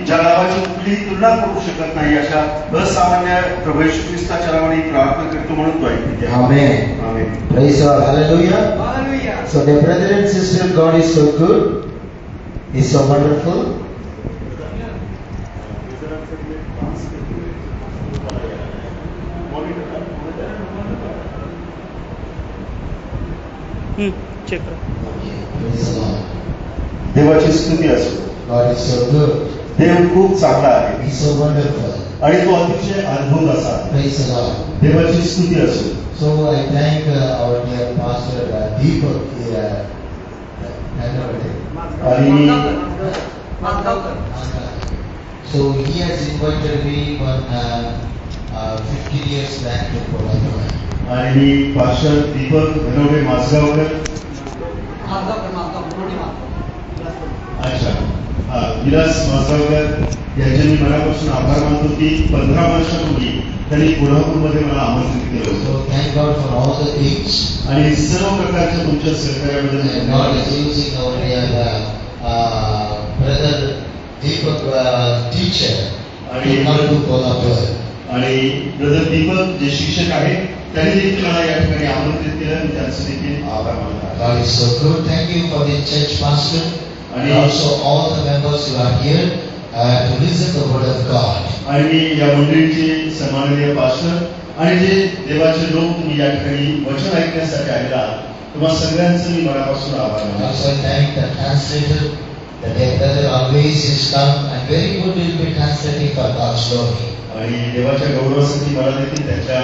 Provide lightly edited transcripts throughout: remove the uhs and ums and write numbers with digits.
ज्या नावाची कुठलीही तुलना करू शकत नाही अशा असामान्य प्रभू येशू ख्रिस्ताच्या नावाने प्रार्थना करतो म्हणून तो ऐकते. Amen. Amen. Praise God. Hallelujah. Hallelujah. So, dear brother and sister, God is so good. He's so wonderful. Check करा. Praise the Lord. देवाची स्तुती असो. God is so good. देव खूप चांगला आहे He's so wonderful. आणि तो अतिशय अद्भुत असा. Praise the Lord. देवाची स्तुती असो. So I thank our dear pastor Deepak here. आणि So he has invited me one 15 years back to Kolkata. आणि मी पास्टर दीपक धनवडे मासगावकर. अच्छा, विलास मासगावकर यांचे मी मनापासून आभार मानतो की 15 वर्षापूर्वी त्यांनी कोल्हापूरमध्ये मला आमंत्रित केलं होतं. So thank God for all the things. आणि सर्व प्रकारच्या तुमच्या सहकार्याबद्दल And God is using our dear brother Deepak teacher to come to Kolhapur. आणि ब्रदर दीपक जे शिक्षक आहेत त्यांनी देखील मला या ठिकाणी आमंत्रित केलं आणि त्यांचं देखील आभार मानतो. God is so good. Thank you for the church pastor and also all the members who are here to listen the word of God. आणि मी या मंडळीचे सन्माननीय पास्टर आणि जे देवाचे लोक तुम्ही या ठिकाणी वचन ऐकण्यासाठी आलेला आहात तुम्हा सगळ्यांचं मी मनापासून आभार मानतो. Also thank the translator, the dear brother always is come and very good will be translating for God's glory. आणि देवाच्या गौरवासाठी मला देखील त्याच्या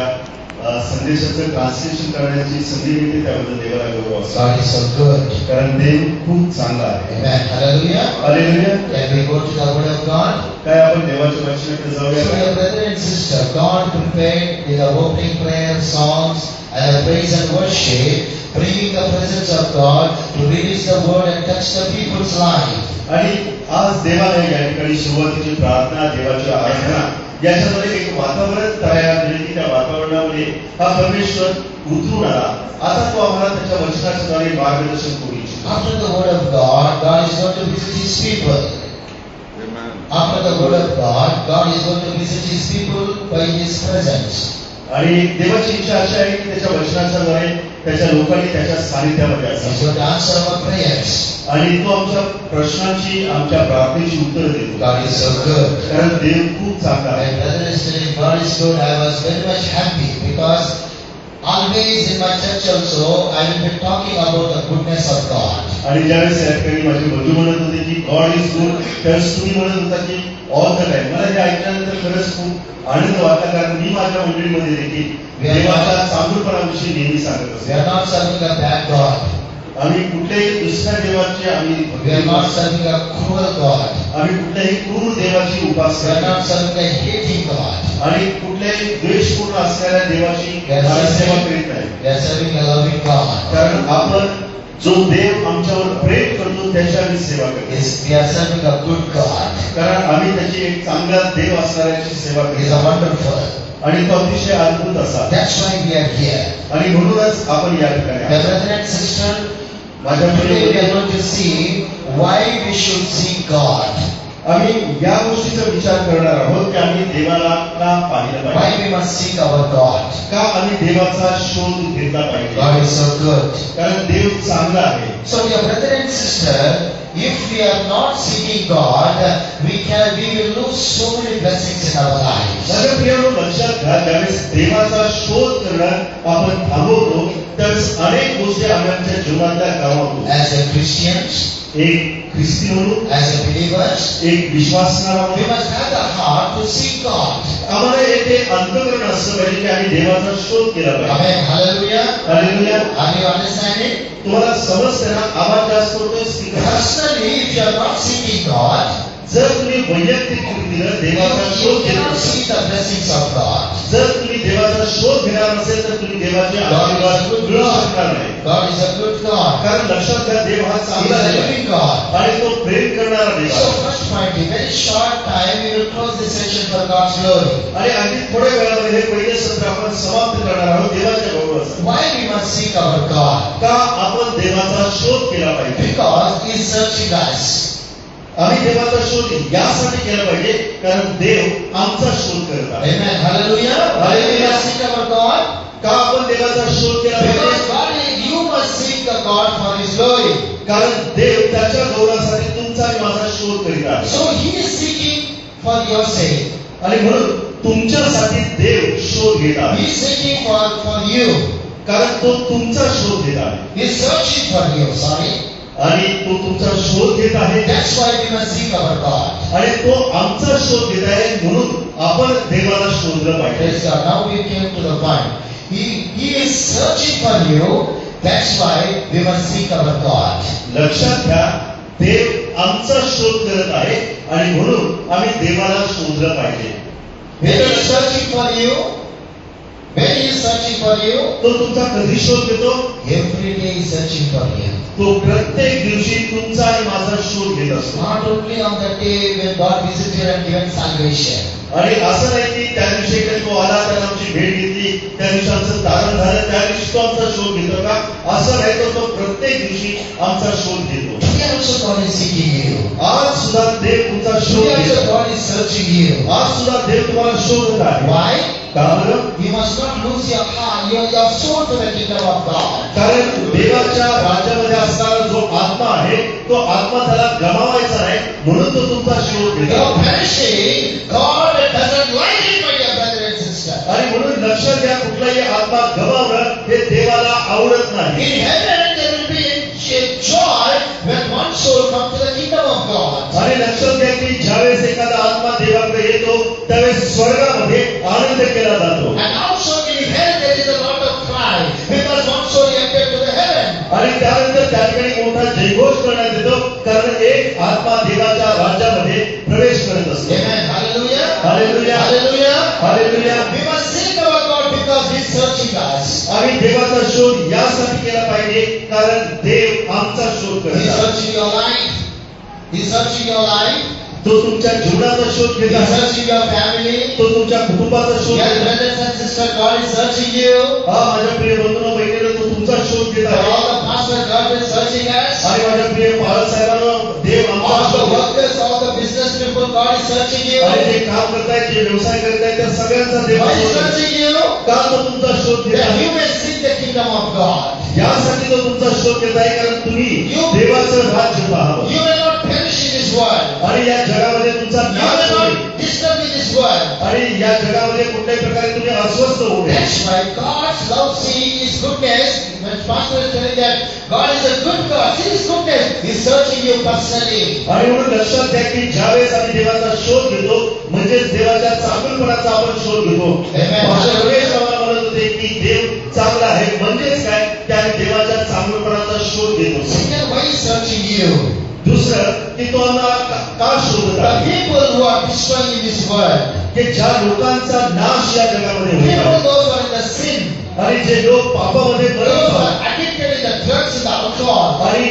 संदेशाचं ट्रान्सलेशन करण्याची संधी मिळते त्याबद्दल देवाला गौरव असतो. God is so good. कारण देव खूप चांगला आहे. Amen. Hallelujah. Hallelujah. Can we go to the word of God? काय आपण देवाच्या वचनाकडे So जाऊया? dear brother and sister, God prepared in the opening prayer, songs and the praise and worship, bringing the presence of God to release the word and touch the people's life. आणि आज देवाने या ठिकाणी सुरुवातीची प्रार्थना देवाची आराधना याच्यामध्ये एक वातावरण तयार झाले की त्या वातावरणामध्ये हा परमेश्वर उतरून आला. आता तो आम्हाला त्याच्या वचनाच्या द्वारे मार्गदर्शन करू इच्छितो. After the word of God, God is going to visit His people. After the word of God, God is going to visit His people by His presence. आणि देवाची इच्छा अशी आहे की त्याच्या वचनाच्या द्वारे त्याच्या लोकांनी त्याच्या सानिध्यामध्ये He's असावं going to answer our prayers. आणि तो आमच्या प्रश्नांची आमच्या प्रार्थनेची उत्तर देतो. God is so good. कारण देव खूप चांगला My आहे. brother is saying God is good. I was very much happy because always in my church also I will be talking about the goodness of God. आणि ज्यावेळेस या ठिकाणी माझे बंधू म्हणत होते की गॉड इज गुड त्यावेळेस तुम्ही म्हणत होता की ऑल द टाइम. मला हे ऐकल्यानंतर खरंच खूप आनंद वाटला कारण मी माझ्या मंडळीमध्ये देखील देवाच्या चांगुलपणाविषयी नेहमी सांगत We असतो. are not serving a bad God. आम्ही कुठल्याही दुसऱ्या देवाची We are not serving a cruel God. आम्ही कुठल्याही क्रूर देवाची We उपासना are not करत serving a hating God. आणि कुठल्याही द्वेषपूर्ण असणाऱ्या देवाची Yes. सेवा करीत नाही. We are serving a loving God. कारण आपण जो देव आमच्यावर प्रेम करतो त्याची आम्ही सेवा करतो. Yes, we are serving a good God. कारण आम्ही त्याची एक चांगला देव असणाऱ्याची सेवा He is करतो a wonderful. आणि तो अतिशय अद्भुत असा. That's why we are here. आणि म्हणूनच आपण या ठिकाणी My आहोत. brother and sister, माझ्या today we are मुलीमध्ये going to see why we should seek God. आम्ही या गोष्टीचा विचार करणार आहोत की आम्ही देवाला का पाहिलं Why पाहिजे. we must seek our God. का आम्ही देवाचा शोध घेतला पाहिजे. God is so good. कारण देव चांगला आहे. So dear brother and sister, if we are not seeking God, we will lose so many blessings in our lives. माझ्या प्रियानो लक्षात घ्या ज्यावेळेस देवाचा शोध करणं आपण थांबवतो त्यावेळेस अनेक गोष्टी आमच्या जीवनातल्या गमावतो. As a Christians, एक ख्रिस्ती म्हणून as a believers, एक विश्वासणारा we म्हणून must have the heart to seek God. आम्हाला येथे अंतःकरण असलं पाहिजे की आम्ही देवाचा शोध केला पाहिजे. Amen. Hallelujah. Hallelujah. Are you understanding? तुम्हाला समजते ना आवाज जास्त होतोय speaker. Personally, if you are not seeking God, जर तुम्ही वैयक्तिक कृतीनं देवाचा you शोध घेत cannot नसाल, see the blessings of God. जर तुम्ही देवाचा शोध घेणार नसेल तर तुम्ही देवाचे आशीर्वाद मिळवू शकणार नाही. God is a good God. कारण लक्षात घ्या देव हा He is चांगला a देव आहे living God. आणि तो प्रेम करणारा देव So आहे. first point, in very short time, we will close this session for God's glory. आणि अगदी थोड्या वेळामध्ये हे पहिले सत्र आपण समाप्त करणार आहोत देवाच्या गौरवासाठी. Why we must seek our God? का आपण देवाचा शोध केला पाहिजे. Because He is searching us. आम्ही देवाचा शोध यासाठी केला पाहिजे कारण देव आमचा शोध करत आहे. Amen. Hallelujah. Why we must seek our God? का आपण देवाचा शोध केला Because पाहिजे? God, you must seek the God for His glory. कारण देव त्याच्या गौरवासाठी तुमचा आणि माझा शोध करीत आहे. So He is seeking for your sake. आणि म्हणून तुमच्यासाठी देव शोध घेत He आहे. is seeking for you. कारण तो तुमचा शोध घेत आहे He is searching for you. Sorry. आणि तो तुमचा शोध घेत आहे. That's why we must seek our God. आणि तो आमचा शोध घेत आहे म्हणून आपण देवाला शोधलं पाहिजे. Praise God. Now we came to the point. He is searching for you. That's why we must seek our God. लक्षात घ्या देव आमचा शोध करत आहे आणि म्हणून आम्ही देवाला शोधलं पाहिजे. When He is searching for you, when He is searching for you, तो तुमचा कधी शोध घेतो? every day He is searching for you. तो प्रत्येक दिवशी तुमचा आणि माझा शोध घेत असतो. Not only on the day when God visited and given salvation. आणि असं नाही की त्या दिवशी काही तो आला त्याला आमची भेट घेतली त्या दिवशी आमचं तारण झालं त्या दिवशी तो आमचा शोध घेतो का? असं नाही तर तो प्रत्येक दिवशी आमचा शोध घेतो. Today also God is seeking you. आज सुद्धा देव तुमचा शोध Today also घेतो. God is searching you. आज सुद्धा देव तुम्हाला शोधत आहे. Why? का बरं? You must not lose your heart, your soul to the kingdom of God. कारण देवाच्या राज्यामध्ये असणारा जो आत्मा आहे तो आत्मा त्याला गमावायचा नाही म्हणून तो तुमचा शोध घेतो. You're perishing. God doesn't like it, my dear brother and sister. आणि म्हणून लक्षात घ्या कुठलाही आत्मा गमावणं हे देवाला आवडत नाही. In heaven there will be a joy when one soul comes to the kingdom of God. आणि लक्षात घ्या की ज्यावेळेस एखादा आत्मा देवाकडे येतो त्यावेळेस स्वर्गामध्ये आनंद केला जातो. And also in hell there is a lot of cry because one soul entered to the heaven. आणि त्यानंतर त्या ठिकाणी मोठा जयघोष करण्यात येतो कारण एक आत्मा देवाच्या राज्यामध्ये प्रवेश करत असतो. Amen. Hallelujah. Hallelujah Hallelujah. Hallelujah. We must seek our God because He is searching us. आम्ही देवाचा शोध यासाठी केला पाहिजे कारण देव आमचा शोध He करत is आहे. searching your life. He is searching your life. तो तुमच्या जीवनाचा शोध He घेत is आहे. searching your family. तो तुमच्या कुटुंबाचा शोध Dear घेत आहे. brothers and sisters, God is searching you. हा माझ्या प्रिय बंधूंनो बहिणींनो तो तुमचा शोध घेत For आहे. all the pastors, God is searching us. आणि माझ्या प्रिय पालक साहेबांनो देव आमचा All the शोध घेत आहे. workers, all the business people, God is searching you. आणि जे काम करतायत जे व्यवसाय करतायत त्या सगळ्यांचा देव God is शोध घेत आहे. searching you का तो तुमचा शोध घेत that आहे? you may seek the kingdom of God. यासाठी तो तुमचा शोध घेत आहे कारण तुम्ही You- देवाचं राज्य पाहावं You may not perish in this world. आणि या जगामध्ये तुमचा You नाश may होईल not disturb in this world. आणि या जगामध्ये कुठल्याही प्रकारे तुम्ही अस्वस्थ होऊ नये. That's why God's love, seeing His goodness. When Pastor is telling that God is a good God, see His goodness. He's searching you personally. आणि म्हणून लक्षात घ्या की ज्यावेळेस आम्ही देवाचा शोध घेतो म्हणजेच देवाच्या चांगुलपणाचा आपण शोध घेतो. Amen. पास्टर रमेश आम्हाला म्हणत होते की देव चांगला आहे म्हणजेच काय की आम्ही देवाच्या चांगुलपणाचा शोध घेतो. Second, why He's searching you? दुसरं की तो आम्हाला का शोधत The आहे? people who are destroying in this world. की ज्या लोकांचा नाश या जगामध्ये होत People आहे those who are in the sin. आणि जे लोक पापामध्ये Those मरत who आहेत are addicted in the drugs and the alcohol. आणि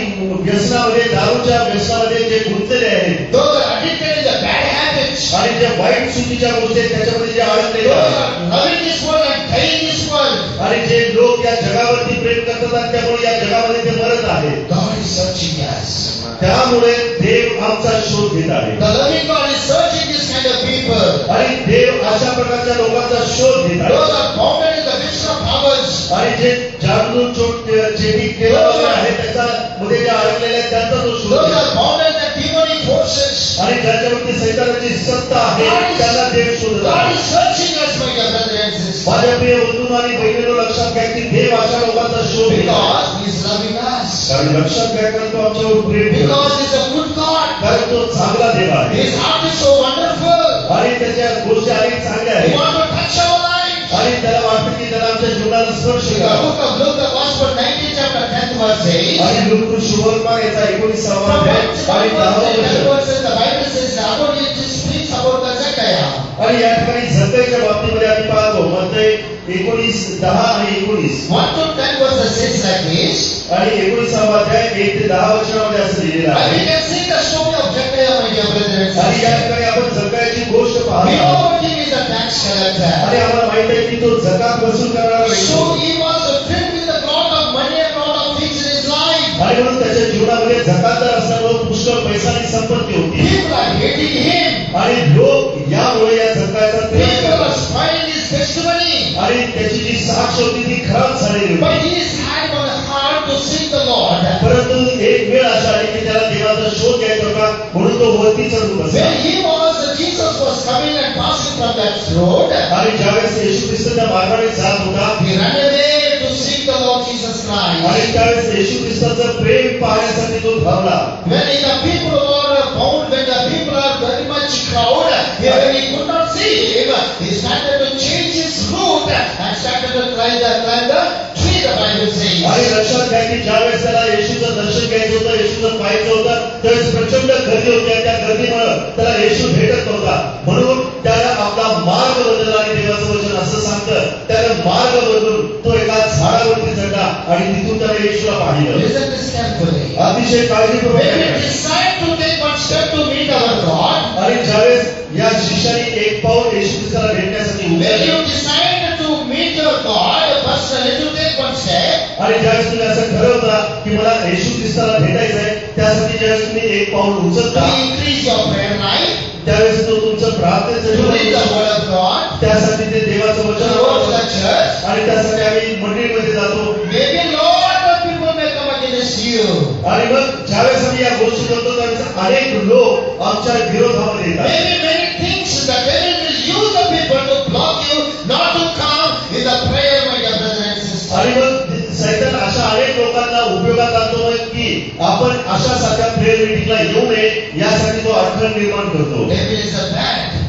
व्यसनामध्ये दारूच्या व्यसनामध्ये जे गुंतलेले आहेत Those who are addicted in the bad habits. आणि ज्या वाईट चुकीच्या गोष्टी आहेत त्याच्यामध्ये जे अडकलेले Those who आहेत are loving this world and dying in this world. आणि जे लोक या जगावरती प्रेम करतात आणि त्यामुळे या जगामध्ये ते मरत आहेत God is searching us. त्यामुळे देव आमचा शोध घेत आहे. The loving God is searching this kind of people. आणि देव अशा प्रकारच्या लोकांचा शोध घेत Those आहे. are bounded in the midst of powers. आणि जे जादू चेटी केलं आहे त्याच्यामध्ये जे अडकलेले आहेत त्यांचा तो शोध Those घेत are आहे. bounded in the demonic forces. आणि ज्याच्यावरती सैतानाची सत्ता आहे त्यांना देव शोधत God आहे. is searching us, my dear brother and sister. माझ्या प्रिय बंधू आणि बहिणींनो लक्षात घ्या की देव अशा लोकांचा शोध घेत आहे. Because He is loving us. कारण लक्षात घ्या कारण तो आमच्यावर प्रेम करतो. Because He is a good God. कारण तो चांगला देव आहे His heart is so wonderful. आणि त्याच्या गोष्टी अनेक चांगल्या He आहेत wants to touch our lives. आणि त्याला वाटतं की त्याला आमच्या जीवनाला स्पर्श In the करावा. book of Luke, the Gospel 19 chapter 10th verse 8. आणि लूक शुभवर्तमान याचा 19वा From अध्याय verse आणि 10वा 10 वचन. verses, the Bible says, about it speaks about the Zechariah. आणि या ठिकाणी झक्कईच्या बाबतीमध्ये आम्ही पाहतो म्हणते 19:10 आणि 19 1 to 10 verses says like this. आणि 19वा अध्याय 1 ते 10 वचनामध्ये असं लिहिलेलं And we आहे. can see the story of Zechariah, my dear brother and आणि या sister. ठिकाणी आपण झक्कईची गोष्ट We पाहतो know about him is a tax collector. आणि आम्हाला माहित आहे की तो जकात वसूल करणारा व्यक्ती So होता. he was filled with a lot of money and lot of things in his life. आणि म्हणून त्याच्या जीवनामध्ये जकातदार असल्यामुळे पुष्कळ पैसा आणि संपत्ती होती People are hating him. आणि लोक यामुळे या जगाचा तिरस्कार People are करतात. spoiling his testimony. आणि त्याची जी साक्ष होती ती खराब झालेली But होती. he is had on heart to seek the Lord. परंतु एक वेळ अशा आली की त्याला देवाचा शोध घ्यायचा होता म्हणून तो वरती चढून बसला. When he was, Jesus was coming and passing from that road. आणि ज्यावेळेस येशू ख्रिस्त त्या मार्गाने जात होता He ran away to seek the Lord Jesus Christ. आणि त्यावेळेस येशू ख्रिस्ताचं प्रेम पाहण्यासाठी तो धावला. When the people were bound, when the people are very much crowded, when he could not see him, he started to change his route and started to climb the tree, the Bible says. आणि लक्षात घ्या की ज्यावेळेस त्याला येशूचं दर्शन घ्यायचं होतं, येशूचं पाहायचं होतं, त्यावेळेस प्रचंड गर्दी होती आणि त्या गर्दीमुळे त्याला येशू भेटत नव्हता. म्हणून त्याला आपला मार्ग बदलला आणि देवाचं वचन असं सांगतं त्याला मार्ग बदलून तो एका झाडावरती चढला आणि तिथून त्याला येशूला पाहिलं. Listen this carefully. अतिशय काळजीपूर्वक When we ऐका. decide to take one step to meet our God, आणि ज्यावेळेस या शिष्याने एक पाऊल येशू ख्रिस्ताला भेटण्यासाठी when उभारले you decide to meet your God personally, to take one step, आणि ज्यावेळेस तुम्ही असं ठरवता की मला येशू ख्रिस्ताला भेटायचंय त्यासाठी ज्यावेळेस तुम्ही एक पाऊल to उचलता increase your prayer life, त्यावेळेस तो तुमचं प्रार्थनेचं to read Jeevan the word of God, त्यासाठी ते देवाचं to वचन go to वाचतो. the church, आणि त्यासाठी आम्ही मंडळीमध्ये जातो maybe lot of people may come against you. आणि मग ज्यावेळेस आम्ही या गोष्टी करतो त्यावेळेस अनेक लोक आमच्या विरोधामध्ये येतात. Maybe many things the devil will use the people to block you not to come in the prayer, my dear brother and sister. आणि मग सैतान अशा अनेक लोकांना उपयोगात आणतो की आपण अशा सारख्या प्रेयर मीटिंगला येऊ नये यासाठी तो अडथळा निर्माण करतो. Devil is a bad.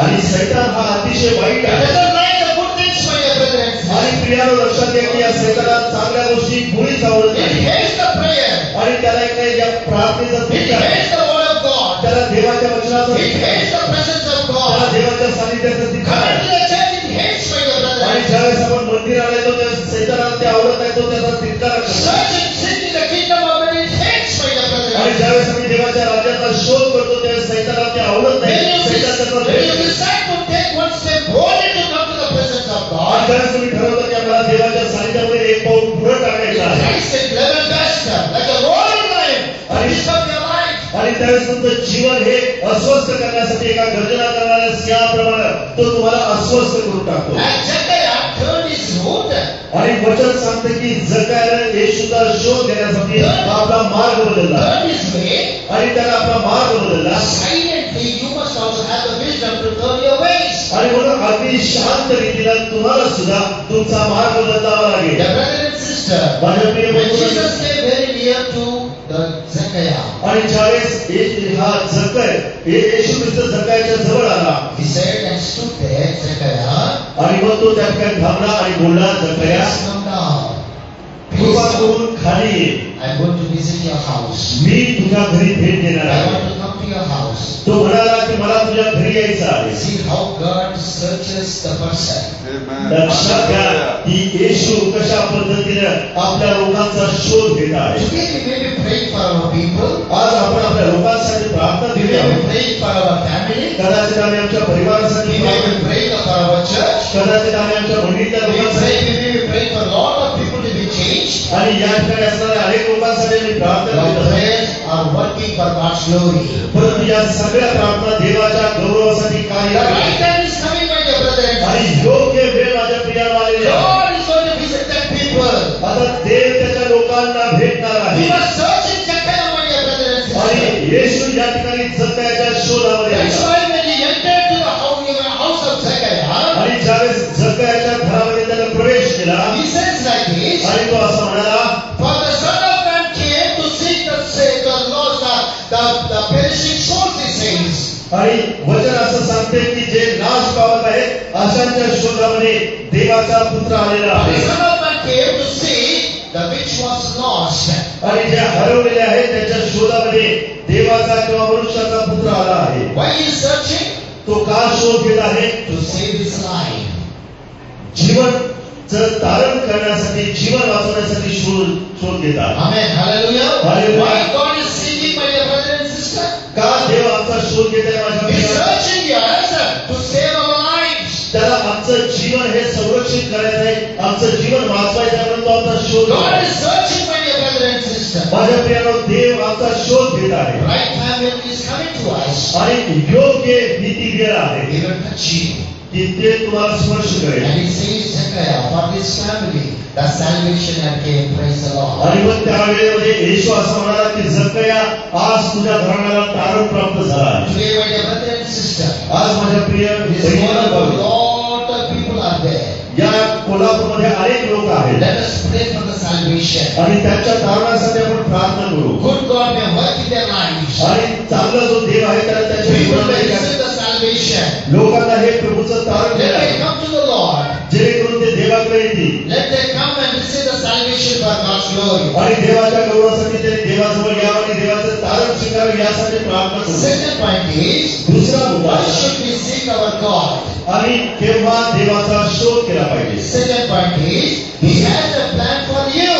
आणि सैतान हा अतिशय वाईट He आहे. doesn't like the good things, my dear brother and sister. आणि प्रियानो लक्षात घ्या की या सैतानात चांगल्या गोष्टी मुळीच आवडत He नाही hates the prayer. आणि त्याला एक नाही या प्रार्थनेचा He प्रिय आहे. hates the word of God. त्याला देवाच्या वचनाचा He प्रिय आहे. hates the presence of त्याला God. देवाच्या सानिध्याचं तिथं Coming आहे. to the church, he hates, my dear brother आणि and sister. ज्यावेळेस आपण मंदिराला येतो त्यावेळेस सैतानाला ते आवडत नाही तो त्याचा तिरस्कार करतो. Searching, seeking the kingdom of God, he hates, my dear brother आणि and sister. ज्यावेळेस आम्ही देवाच्या राज्याचा शोध करतो त्यावेळेस सैतानाला ते आवडत When नाही. you सैतान त्याचा when द्वेष you करतो. decide to take one step boldly to come to the presence of आणि God, ज्यावेळेस तुम्ही ठरवता की आम्हाला देवाच्या सानिध्यामध्ये एक पाऊल पुढे टाकायचं आहे Christ is level best, like a roaring lion, to disturb your life. आणि त्यावेळेस तुमचं जीवन हे अस्वस्थ करण्यासाठी एका गर्जना करणाऱ्या सिंहाप्रमाणे तो तुम्हाला अस्वस्थ करून टाकतो. And Zechariah turned his route, आणि वचन सांगतं की जगायला येशूचा शोध घेण्यासाठी आपला मार्ग बदलला turned his way. आणि त्याला आपला मार्ग बदलला. Silently, you must also have the wisdom to turn your ways. आणि म्हणून अगदी शांत रीतीला तुम्हाला सुद्धा तुमचा मार्ग बदलावा लागेल. Dear brother and sister, माझ्या प्रिय when बंधू Jesus came very near to the Zechariah, आणि ज्यावेळेस हा जकय येशू ख्रिस्त जकायाच्या जवळ आला he said and stood there, Zechariah, आणि मग तो त्या ठिकाणी थांबला आणि बोलला जकया please come down. कृपा Please, करून खाली ये. I'm going to visit your house. मी तुझ्या घरी भेट देणार I आहे. want to come to your house. तो म्हणाला की मला तुझ्या घरी यायचं आहे. See how God searches the person. लक्षात घ्या की येशू कशा पद्धतीनं आपल्या लोकांचा शोध घेत आहे. Today we may be praying for our people. आज आपण आपल्या लोकांसाठी प्रार्थना We दिली may be आहे. praying for our family. कदाचित आम्ही आमच्या परिवारासाठी We may be praying for our church. कदाचित आम्ही आमच्या मंडळीतल्या लोकांसाठी We may be praying for a lot of people to be changed. आणि या ठिकाणी असणाऱ्या अनेक लोकांसाठी आम्ही प्रार्थना Our करत आहोत. prayers are working for God's glory. परंतु या सगळ्या प्रार्थना देवाच्या गौरवासाठी कार्य The करतात. right time is coming, my dear brother and आणि sister. योग्य वेळ माझ्या प्रियाला आलेली आहे. God is going to visit that people. आता देव त्याच्या लोकांना भेटणार We आहे must search in Zechariah, my dear brother and sister. आणि येशू या ठिकाणी जकायाच्या शोधामध्ये That's आला. why when he entered to the house of Zechariah, आणि ज्यावेळेस जकायाच्या घरामध्ये त्याने प्रवेश केला he says like this, आणि तो असं म्हणाला for the Son of Man came to seek the lost, the perishing souls, he says. आणि वचन असं सांगते की जे नाश पावत आहेत अशांच्या शोधामध्ये देवाचा पुत्र आलेला For the आहे. Son of Man came to seek the which was lost. आणि जे हरवलेले आहेत त्यांच्या शोधामध्ये देवाचा किंवा मनुष्याचा पुत्र आला आहे. Why he is searching? तो का शोध घेत आहे? To save his life. जीवन तारण करण्यासाठी जीवन वाचवण्यासाठी शोध घेतात. Amen. Hallelujah. Hallelujah. Why God is seeking, my dear brother and sister? का देव आमचा शोध घेत आहे माझ्या He is प्रियाला? searching us to save our lives. त्याला आमचं जीवन हे संरक्षित करायचं आहे, आमचं जीवन वाचवायचं आहे म्हणून तो आमचा शोध घेत God आहे. is searching, my dear brother and sister. sister, माझ्या प्रियानो, देव आमचा शोध घेत आहे right time is coming to us. आणि योग्य भीती वेळ आहे He will touch you. की ते तुम्हाला स्पर्श करेल. And he says, Zechariah, for this family, the salvation had came. Praise the Lord. आणि मग त्यावेळेमध्ये येशू असं म्हणाला की जक्कया, आज तुझ्या घराण्याला तारण प्राप्त झाला आहे. Today, my dear brother and sister, आज माझ्या प्रिय this बहिणीला morning, भाऊ, a lot of people are there. या कोल्हापूरमध्ये अनेक लोक आहेत Let us pray for the salvation. आणि त्यांच्या तारणासाठी आपण प्रार्थना करू. Good God may work in their lives. आणि चांगला जो देव आहे त्याला त्याच्या People may जीवनामध्ये receive the salvation. लोकांना हे प्रभूचं तारण Let मिळालं. them come to the Lord. जेणेकरून ते देवाकडे येतील Let them come and receive the salvation for God's glory. आणि देवाच्या गौरवासाठी त्यांनी देवाजवळ यावं आणि देवाचं तारण स्वीकारावं यासाठी प्रार्थना करू. Second point is, दुसरा मुद्दा, why should we seek our God? आणि केव्हा देवाचा शोध केला पाहिजे. Second point is, He has a plan for you.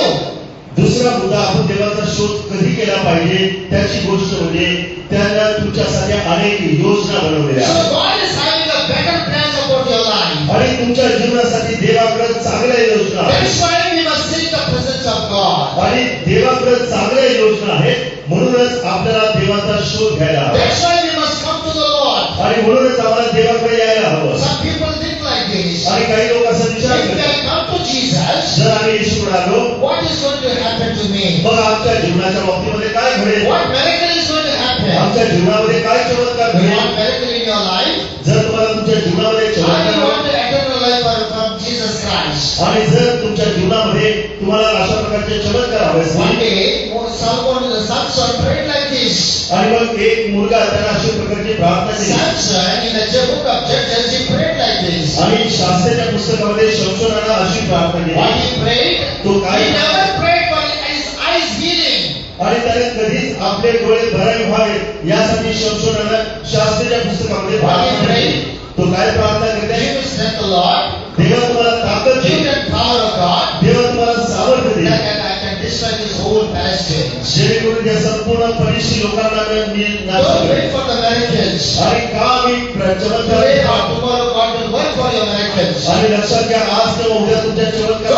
दुसरा मुद्दा, आपण देवाचा शोध कधी केला पाहिजे त्याची गोष्ट म्हणजे त्यांना तुमच्यासाठी अनेक योजना बनवलेल्या So आहेत. God is having a better plan about your life. आणि तुमच्या जीवनासाठी देवाकडे चांगल्या योजना आहेत. That's why we must seek the presence of God. आणि देवाकडे चांगल्या योजना आहेत, म्हणूनच आपल्याला देवाचा शोध घ्यायला हवा. That's why we must come to the Lord. आणि म्हणूनच आम्हाला देवाकडे यायला हवं. Some people think like this. आणि काही लोक असा विचार If we करतात, come to Jesus, जर आम्ही येशूकडे आलो, what is going to happen to me? मग आमच्या जीवनाच्या बाबतीमध्ये काय घडेल, What miracle is going to happen? आमच्या जीवनामध्ये काय चमत्कार You घडेल. want miracle in your life? जर तुम्हाला तुमच्या जीवनामध्ये Or you चमत्कार want the eternal life from Jesus Christ? आणि जर तुमच्या जीवनामध्ये तुम्हाला अशा प्रकारचे चमत्कार हवे One असतील, day, someone, the son prayed like this. आणि मग एक मुलगा त्यांना अशा प्रकारची प्रार्थना केली. Samson, in the book of Judges, he prayed like this. आणि शास्त्राच्या पुस्तकामध्ये शमशोनाला अशी प्रार्थना What केली. he prayed? तो काय He never prayed for his eyes healing. आणि त्याने कधीच आपले डोळे भराई व्हावे यासाठी शमशोनाला शास्त्राच्या पुस्तकामध्ये प्रार्थना केली. तो काय प्रार्थना करते, Give me strength, Lord. देवा तुम्हाला ताकद Give they, me power of God. देवा तुम्हाला सामर्थ्य दे, That I can destroy this whole Palestine. जेणेकरून या संपूर्ण परिशी लोकांना मी नाश Don't करेन. wait for the miracles. आणि का मी चमत्कार Today or tomorrow, God will work for your miracles. आणि लक्षात घ्या, आज किंवा उद्या तुमच्या God's चमत्कार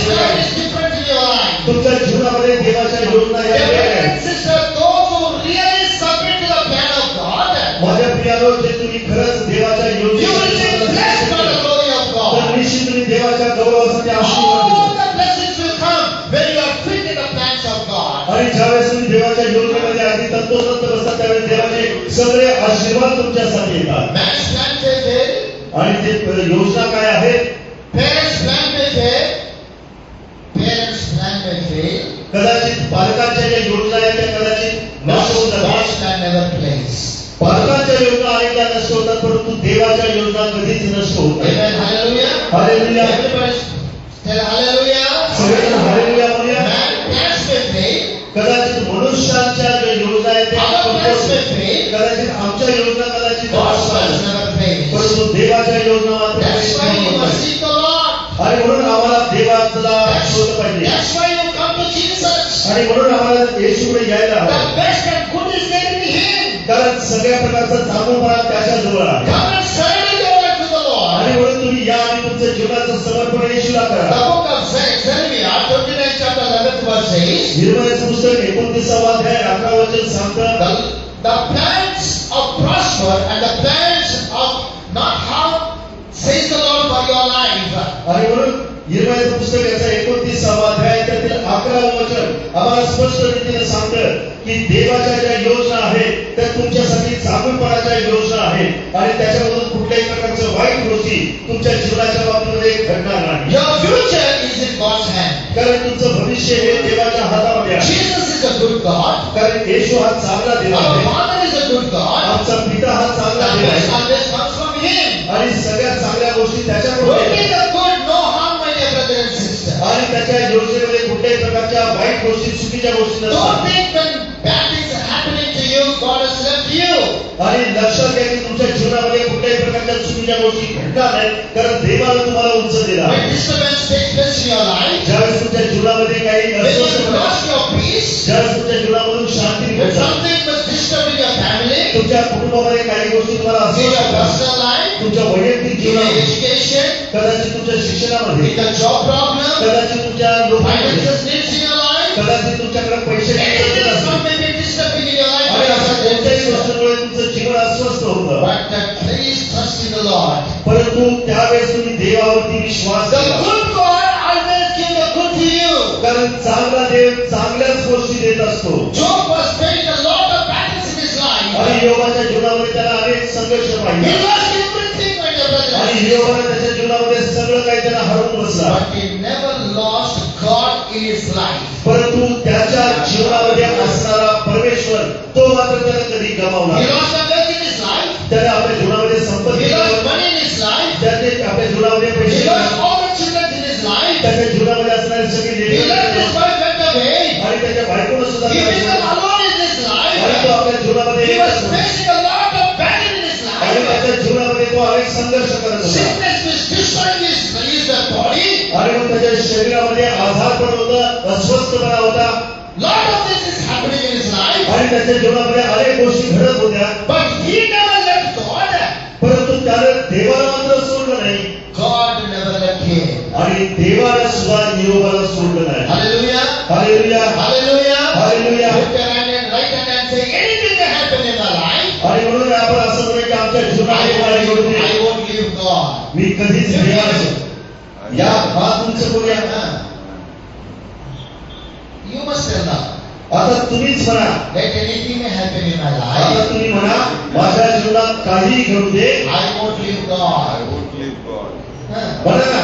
plan is different in your life. तुमच्या जीवनामध्ये देवाच्या योजना या Dear वेगळ्या brothers आहेत. and sisters, those who really submit to the plan of God, माझ्या प्रियानो, जे तुम्ही खरंच देवाच्या you will be blessed by the योजना glory of तर God. निश्चित तुम्ही देवाच्या गौरवासाठी आशीर्वाद All देता. the blessings will come when you are fit in the plans of God. आणि ज्यावेळेस तुम्ही देवाच्या योजनेमध्ये अगदी तंतोतंत बसतात त्यावेळेस देवाचे सगळे आशीर्वाद तुमच्यासाठी येतात. Man's plan may fail, आणि ते योजना काय आहेत, parents' plan may fail, parents' plan may fail, कदाचित पालकांच्या ज्या योजना आहेत त्या कदाचित नष्ट होऊन जातात. God's plan never fails. पालकांच्या योजना अनेकदा नष्ट होतात, परंतु देवाच्या योजना कधीच नष्ट होत नाही. Amen. Hallelujah. Hallelujah. Everybody tell hallelujah. सगळेजण हालेलुया म्हणूया. Man, plans may fail, कदाचित मनुष्यांच्या ज्या योजना आहेत त्या our plans may कमजोर. fail, कदाचित आमच्या योजना कदाचित God's नष्ट plans होतात. never fail. परंतु देवाच्या योजना मात्र That's कधीच why नाही you होत must नाही. seek the Lord. आणि म्हणून आम्हाला देवाचा शोध पाहिजे That's why you come to Jesus. आणि म्हणून आम्हाला येशूकडे यायला The हवं. best and good is there in Him. कारण सगळ्या प्रकारचा चांगुलपणा त्याच्या जवळ आहे. Come and surrender your life to the Lord. आणि म्हणून तुम्ही या आणि तुमच्या जीवनाचं समर्पण येशूला The करा. book of Jeremiah, 29 chapter 11th verse says, निर्मयाचं पुस्तक 29 अध्याय 11 वचन सांगतं, the plans of prosper and the plans of not harm, says the Lord for your life. आणि म्हणून निर्मयाचं पुस्तक याचा 29 अध्याय त्यातील 11 वचन आम्हाला स्पष्ट रीतीने सांगतं की देवाच्या ज्या योजना आहेत त्या तुमच्यासाठी चांगुलपणाच्या योजना आहेत आणि त्याच्यामधून कुठल्याही प्रकारचं वाईट गोष्टी तुमच्या जीवनाच्या बाबतीमध्ये घडणार नाही. Your future is in God's hand. कारण तुमचं भविष्य हे देवाच्या हातामध्ये आहे. Jesus is a good God. कारण येशू हा चांगला देव Our आहे. Father is a good God. आमचा पिता हा चांगला The देव best आहे always comes from Him. आणि सगळ्यात चांगल्या गोष्टी त्याच्याकडून Only येतात. the good, no harm, my dear brother and sister. आणि त्याच्या योजनेमध्ये कुठल्याही प्रकारच्या वाईट गोष्टी चुकीच्या गोष्टी Don't नसतात. think when bad things are happening to you, God has left you. आणि लक्षात घ्या की तुमच्या जीवनामध्ये कुठल्याही प्रकारच्या चुकीच्या गोष्टी घडणार नाहीत, कारण देवाला तुम्हाला उंच दिला. When disturbance takes place in your life, ज्यावेळेस तुमच्या जीवनामध्ये काही when you अस्वस्थ lost your peace, ज्यावेळेस तुमच्या जीवनामधून शांती when निघून जाते, something was disturbed in your family, तुमच्या कुटुंबामध्ये काही गोष्टी तुम्हाला in your अस्वस्थ करतात. personal life, तुमच्या वैयक्तिक in your जीवनामध्ये, education, कदाचित तुमच्या शिक्षणामध्ये, in the job problem, कदाचित तुमच्या लोकांमध्ये, finances needs in your life, कदाचित तुमच्याकडे पैसे anything is not नसतील. maybe disturbing in your life. आणि अशा कोणत्याही But गोष्टीमुळे तुमचं जीवन अस्वस्थ होतं. please trust in the Lord. परंतु त्यावेळेस तुम्ही देवावरती विश्वास The ठेवा. good God always give the good to you. कारण चांगला देव चांगल्याच गोष्टी देत असतो. Job was facing a lot of battles in his life. आणि योगाच्या जीवनामध्ये त्याला अनेक संघर्ष He पाहिले. lost everything, my dear brothers. आणि योगाने त्याच्या जीवनामध्ये सगळं काही त्याला हरवून बसला. But he never lost God in his life. परंतु त्याच्या जीवनामध्ये असणारा परमेश्वर तो मात्र त्याला कधी गमावला. He lost the wealth in his life. त्याने आपल्या जीवनामध्ये He संपत्ती lost गमावली. money in his life. त्याने आपल्या जीवनामध्ये He पैसे lost गमावले. all the children in his life. त्याच्या जीवनामध्ये असणारी सगळी He लेकरं left his wife went away. आणि त्याच्या बायकोनं सुद्धा He त्याला became सोडलं. alone in his आणि तो life. आपल्या जीवनामध्ये He was एकच होता. facing a lot of battle in his आणि life. त्याच्या जीवनामध्ये तो अनेक संघर्ष करत होता. Sickness was destroying his body. आणि मग त्याच्या शरीरामध्ये आजारपण होतं, अस्वस्थपणा होता. Lot of this is happening in his life. आणि त्याच्या जीवनामध्ये अनेक गोष्टी घडत होत्या. But he never left God. परंतु त्याने देवाला मात्र सोडलं नाही. God never left him. आणि देवाला सुद्धा निरोपाला सोडलं नाही. Hallelujah. Hallelujah, Hallelujah. Hallelujah. Put your hand and right hand and say anything that happened in our life. आणि म्हणून आपण असं म्हणूया की आमच्या जीवनामध्ये काय घडू दे. I won't leave God. मी कधीच देवाला या हा तुमचं बोलूया ना. You must tell now. आता तुम्हीच म्हणा. Let anything may happen in my आता life. तुम्ही म्हणा माझ्या जीवनात काही घडू दे. I won't leave God. म्हणा ना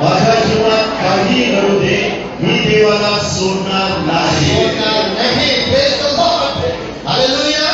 माझ्या जीवनात काही घडू दे मी देवाला सोडणार नाही. Praise the Lord. Hallelujah.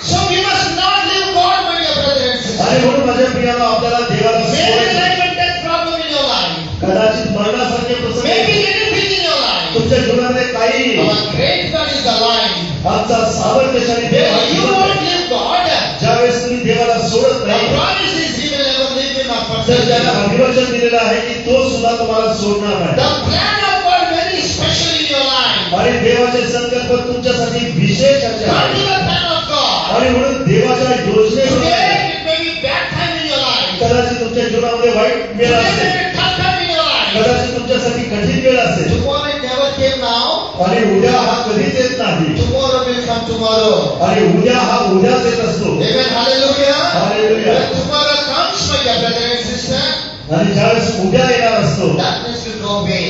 So we must not leave God, my dear brothers and sisters. आणि म्हणून माझ्या प्रियाला आपल्याला देवाला Maybe सोडायचं. life and death problem in your life. कदाचित मरणासारखे प्रसंग Maybe anything in your life. तुमच्या जीवनामध्ये काही Our great God is alive. आमचा सामर्थ्यशाली देव When you जिवंत won't आहे. leave God, ज्यावेळेस तुम्ही देवाला सोडत the नाही promise is He will never leave you nor तर forsake त्याला you. अभिवचन दिलेलं आहे की तो सुद्धा तुम्हाला सोडणार The नाही. plan of God very special in your life. आणि देवाचे संकल्प तुमच्यासाठी विशेष असे Come आहे. to the plan of God. आणि म्हणून देवाच्या योजनेनुसार Today it may be bad time in your life. कदाचित तुमच्या जीवनामध्ये वाईट वेळ Today असेल. may be tough time in your life. कदाचित तुमच्यासाठी कठीण वेळ असेल. Tomorrow it never came now. आणि उद्या हा कधीच येत नाही. Tomorrow will come tomorrow. आणि उद्या हा उद्याच येत असतो. Amen. Hallelujah. Hallelujah. When tomorrow comes, my dear brother and sister, आणि ज्यावेळेस उद्या येणार असतो darkness will go away.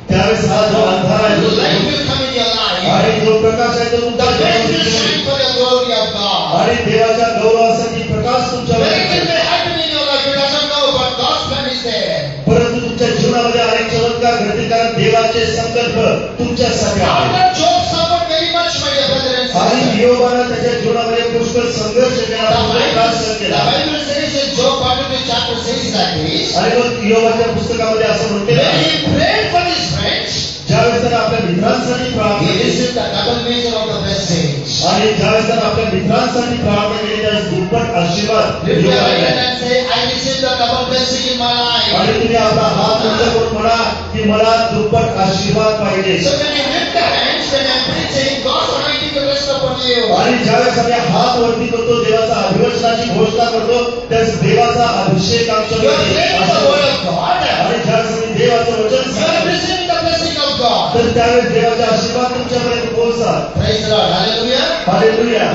त्यावेळेस हा जो अंधार आहे The तो light जाईल. will come in your life. आणि जो प्रकाश आहे तो तुमच्या The light will जीवनामध्ये shine येईल. for the glory of God. आणि देवाच्या गौरवासाठी प्रकाश तुमच्यावर Anything येईल. may happen in your life, you doesn't know, but God's plan is there. परंतु तुमच्या जीवनामध्ये अनेक चमत्कार घडतील कारण देवाचे संकल्प तुमच्यासाठी आहेत. After Job suffered very much, my dear brother and आणि sister. योबानं त्याच्या जीवनामध्ये पुष्कळ संघर्ष केला, पुष्कळ त्रास सहन The केला. Bible says in Job 42 chapter says like this. आणि मग योबाच्या पुस्तकामध्ये असं म्हणते When he prayed for his friends, ज्यावेळेस त्यानं आपल्या मित्रांसाठी प्रार्थना he केली received the double measure of the blessings. आणि ज्यावेळेस त्यानं आपल्या मित्रांसाठी प्रार्थना केली त्यावेळेस दुप्पट आशीर्वाद Lift your योगाला hand मिळाले. and say, I received the double blessing in my life. आणि तुम्ही आपला हात उंच करून म्हणा की मला दुप्पट आशीर्वाद पाहिजे. So when you lift the hands, when I'm preaching, God's anointing will rest upon you. आणि ज्यावेळेस आम्ही हात वरती करतो देवाचा अभिवचनाची घोषणा करतो त्यावेळेस देवाचा अभिषेक You are आमच्यावरती praying the word असतो. of God. आणि ज्यावेळेस आम्ही देवाचं वचन You are सांगतो receiving the blessing of God. तर त्यावेळेस देवाचा आशीर्वाद तुमच्यापर्यंत पोहोचतात. Praise the Lord. Hallelujah. Hallelujah.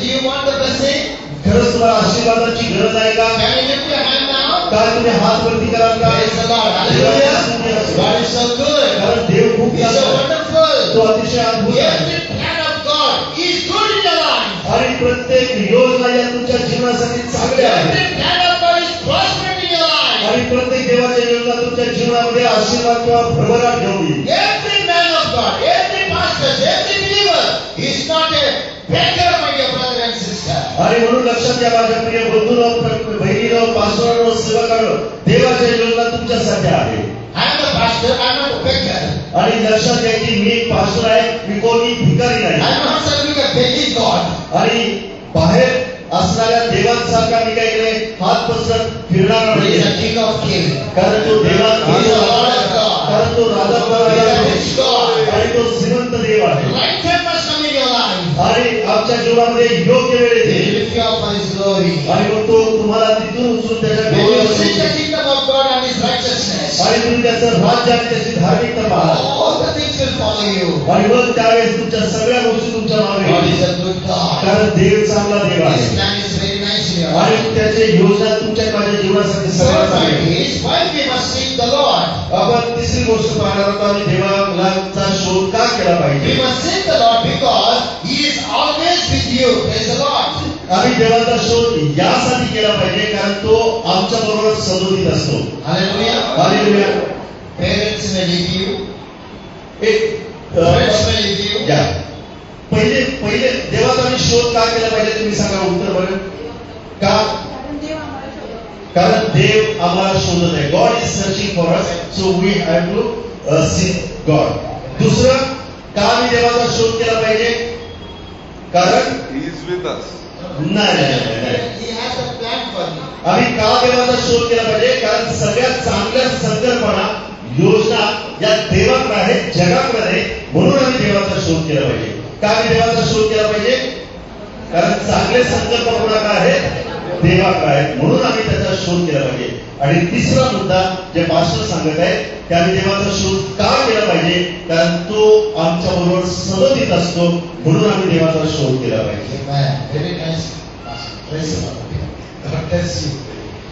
Do you want the blessing? खरंच तुम्हाला आशीर्वादाची गरज आहे का? Can you lift your hand now? काय तुम्ही हात वरती कराल का? Praise the Lord. Hallelujah. God is so good. कारण देव खूप He is so चांगला आहे. wonderful. तो अतिशय अद्भुत आहे. Every plan of God is good in your life. आणि प्रत्येक योजना या तुमच्या जीवनासाठी चांगल्या आहेत. Every plan of God is prospering in your life. आणि प्रत्येक देवाच्या योजना तुमच्या जीवनामध्ये आशीर्वाद किंवा भरभराट घेऊन येईल. Every man of God, every pastor, every believer is not a beggar, my dear brother and sister. आणि म्हणून लक्षात घ्या माझ्या प्रिय बंधूंनो, बहिणीनो, पास्टरांनो, सेवकांनो, देवाच्या योजना तुमच्यासाठी आहे. I am a pastor, I am not a beggar. आणि लक्षात घ्या की मी एक पास्टर आहे, मी कोणी भिकारी I नाही. am not serving a begging God. आणि बाहेर असणाऱ्या देवांसारखा मी काय केलंय हात पसरत फिरणार He नाही. is a king of kings. कारण तो देवात He is the Lord of God. कारण तो राजा He is a rich God. आणि तो श्रीमंत देव आहे. Right time must come in your life. आणि आमच्या जीवनामध्ये योग्य वेळ He येते will lift you up for His glory. आणि मग तो तुम्हाला तिथून उचलून त्याच्या When you डोळ्यावर seek the ठेवतो. kingdom of God and His righteousness, आणि तुम्ही त्याचं राज्य आणि त्याची धार्मिकता पाहा all the things will follow you. आणि मग त्यावेळेस तुमच्या सगळ्या गोष्टी तुमच्या मागे God येतील. is a good God. कारण देव चांगला देव His आहे plan is very nice in your आणि life. त्याचे योजना तुमच्या माझ्या जीवनासाठी सगळ्यात Third चांगली point आहे. is why we must seek the Lord. आपण तिसरी गोष्ट पाहणार आहोत आम्ही देवाचा शोध का केला We पाहिजे. must seek the Lord because He is always with you. Praise the Lord. आम्ही देवाचा शोध यासाठी केला पाहिजे कारण तो आमच्या बरोबर सदोदित असतो. Hallelujah. Hallelujah. Parents may leave you. एक Friends may leave you. या. पहिले पहिले देवाचा आम्ही शोध का केला पाहिजे तुम्ही सांगा उत्तर बरं. का? कारण देव आम्हाला शोधत आहे. God is searching for us so we have to seek God. दुसरं का आम्ही देवाचा शोध केला पाहिजे. कारण He is with us. नाही. He has a plan for you. आम्ही का देवाचा शोध केला पाहिजे कारण सगळ्यात चांगल्या संकल्पना योजना या देवाकडे आहेत जगाकडे नाही. म्हणून आम्ही देवाचा शोध केला पाहिजे. का आम्ही देवाचा शोध केला पाहिजे कारण चांगले संकल्प कोणाकडे आहेत देवाकडे आहेत म्हणून आम्ही त्याचा शोध केला पाहिजे. आणि तिसरा मुद्दा जे पास्टर सांगत आहे की आम्ही देवाचा शोध का केला पाहिजे कारण तो आमच्या बरोबर सदोदित असतो म्हणून आम्ही देवाचा शोध केला पाहिजे. Amen. Very nice. Praise the Lord. God bless you.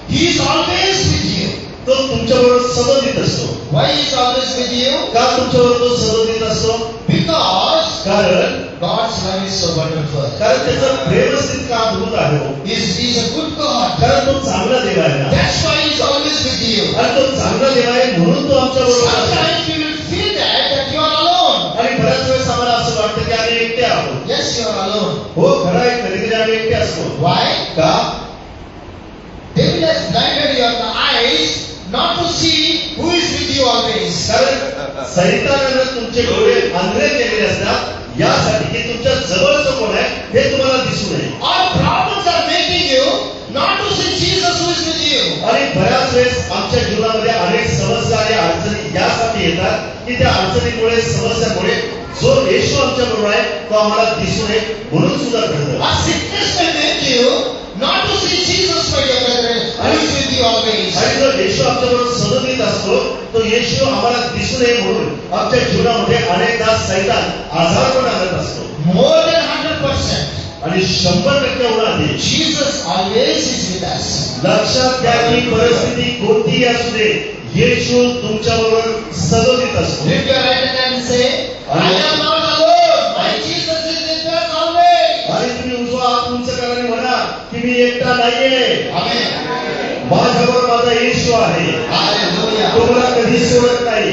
He is always with you. तो तुमच्या बरोबर सदोदित असतो. Why He is always with you? का तुमच्या बरोबर तो सदोदित असतो. Because कारण God's love is so wonderful. कारण त्याचं प्रेमच तितकं अद्भुत आहे हो. He's a good God. कारण तो चांगला देव आहे ना. That's why He's always with you. आणि तो चांगला देव आहे म्हणून तो आमच्या बरोबर आहे. Sometimes you will feel that you are alone. आणि बऱ्याच वेळेस आम्हाला असं वाटतं की आम्ही एकटे आहोत. Yes, you are alone. हो खरं आहे कधी कधी आम्ही एकटे असतो. Why? का Devil has blinded your eyes not to see who is with you always. कारण सैतानानं तुमचे डोळे आंधळे केलेले असतात यासाठी की तुमच्या जवळचं कोण आहे हे तुम्हाला दिसू नये. Our problems are making you not to see Jesus who is with you. आणि बऱ्याच वेळेस आमच्या जीवनामध्ये अनेक समस्या आणि अडचणी यासाठी येतात की त्या अडचणीमुळे समस्यामुळे जो येशू आमच्या बरोबर आहे तो आम्हाला दिसू नये म्हणून सुद्धा घडतं. Our sickness may make you not to see Jesus, my dear brethren, who is with you always. आणि जर येशू आमच्या बरोबर सदोदित असतो तो येशू आम्हाला दिसू नये म्हणून आमच्या जीवनामध्ये अनेकदा सैतान आजारपण आणत असतो. More than 100%. आणि 100% होणार Jesus always is with us. लक्षात घ्या की परिस्थिती कोणतीही असू दे येशू तुमच्या बरोबर सदोदित असतो. Lift your right hand and say, I am not alone. My Jesus is with us always. आणि तुम्ही उजवा हात उंच करा आणि म्हणा की मी एकटा नाहीये. Amen. माझ्याबरोबर माझा येशू आहे. Hallelujah. तो मला कधीच सोडत नाही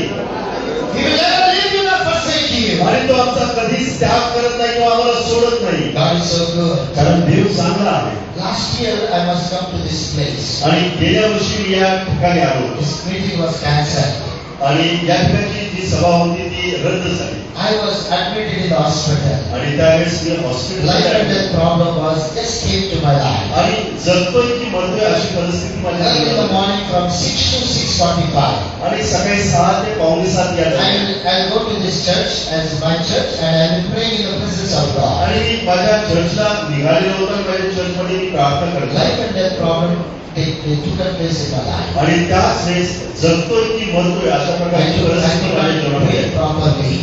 He will never leave you nor forsake you. आणि तो आमचा कधीच त्याग करत नाही किंवा आम्हाला सोडत नाही. God is so good. कारण देव चांगला आहे. Last year I must come to this place. आणि गेल्या वर्षी मी या ठिकाणी आलो This meeting was cancelled. आणि या ठिकाणची जी सभा होती ती रद्द झाली. I was admitted in the hospital. आणि त्यावेळेस मी Life and hospital death problem was just came to my life. आणि जगतोय की मरतोय अशी परिस्थिती माझ्या Early in the जीवनात. morning from 6 to 6:45. आणि सकाळी 6 ते पावणे 7 या दरम्यान. I'll go to this church as my church and I will pray in the presence of God. आणि मी माझ्या चर्चला निघालेलो होतो आणि माझ्या चर्चमध्ये मी प्रार्थना करतो. Life and death problem they took a place in my life. आणि त्याच वेळेस जगतोय की मरतोय अशा I प्रकारची could परिस्थिती माझ्या not जीवनामध्ये breathe properly.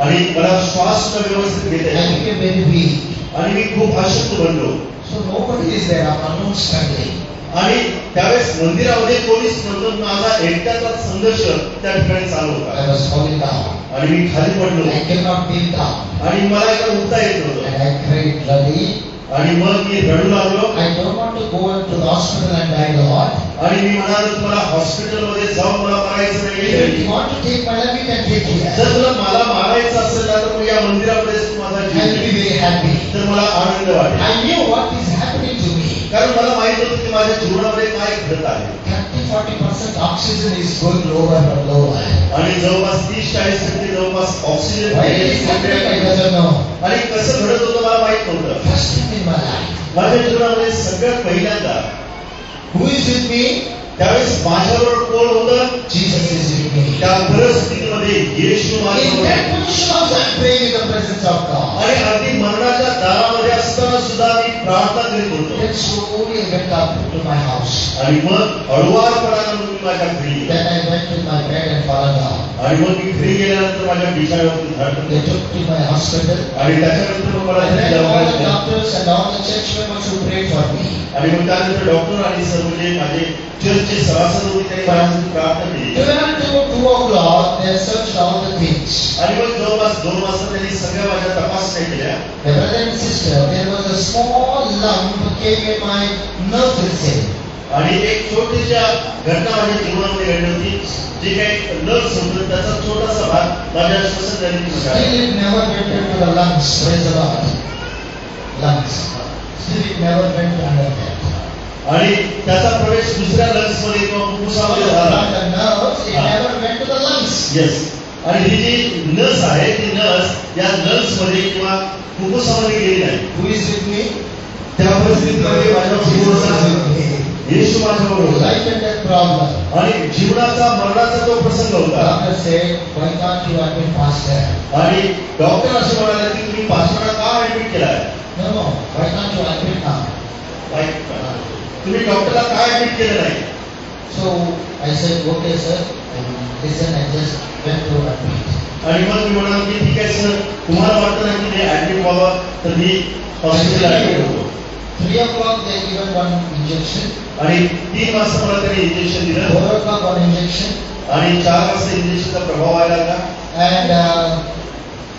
आणि मला श्वास सुद्धा व्यवस्थित घेता I येत became very weak. आणि मी खूप अशक्त बनलो. So nobody is there. I'm alone struggling. आणि त्यावेळेस मंदिरामध्ये कोणीच नव्हतं. माझा एकट्याचा संघर्ष त्या ठिकाणी चालू I होता was falling down. आणि मी खाली पडलो I could not kneel down. आणि मला इकडे उठता येत नव्हतं. And I cried bloody. आणि मग मी रडू लागलो I don't want to go into the hospital and die, Lord. आणि मी म्हणालो तुम्हाला हॉस्पिटलमध्ये जाऊन मला मारायचं If नाही. you want to take my life, you can take it. जर तुला मला मारायचं असेल ना तर मग या मंदिरामध्येच तू माझा I जीव will they. be very happy. तर मला आनंद वाटेल. I knew what is happening to me. कारण मला माहित होतं की माझ्या जीवनामध्ये काय घडत आहे. 30-40% oxygen is going lower and lower. आणि जवळपास 30-40% जवळपास oxygen Why it is happening, I doesn't know. आणि कसं घडत होतं मला माहित नव्हतं. First thing in my life. माझ्या जीवनामध्ये सगळ्यात पहिल्यांदा Who is with me? त्यावेळेस माझ्याबरोबर कोण होतं. Jesus is with me. त्या परिस्थितीमध्ये येशू In माझ्याबरोबर that position also I am praying in the presence of God. आणि अगदी मरणाच्या दारामध्ये असताना सुद्धा मी प्रार्थना करीत होतो. Then slowly I went up to my house. आणि मग हळूवारपणानं मी माझ्या घरी गेलो. Then I went to my bed and fallen down. आणि मग मी घरी गेल्यानंतर माझ्या बिछाण्यावरती धडपडलो. They took to my hospital. आणि त्याच्यानंतर मग मला And तिथे then all दवाखान्यात the नेलं. doctors and all the church members who prayed for me. आणि मग त्यानंतर डॉक्टर आणि सर्व जे माझे चर्चचे सभासद होते त्यांनी माझ्यासाठी प्रार्थना केली. Even until 2 o'clock, they searched all the things. आणि मग जवळपास 2 वाजता त्यांनी सगळ्या माझ्या तपासण्या केल्या. My brother and sister, there was a small lump came in my nerve cell. आणि एक छोटीशा घटना माझ्या जीवनामध्ये घडली होती. जे काही नर्व्स होतं त्याचा छोटासा भाग माझ्या श्वसननलिकेमध्ये आला. Still it never went into the lungs. Praise the Lord. Lungs. Still it never went under that. आणि त्याचा प्रवेश दुसऱ्या लंग्स मध्ये किंवा फुफ्फुसामध्ये झाला. From the nerves, it never went to the lungs. Yes. आणि ही जी नस आहे ती नस या लंग्स मध्ये किंवा फुफ्फुसामध्ये गेली नाही. Who is with me? त्या परिस्थितीमध्ये माझ्या येशू माझ्याबरोबर होता. Life and death problem. आणि जीवनाचा मरणाचा तो प्रसंग होता. Doctor said, why can't you admit pastor? आणि डॉक्टर असे म्हणाले की तुम्ही पास्टरला का ऍडमिट केलाय? No, why can't you admit now? तुम्ही डॉक्टरला काय ऍडमिट केलं नाही? So I said, okay sir, listen, I just went to admit. आणि मग मी म्हणालो की ठीक आहे सर, तुम्हाला वाटतं ना की ते ऍडमिट व्हावं तर मी हॉस्पिटलला ऍडमिट होतो. 3 o'clock they given one injection. आणि 3 वाजता मला त्यांनी इंजेक्शन दिलं. 4 o'clock one injection. आणि 4 वाजता इंजेक्शनचा प्रभाव व्हायला लागला. And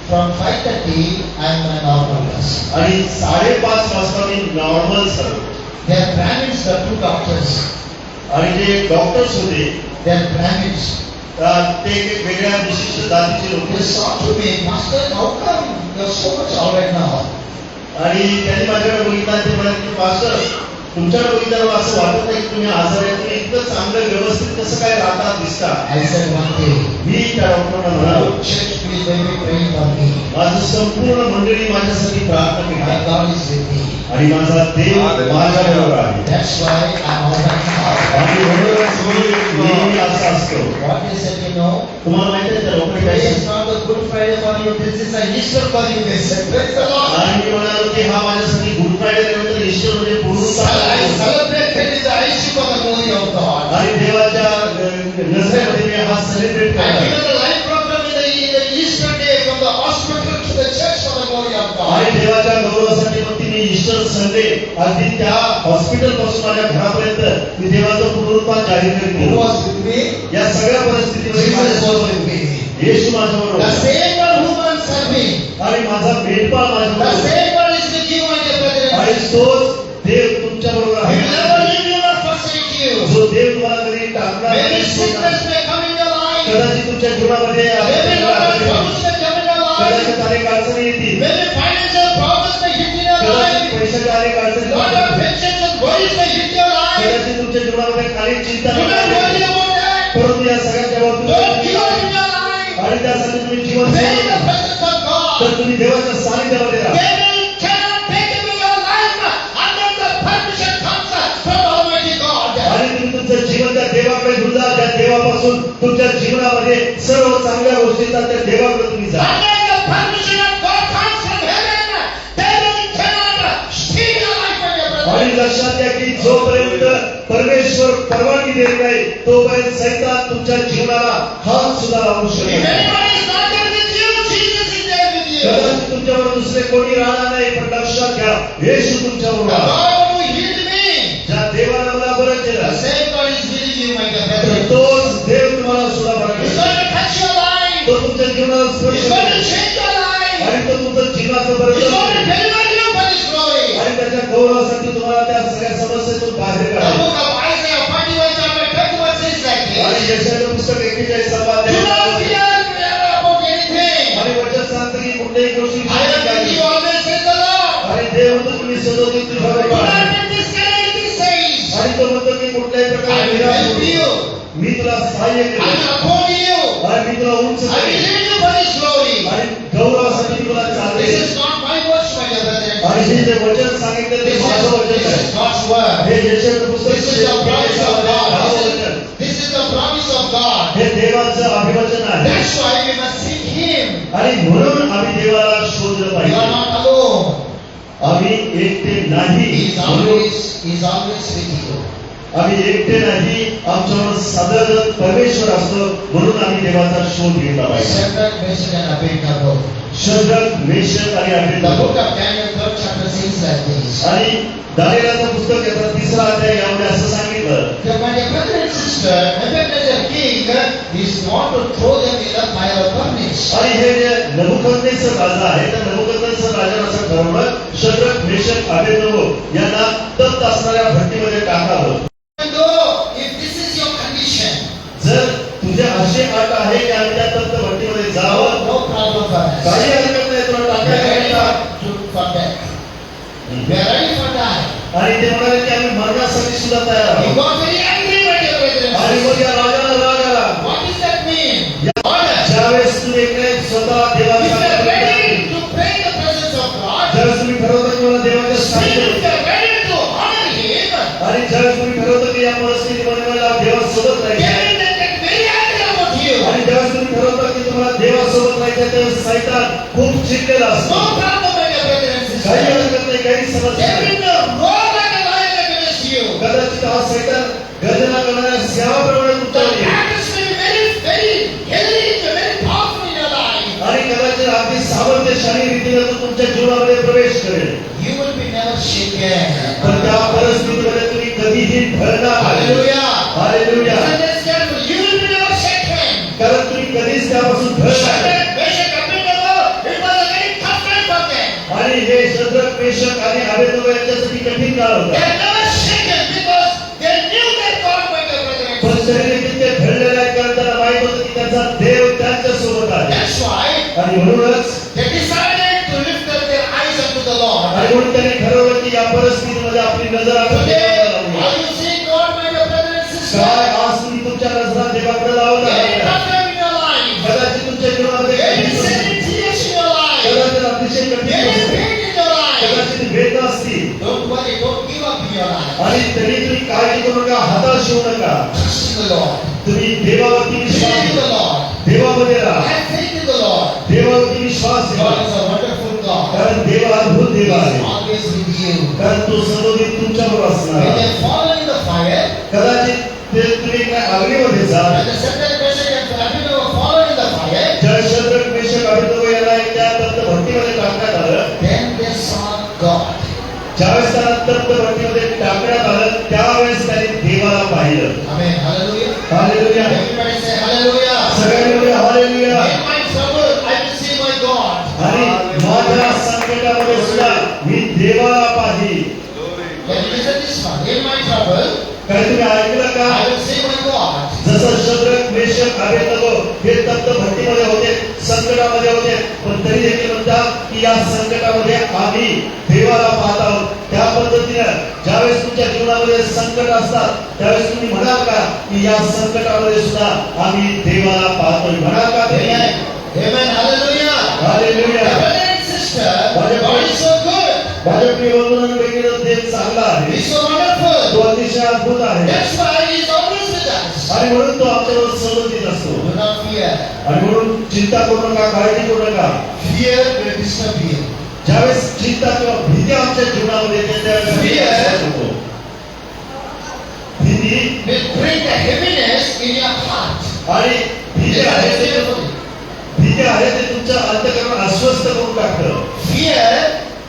from 5:30 I am a normal person. आणि 5:30 वाजता मी नॉर्मल झालो. They are Brahmins, the 2 doctors. आणि जे डॉक्टर्स होते They are Brahmins. ते एक वेगळ्या विशिष्ट जातीचे लोक. They saw to me, Master, how come you are so much all right now? आणि त्यांनी माझ्याकडे बघितलं ते म्हणाले की मास्टर, तुमच्याकडे बघितल्यावर असं वाटत नाही की तुम्ही आजारी आहे, तुम्ही इतकं चांगलं व्यवस्थित कसं काय राहतात दिसता. I said one day, मी त्या डॉक्टरना म्हणालो, church please may be praying for me. माझं संपूर्ण मंडळी माझ्यासाठी प्रार्थना My केली God is with me. आणि माझा देव माझ्याबरोबर आहे. That's why I am all right now. आणि म्हणूनच मी नेहमी असं असतो. What they said, you know, तुम्हाला माहिती आहे त्या लोकांनी काय today is सांगितलं? not the Good Friday for you, this is a Easter for you. They said, praise the Lord. आणि मी म्हणालो की हा माझ्यासाठी गुड फ्रायडे नंतर ईस्टर म्हणजे I पुनरुत्थान. celebrated with the eyes for the glory of God. आणि देवाच्या नजरेमध्ये मी हा सेलिब्रेट I करतो. given a live program in the Easter day from the hospital to the church for the glory of God. आणि देवाच्या गौरवासाठी मग ती मी ईस्टर संडे अगदी त्या हॉस्पिटल पासून माझ्या घरापर्यंत मी देवाचं पुनरुत्थान जाहीर करीत Who होतो. was with me? या सगळ्या परिस्थितीमध्ये Jesus was माझ्यासोबत with me. येशू माझ्याबरोबर The होता. same one who was serving. आणि माझा मेंढपाळ The माझ्याबरोबर होता. same one is with you, my dear brother. आणि तोच देव तुमच्याबरोबर He will never आहे. leave you nor forsake you. जो देव तुम्हाला कधी टाकणार Maybe नाही, sickness may come in your life. कदाचित तुमच्या जीवनामध्ये Maybe troubles may come in your life. कदाचित अनेक अडचणी येतील, Maybe financial problems may hit in your कदाचित life. पैशाच्या अनेक अडचणी Lot of येतील. tensions and worries may hit your life. कदाचित तुमच्या जीवनामध्ये खाली चिंता Do not निर्माण worry होईल. about that. परंतु या सगळ्याच्या Don't give up बाबतीत in your life. आणि त्यासाठी तुम्ही जीवन Stay in the जगू. presence of God. तर तुम्ही देवाच्या सानिध्यामध्ये राहा. Devil cannot take away your life unless the permission comes from Almighty God. आणि तुम्ही तुमचं जीवन त्या देवाकडे घेऊन जा, ज्या देवापासून तुमच्या जीवनामध्ये सर्व चांगल्या गोष्टीचा त्या देवाकडे तुम्ही जा. Unless the permission of God comes from heaven, devil cannot steal your life from your brother. आणि लक्षात घ्या की जोपर्यंत परमेश्वर परवानगी देत नाही तोपर्यंत सैतान तुमच्या जीवनाला हात सुद्धा लावू If शकत नाही. anybody is not there with you, Jesus is there with you. कदाचित तुमच्याबरोबर दुसरे कोणी राहणार नाही, पण लक्षात घ्या येशू The तुमच्याबरोबर आहे. God who healed me, ज्या देवानं मला बरं the केलं same God is healing you, my dear तर brother. तोच देव तुम्हाला सुद्धा बरं He's केलं. going to touch your life. तो तुमच्या जीवनाला स्पर्श He's going to करेल. change your life. आणि तो तुमचं जीवनाचं बरं He's going to करेल. deliver you for His glory. आणि त्याच्या गौरवासाठी तुम्हाला त्या सगळ्या समस्येतून बाहेर The काढेल. book of Isaiah 41 chapter 31 says like आणि this. यशाचं पुस्तक 41 Do not fear about anything. आणि वचन सांगतं की कुठल्याही गोष्टी I am with you always, says the Lord. आणि देव म्हणतो तुम्ही सदोदित Do तुझ्याबरोबर not आहे. be discouraged, He says. आणि तो म्हणतो की कुठल्याही I प्रकारे will निराश help होऊ you. नको. मी तुला सहाय्य I करेन will uphold you. आणि मी तुला उंच I will करेन lead you for His glory. आणि गौरवासाठी तुला This चालेल. is not my words, my dear brother. आणि हे जे वचन सांगितलं ते माझं वचन This आहे. is God's word. हे यशाचं पुस्तक This is the promise of God. वचन. This is the promise of God. हे देवाचं अभिवचन आहे. That's why we must seek Him. आणि म्हणून आम्ही देवाला शोधलं You are पाहिजे. not alone. आम्ही एकटे नाही He is always with you. आम्ही एकटे नाही, आमच्यावर सतत परमेश्वर असतो, म्हणून आम्ही देवाचा शोध घेतला पाहिजे. Shadrach, Meshach and Abednego. Shadrach, Meshach आणि The अबेदnego. book of Daniel, 3rd chapter says like this. आणि दानिएलाचं पुस्तक याचा 3रा अध्याय यामध्ये असं सांगितलं, My dear brother and sister, Nebuchadnezzar king is want to throw them in the fire of furnace. आणि हे जे नबुकदनेस्सर राजा आहे, त्या नबुकदनेस्सर राजानं असं ठरवलं, शद्रक, मेशक, अबेदnego यांना तप्त असणाऱ्या भट्टीमध्ये टाकावं. Even though if this is your condition, जर तुझे असे अट आहे की आम्ही त्या तप्त भट्टीमध्ये जावं, no problem for us. काही हरकत नाही, तुला We are ready टाकायला. for death. We are ready for that. आणि ते म्हणाले की आम्ही मरण्यासाठी सुद्धा तयार He आहोत. got very angry, my dear brethren. आणि मग या राजाला राग आला. What does that mean? Order. ज्यावेळेस तुम्ही एकटे स्वतः If you देवाच्या are ready to pray in the presence of God, ज्यावेळेस तुम्ही ठरवता की मला देवाच्या if सानिध्यात, you are ready to honor Him, आणि ज्यावेळेस तुम्ही ठरवता की या परिस्थितीमध्ये मला देवासोबत राहायचं आहे, then they get very angry about you. आणि ज्यावेळेस तुम्ही ठरवता की तुम्हाला देवासोबत राहायचं आहे, त्यावेळेस सैतान खूप चिडलेला No असतो. problem, my dear brother and काही sister. हरकत नाही, काही समस्या They नाही. will roar like a lion against you. कदाचित हा सैतान गर्जना करणाऱ्या सिंहाप्रमाणे The तुमच्यावर येईल. darkness may be very heavy, very powerful in your life. आणि कदाचित अगदी सामर्थ्यशाली रीतीने तो तुमच्या जीवनामध्ये प्रवेश करेल. You will be never shaken. पण त्या परिस्थितीमध्ये तुम्ही कधीही ढळणार नाही. Hallelujah. Hallelujah. Listen this carefully. You will be never shaken. कारण तुम्ही कधीच त्यापासून ढळणार नाही. Shadrach, Meshach, Abednego, it was a very tough time for them. आणि हे शद्रक, मेशक आणि अबेदnego यांच्यासाठी कठीण काळ They होता. are never shaken because they knew their God, my dear brother and पण sister. तरी देखील ते ढळलेले आहेत, कारण त्यांना माहित होतं की त्यांचा देव त्यांच्या सोबत आहे. That's why आणि म्हणूनच they decided to lift up their eyes unto the Lord. आणि म्हणून त्यांनी ठरवलं की या परिस्थितीमध्ये आपली नजर आपण Today, देवाला लावूया. are you seeing God, my dear brother and sister? काय आज तुम्ही तुमच्या नजरा देवाकडे लावला Very आहे? tough time in your life. कदाचित तुमच्या जीवनामध्ये Very कठीण sad परिस्थिती, tears in your life. कदाचित अतिशय कठीण Very परिस्थिती, pain in your life. कदाचित वेदना असतील. Don't worry, don't give up in your life. आणि तरी तुम्ही काळजी करू नका, हताश होऊ नका. Trust in the Lord. तुम्ही देवावरती विश्वास Believe in the ठेवा. Lord. देवामध्ये राहा. Have faith in the Lord. देवावरती विश्वास ठेवा. God is a wonderful God. कारण देव अद्भुत देव He आहे. is always with you. कारण तो सदोदित तुमच्याबरोबर असणार When आहे. they fall in the fire, कदाचित ते तुम्ही काय अग्नीमध्ये जा. when the Shadrach, Meshach and Abednego fallen in the fire, ज्या शद्रक, मेशक, अबेदnego यांना त्या तप्त भट्टीमध्ये टाकण्यात आलं, then they saw God. ज्यावेळेस त्यांना तप्त भट्टीमध्ये टाकण्यात आलं, त्यावेळेस त्यांनी देवाला पाहिलं. Amen. Hallelujah. Hallelujah. Everybody say hallelujah. सगळ्यांनी म्हणूया hallelujah. In my trouble, I will see my God. आणि माझ्या संकटामध्ये सुद्धा मी देवाला पाहिल. Can you listen this one? In my trouble, काय तुम्ही ऐकलं का? I will see my God. जसं शद्रक, मेशक, अबेदnego हे तप्त भट्टीमध्ये होते, संकटामध्ये होते, पण तरी देखील म्हणतात की या संकटामध्ये आम्ही देवाला पाहत आहोत. त्या पद्धतीनं ज्यावेळेस तुमच्या जीवनामध्ये संकट असतात, त्यावेळेस तुम्ही म्हणाल का की या संकटामध्ये सुद्धा आम्ही देवाला पाहतोय? म्हणाल का ते? Amen. Amen. Hallelujah. Hallelujah. Brother and sister, God is so good. माझ्या प्रिय बंधूंपैकी देव चांगला आहे, He is so wonderful. तो अतिशय अद्भुत आहे. That's why He is always with us. आणि म्हणून तो आमच्यावर सवलतीत असतो. Do not fear. आणि म्हणून चिंता करू नका, काळजी करू नका. Fear will disturb you. ज्यावेळेस चिंता किंवा भीती आमच्या जीवनामध्ये येते, त्यावेळेस आम्ही Fear. त्रास होतो. भीती Will bring the heaviness in your heart. आणि भीती आहे Listen ते carefully. भीती आहे ते तुमचं अंतःकरण अस्वस्थ करून टाकतं. Fear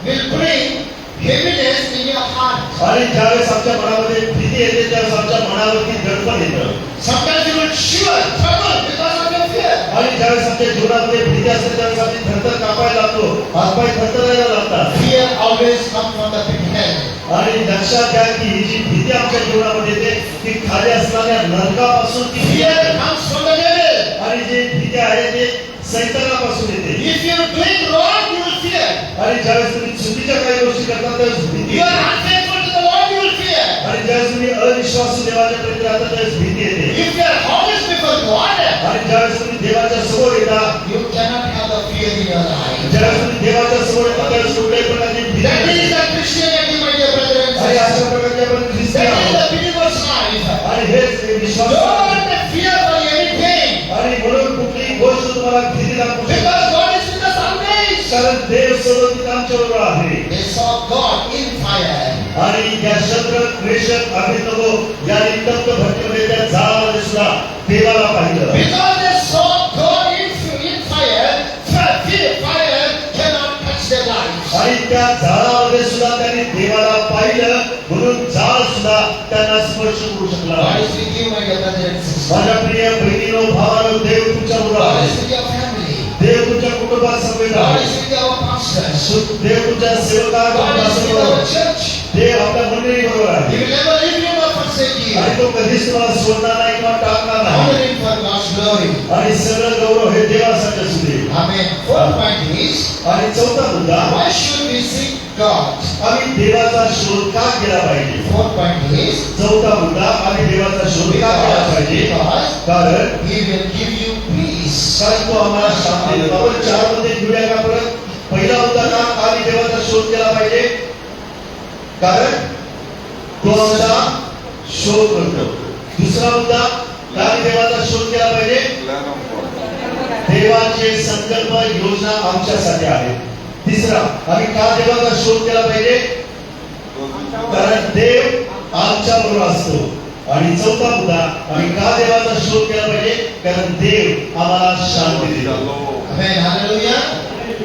will bring heaviness in your heart. आणि ज्यावेळेस आमच्या मनामध्ये भीती येते, त्यावेळेस आमच्या मनावरती दडपण येतं. Sometimes you will shiver, tremble because of your fear. आणि ज्यावेळेस आमच्या जीवनामध्ये भीती असते, त्यावेळेस आम्ही थरथर कापायला लागतो, हातपाय थरथरायला लागतात. Fear always comes from the pit hell. आणि लक्षात घ्या की ही जी भीती आमच्या जीवनामध्ये येते, ती खाली असणाऱ्या नरकापासून ती भीती Fear येते. comes from the devil. आणि जी भीती आहे ते सैतानापासून येते. If you are doing wrong, you will fear. आणि ज्यावेळेस तुम्ही चुकीच्या काही गोष्टी करता, त्यावेळेस भीती You are येते. unfaithful to the Lord, you will fear. आणि ज्यावेळेस तुम्ही अविश्वासू देवाच्या प्रति राहता, त्यावेळेस भीती येते. If you are honest before God, आणि ज्यावेळेस तुम्ही देवाच्या समोर येता, you cannot have the fear in your life. ज्यावेळेस तुम्ही देवाच्या समोर येता, त्यावेळेस कुठल्याही प्रकारची भीती That is नसते. the Christianity, my dear brother and आणि sister. अशा प्रकारचे आपण ख्रिस्ती That is आहोत. the believer's life. आणि हेच विश्वास Don't fear for anything. आणि म्हणून कुठलीही गोष्ट तुम्हाला भीती दाखवू शकते. Because God is with us always. कारण देव सदोतीत आमच्याबरोबर आहे. They saw God in fire. आणि या शत्रक मेषक अभिनवो यांनी तप्त भट्टीमध्ये त्या जाळामध्ये सुद्धा देवाला पाहिलं. Because they saw God in fire, fire cannot touch their lives. आणि त्या जाळामध्ये सुद्धा त्यांनी देवाला पाहिलं म्हणून जाळ सुद्धा त्यांना स्पर्श करू शकला. God is with you, my dear brother and sister. माझ्या प्रिय बहिणीनो भावानो, देव तुमच्या बरोबर God आहे. is with your family. देव तुमच्या कुटुंबात समवेत God आहे. is with our pastors. देव तुमच्या God सेवकांबरोबर is with समवेत our आहे. church. देव आपल्या मंडळी बरोबर He आहे. will never leave you nor forsake you. आणि तो कधीच तुम्हाला सोडणार नाही किंवा टाकणार नाही. Honor him for God's glory. आणि सगळं गौरव हे देवासाठी असू दे. Amen. Fourth point is, आणि चौथा मुद्दा, why should we seek God? आम्ही देवाचा शोध का केला पाहिजे. Fourth point is, चौथा मुद्दा, आम्ही देवाचा शोध का केला पाहिजे. because कारण He will give you peace. कारण तो आम्हाला शांती देतो. आपण 4 मध्ये घेऊया का परत. पहिला मुद्दा का आम्ही देवाचा शोध केला पाहिजे. कारण तो आमचा शोध करतो. दुसरा मुद्दा, का आम्ही देवाचा शोध केला पाहिजे. देवाचे संकल्प योजना आमच्यासाठी आहेत. तिसरा, आम्ही का देवाचा शोध केला पाहिजे. कारण देव आमच्या बरोबर असतो. आणि चौथा मुद्दा, आम्ही का देवाचा शोध केला पाहिजे. कारण देव आम्हाला शांती देतो. Amen. Hallelujah.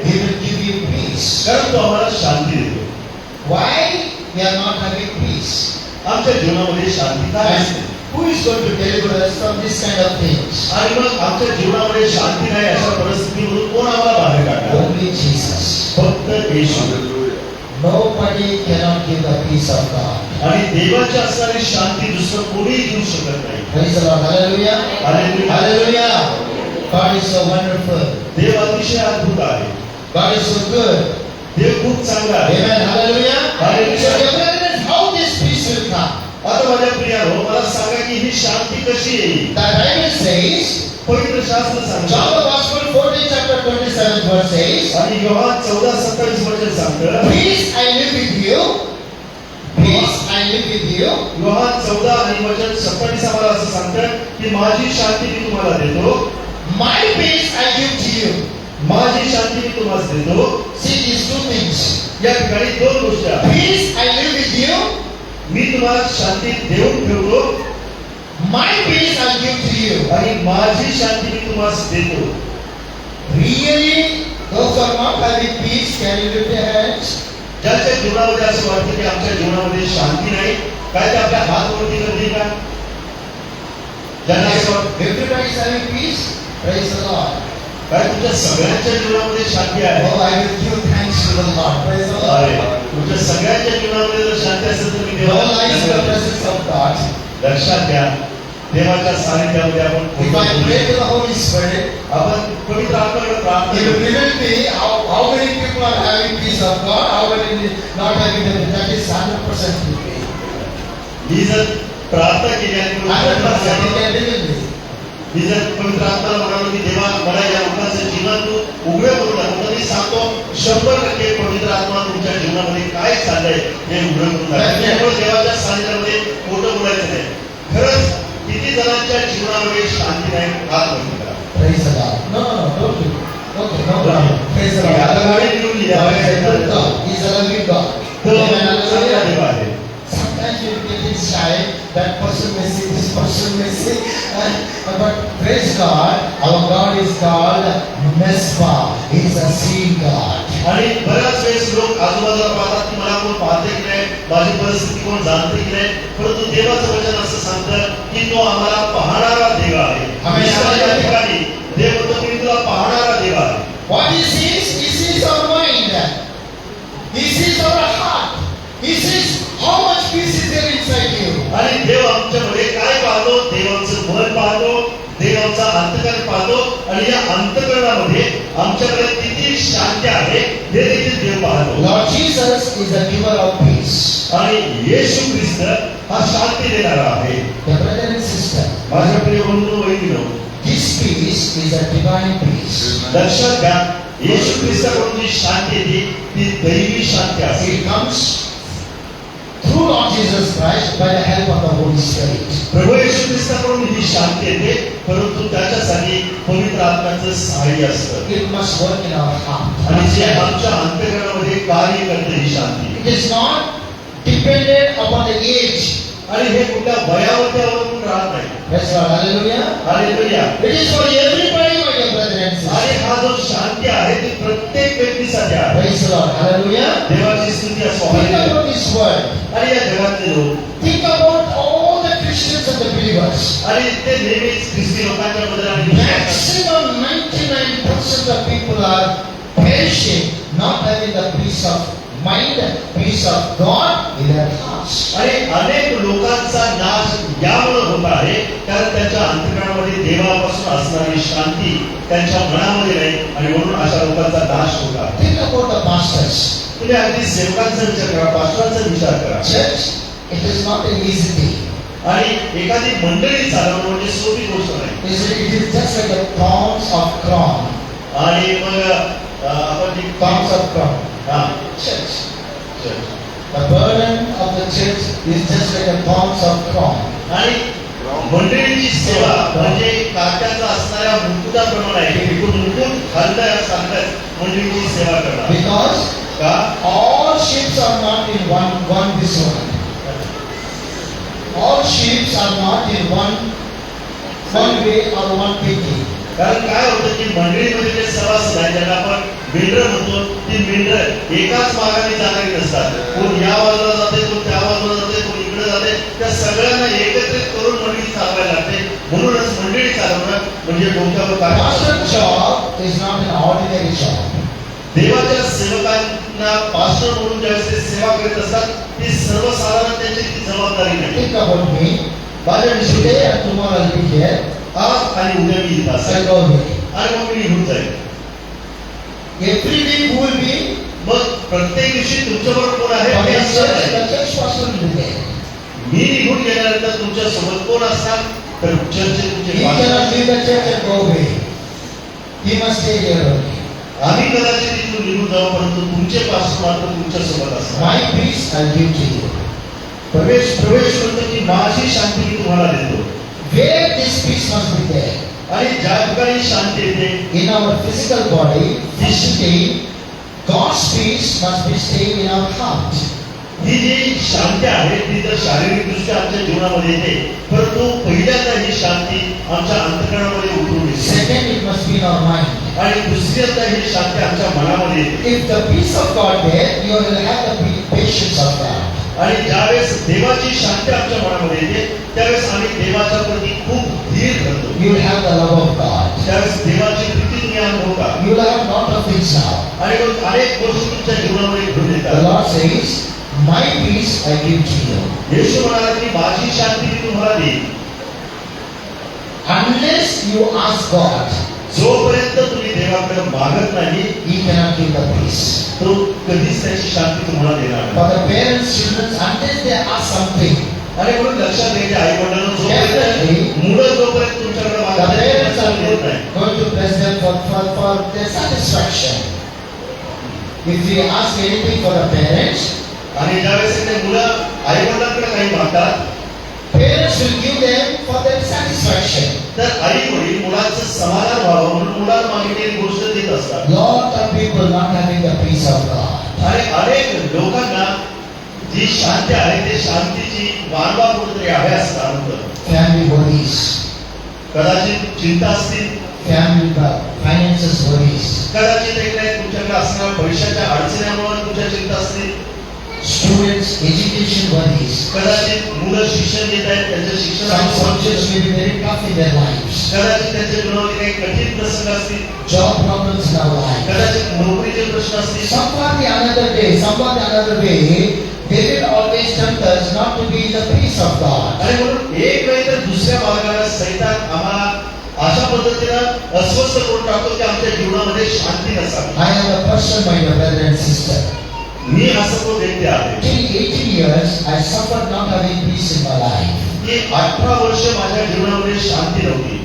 He will give you peace. कारण तो आम्हाला शांती देतो. Why we are not having peace? आमच्या जीवनामध्ये शांती काय असते. Who is going to deliver us from this kind of things? आणि मग आमच्या जीवनामध्ये शांती नाही अशा परिस्थितीमधून कोण आम्हाला बाहेर काढणार. Only Jesus. फक्त येशू. Nobody cannot give the peace of God. आणि देवाची असणारी शांती दुसरं कोणीही देऊ शकत नाही. Praise the Lord. Hallelujah. Hallelujah. Hallelujah. God is so wonderful. देव अतिशय अद्भुत आहे. God is so good. देव खूप चांगला आहे. Amen. Hallelujah. Hallelujah. So dear brethren, how this peace will come? आता माझ्या प्रियानो, मला सांगा की ही शांती कशी येईल. The Bible says, पवित्र शास्त्र John सांगतं. the Gospel 14 chapter 27 verse says, आणि योहान 14:27 वचन सांगतं. peace I live with you. Peace I live with you. Yohan 14 आणि वचन 27 आम्हाला असं सांगतं की माझी शांती मी तुम्हाला देतो. My peace I give to you. माझी शांती मी तुम्हाला देतो. See these two things. या ठिकाणी दोन गोष्टी आहेत. Peace I live with you. मी तुम्हाला शांती देऊन ठेवतो. My peace I give to you. आणि माझी शांती मी तुम्हाला देतो. Really, those who are not having peace, can you lift your hands? ज्यांच्या जीवनामध्ये असं वाटतं की आमच्या जीवनामध्ये शांती नाही, काय ते आपल्या हात वरती करतील का. ज्यांना असं वाटतं Everybody is having peace. Praise the Lord. काय तुमच्या सगळ्यांच्या जीवनामध्ये शांती आहे. Oh, I will give thanks to the Lord. Praise the अरे, Lord. तुमच्या सगळ्याच्या जीवनामध्ये जर शांती असेल तर मी No lies in the देवाला presence of God. लक्षात घ्या. देवाच्या सानिध्यामध्ये आपण If I pray to the Holy Spirit, आपण पवित्र आत्म्याकडे He प्रार्थना will करू. reveal me how many people are having peace of God, how many not having it. That is 100% with me. मी जर प्रार्थना केली आणि पवित्र 100% He आत्म्याला- can reveal me. मी जर पवित्र आत्म्याला म्हणालो की देवा मला या लोकांचं जीवन तू उघडं करून दाखव, तर मी सांगतो 100% पवित्र आत्मा तुमच्या जीवनामध्ये काय चाललंय हे उघडं करून दाखव. त्यामुळे देवाच्या सानिध्यामध्ये खोटं बोलायचं नाही. खरंच किती जणांच्या जीवनामध्ये शांती नाही, हात वरती करा. Praise the Lord. No, don't do it. Okay, no problem. Praise the Lord. आता गाडी घेऊन God या. is a good God. He is a loving God. तो Amen. चांगला Hallelujah. देव आहे. Sometimes you get it shy. That person may say, this person may say, but praise God, our God is called Mesbah. He is a seeing God. आणि बऱ्याच वेळेस लोक आजूबाजूला पाहतात की मला कोण पाहते की नाही, माझी परिस्थिती कोण जाणते की नाही, परंतु देवाचं वचन असं सांगतं की तो आम्हाला पाहणारा देव आहे. आमेन. या ठिकाणी देव म्हणतो की मी तुला पाहणारा देव आहे. What He sees our mind. He sees our heart. He sees how much peace is there inside you. आणि देव आमच्यामध्ये काय पाहतो. देवाचं मन पाहतो, देवाचा अंतकरण पाहतो आणि या अंतकरणामध्ये आमच्याकडे किती शांती आहे हे देखील देव पाहतो. Lord Jesus is the giver of peace. आणि येशू ख्रिस्त हा शांती देणारा आहे. The brother and sister, माझ्या प्रिय बंधू वैदिनो, this peace is a divine peace. लक्षात घ्या, येशू ख्रिस्ताकडून जी शांती येते ती दैवी शांती असते. It comes through Lord Jesus Christ by the help of the Holy Spirit. प्रभू येशू ख्रिस्ताकडून ही शांती येते, परंतु त्याच्यासाठी पवित्र आत्म्याचं सहाय्य असतं It must work in our heart. आणि जे आमच्या अंतःकरणामध्ये कार्य करते ही शांती. It is not dependent upon the age. आणि हे कुठल्या वयावरती अवलंबून राहत नाही. Praise God. Hallelujah. Hallelujah. It is for everybody, my dear brother and sister. आणि हा जो शांती आहे ती प्रत्येक व्यक्तीसाठी आहे. Praise the Lord. Hallelujah. देवाची स्तुती असो. Think about this word. आणि या जगातले लोक Think about all the Christians and the believers. आणि ते नेहमीच ख्रिस्ती लोकांच्या बद्दल आणि विश्वास Maximum 99% of people are perishing, not having the peace of mind, peace of God in their hearts. आणि अनेक लोकांचा नाश यामुळे होत आहे कारण त्यांच्या अंतःकरणामध्ये देवापासून असणारी शांती त्यांच्या मनामध्ये नाही आणि म्हणून अशा लोकांचा नाश होत आहे. Think about the pastors. तुम्ही अगदी सेवकांचा विचार करा, पास्टरांचा विचार करा. Church, it is not an easy thing. आणि एखादी मंडळी चालवणं म्हणजे सोपी गोष्ट नाही. It is just like the thorns of crown. आणि मग आपण जे Thorns of crown. हा Church. The burden of the church is just like the thorns of crown. आणि मंडळीची सेवा म्हणजे काट्याचा असणाऱ्या मुकुटाप्रमाणे आहे. हे मुकुट घालता सांगतात मंडळीची सेवा करणार. Because का all ships are not in one this one. All ships are not in one way or one thinking. कारण काय होतं की मंडळीमध्ये जे सभासद आहेत ज्यांना आपण मेंढर म्हणतो, ती मेंढर एकाच मार्गाने जाणारी नसतात. कोण या बाजूला जाते, कोण त्या बाजूला जाते, कोण इकडे जाते. त्या सगळ्यांना एकत्रित करून मंडळी चालवायला लागते. म्हणूनच मंडळी चालवणं म्हणजे डोक्यावर Pastor काय. job is not an ordinary job. देवाच्या सेवकांना पास्टर म्हणून ज्यावेळेस ते सेवा करीत असतात ती सर्वसाधारण त्यांची ती जबाबदारी नाही. Think about me. माझ्या Today विषयी and tomorrow I'll be here. आज आणि उद्या मी इथं I'll असेल go away. आणि मग मी निघून जाईल. Every week who will be? मग प्रत्येक दिवशी तुमच्याबरोबर कोण आहे For हे the असणार church, नाही. the church pastor will be there. मी निघून गेल्यानंतर तुमच्या सोबत कोण असणार तर चर्चचे He तुमचे cannot pastor. leave the church and go away. He must stay here only. आम्ही कदाचित इथून निघून जाऊ परंतु तुमचे पास्टर मात्र तुमच्या सोबत असणार. My peace I'll give to you. प्रवेश म्हणतो की माझी शांती मी तुम्हाला देतो. Where this peace must be there. आणि ज्या ठिकाणी शांती येते In our physical body, physically, God's peace must be staying in our heart. ही जी शांती आहे ती तर शारीरिक दृष्ट्या आमच्या जीवनामध्ये येते परंतु पहिल्यांदा ही शांती आमच्या अंतःकरणामध्ये उतरून येते. Second, it must be in our mind. आणि दुसऱ्यांदा ही शांती आमच्या मनामध्ये येते. If the peace of God there, you will have the patience of God. आणि ज्यावेळेस देवाची शांती आमच्या मनामध्ये येते त्यावेळेस आम्ही देवाच्या प्रती खूप धीर धरतो. You will have the love of God. त्यावेळेस देवाची प्रीती तुम्ही अनुभवता. You will have lot of things now. आणि मग अनेक गोष्टी तुमच्या जीवनामध्ये घडून The येतात. Lord says, my peace I give to you. येशू म्हणाला की माझी शांती मी तुम्हाला देईन. Unless you ask God, जोपर्यंत तुम्ही देवाकडे मागत नाही He cannot give the peace. तो कधीच त्याची शांती तुम्हाला देणार नाही. For the parents, children, unless they ask something, आणि म्हणून लक्षात घ्यायचे आई वडिलांना Definitely. जोपर्यंत मुलं जोपर्यंत तुमच्याकडे the मागत नाही, parents are देत नाही. going to bless them for their satisfaction. If we ask anything for the parents, आणि ज्यावेळेस ते मुलं आई वडिलांकडे काही मागतात parents will give them for their satisfaction. तर आई वडील मुलाचं समाधान व्हावं म्हणून मुलाला मागितलेली गोष्ट देत असतात. Lot of people not having the peace of God. आणि अनेक लोकांना जी शांती आहे ते शांतीची वानवा कुठेतरी आहे असं जाणवतं. Family worries, कदाचित चिंता असतील, family finances worries, कदाचित एक नाही तुमच्याकडे असणाऱ्या पैशाच्या अडचणीमुळे तुमच्या चिंता असतील, students education worries. कदाचित मुलं शिक्षण घेत आहेत त्यांच्या Some शिक्षणाची subjects may be very tough in their lives. कदाचित त्यांच्या जीवनामध्ये काही कठीण प्रसंग असतील, Job problems in our life. कदाचित नोकरीचे प्रश्न असतील. Somewhat the another way, they will always tempt us not to be in the peace of God. आणि म्हणून एक नाही तर दुसऱ्या मार्गाला सैतान आम्हाला अशा पद्धतीनं अस्वस्थ करून टाकतो की आमच्या जीवनामध्ये शांती नसावी. I am a person, my dear brother and sister. मी असं तो व्यक्ती आहे Till 18 years, I suffered not having peace in my life. की 18 वर्ष माझ्या जीवनामध्ये शांती नव्हती.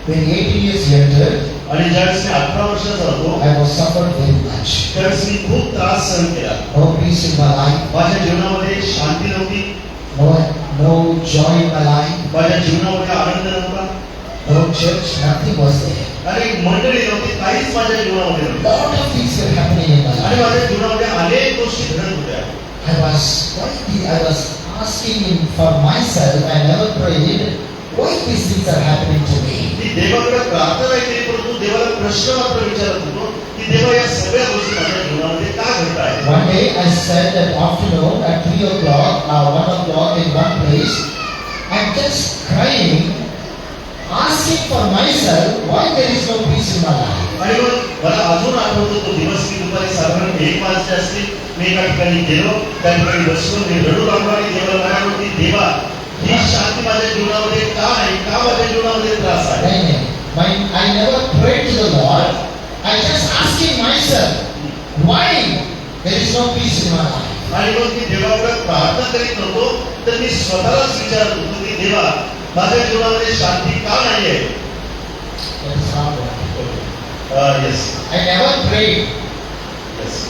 When 18 years later, आणि ज्यावेळेस मी 18 वर्षाचा होतो I was suffered very much. त्यावेळेस मी खूप त्रास सहन केला. No peace in my life, माझ्या जीवनामध्ये शांती नव्हती, no joy in my life, माझ्या जीवनामध्ये आनंद नव्हता, no church, nothing was there. आणि मंडळी नव्हती, काहीच माझ्या जीवनामध्ये नव्हतं. Lot of things were happening in my आणि life. माझ्या जीवनामध्ये अनेक गोष्टी घडत होत्या. I was asking for myself. I never prayed. Why these things are happening to me? मी देवाकडे प्रार्थना नाही केली, परंतु देवाला प्रश्न मात्र विचारत होतो की देवा या सगळ्या गोष्टी माझ्या जीवनामध्ये का घडत आहेत. One day I said that afternoon at 3 o'clock, 1 o'clock in one place, I'm just crying, asking for myself why there is no peace in my life. आणि मग मला अजून आठवतो तो दिवस की दुपारी साधारण 1 वाजता असतील, मी एका ठिकाणी गेलो, त्या ठिकाणी बसून मी रडू लागलो आणि देवाला म्हणालो की देवा ही शांती माझ्या जीवनामध्ये का नाही, का माझ्या जीवनामध्ये त्रास आहे. I never prayed to the Lord. I just asking myself why there is no peace in my life. आणि मग मी देवाकडे प्रार्थना करीत नव्हतो, तर मी स्वतःलाच विचारत होतो की देवा माझ्या जीवनामध्ये शांती का नाही आहे. That is not what. Yes I never prayed. Yes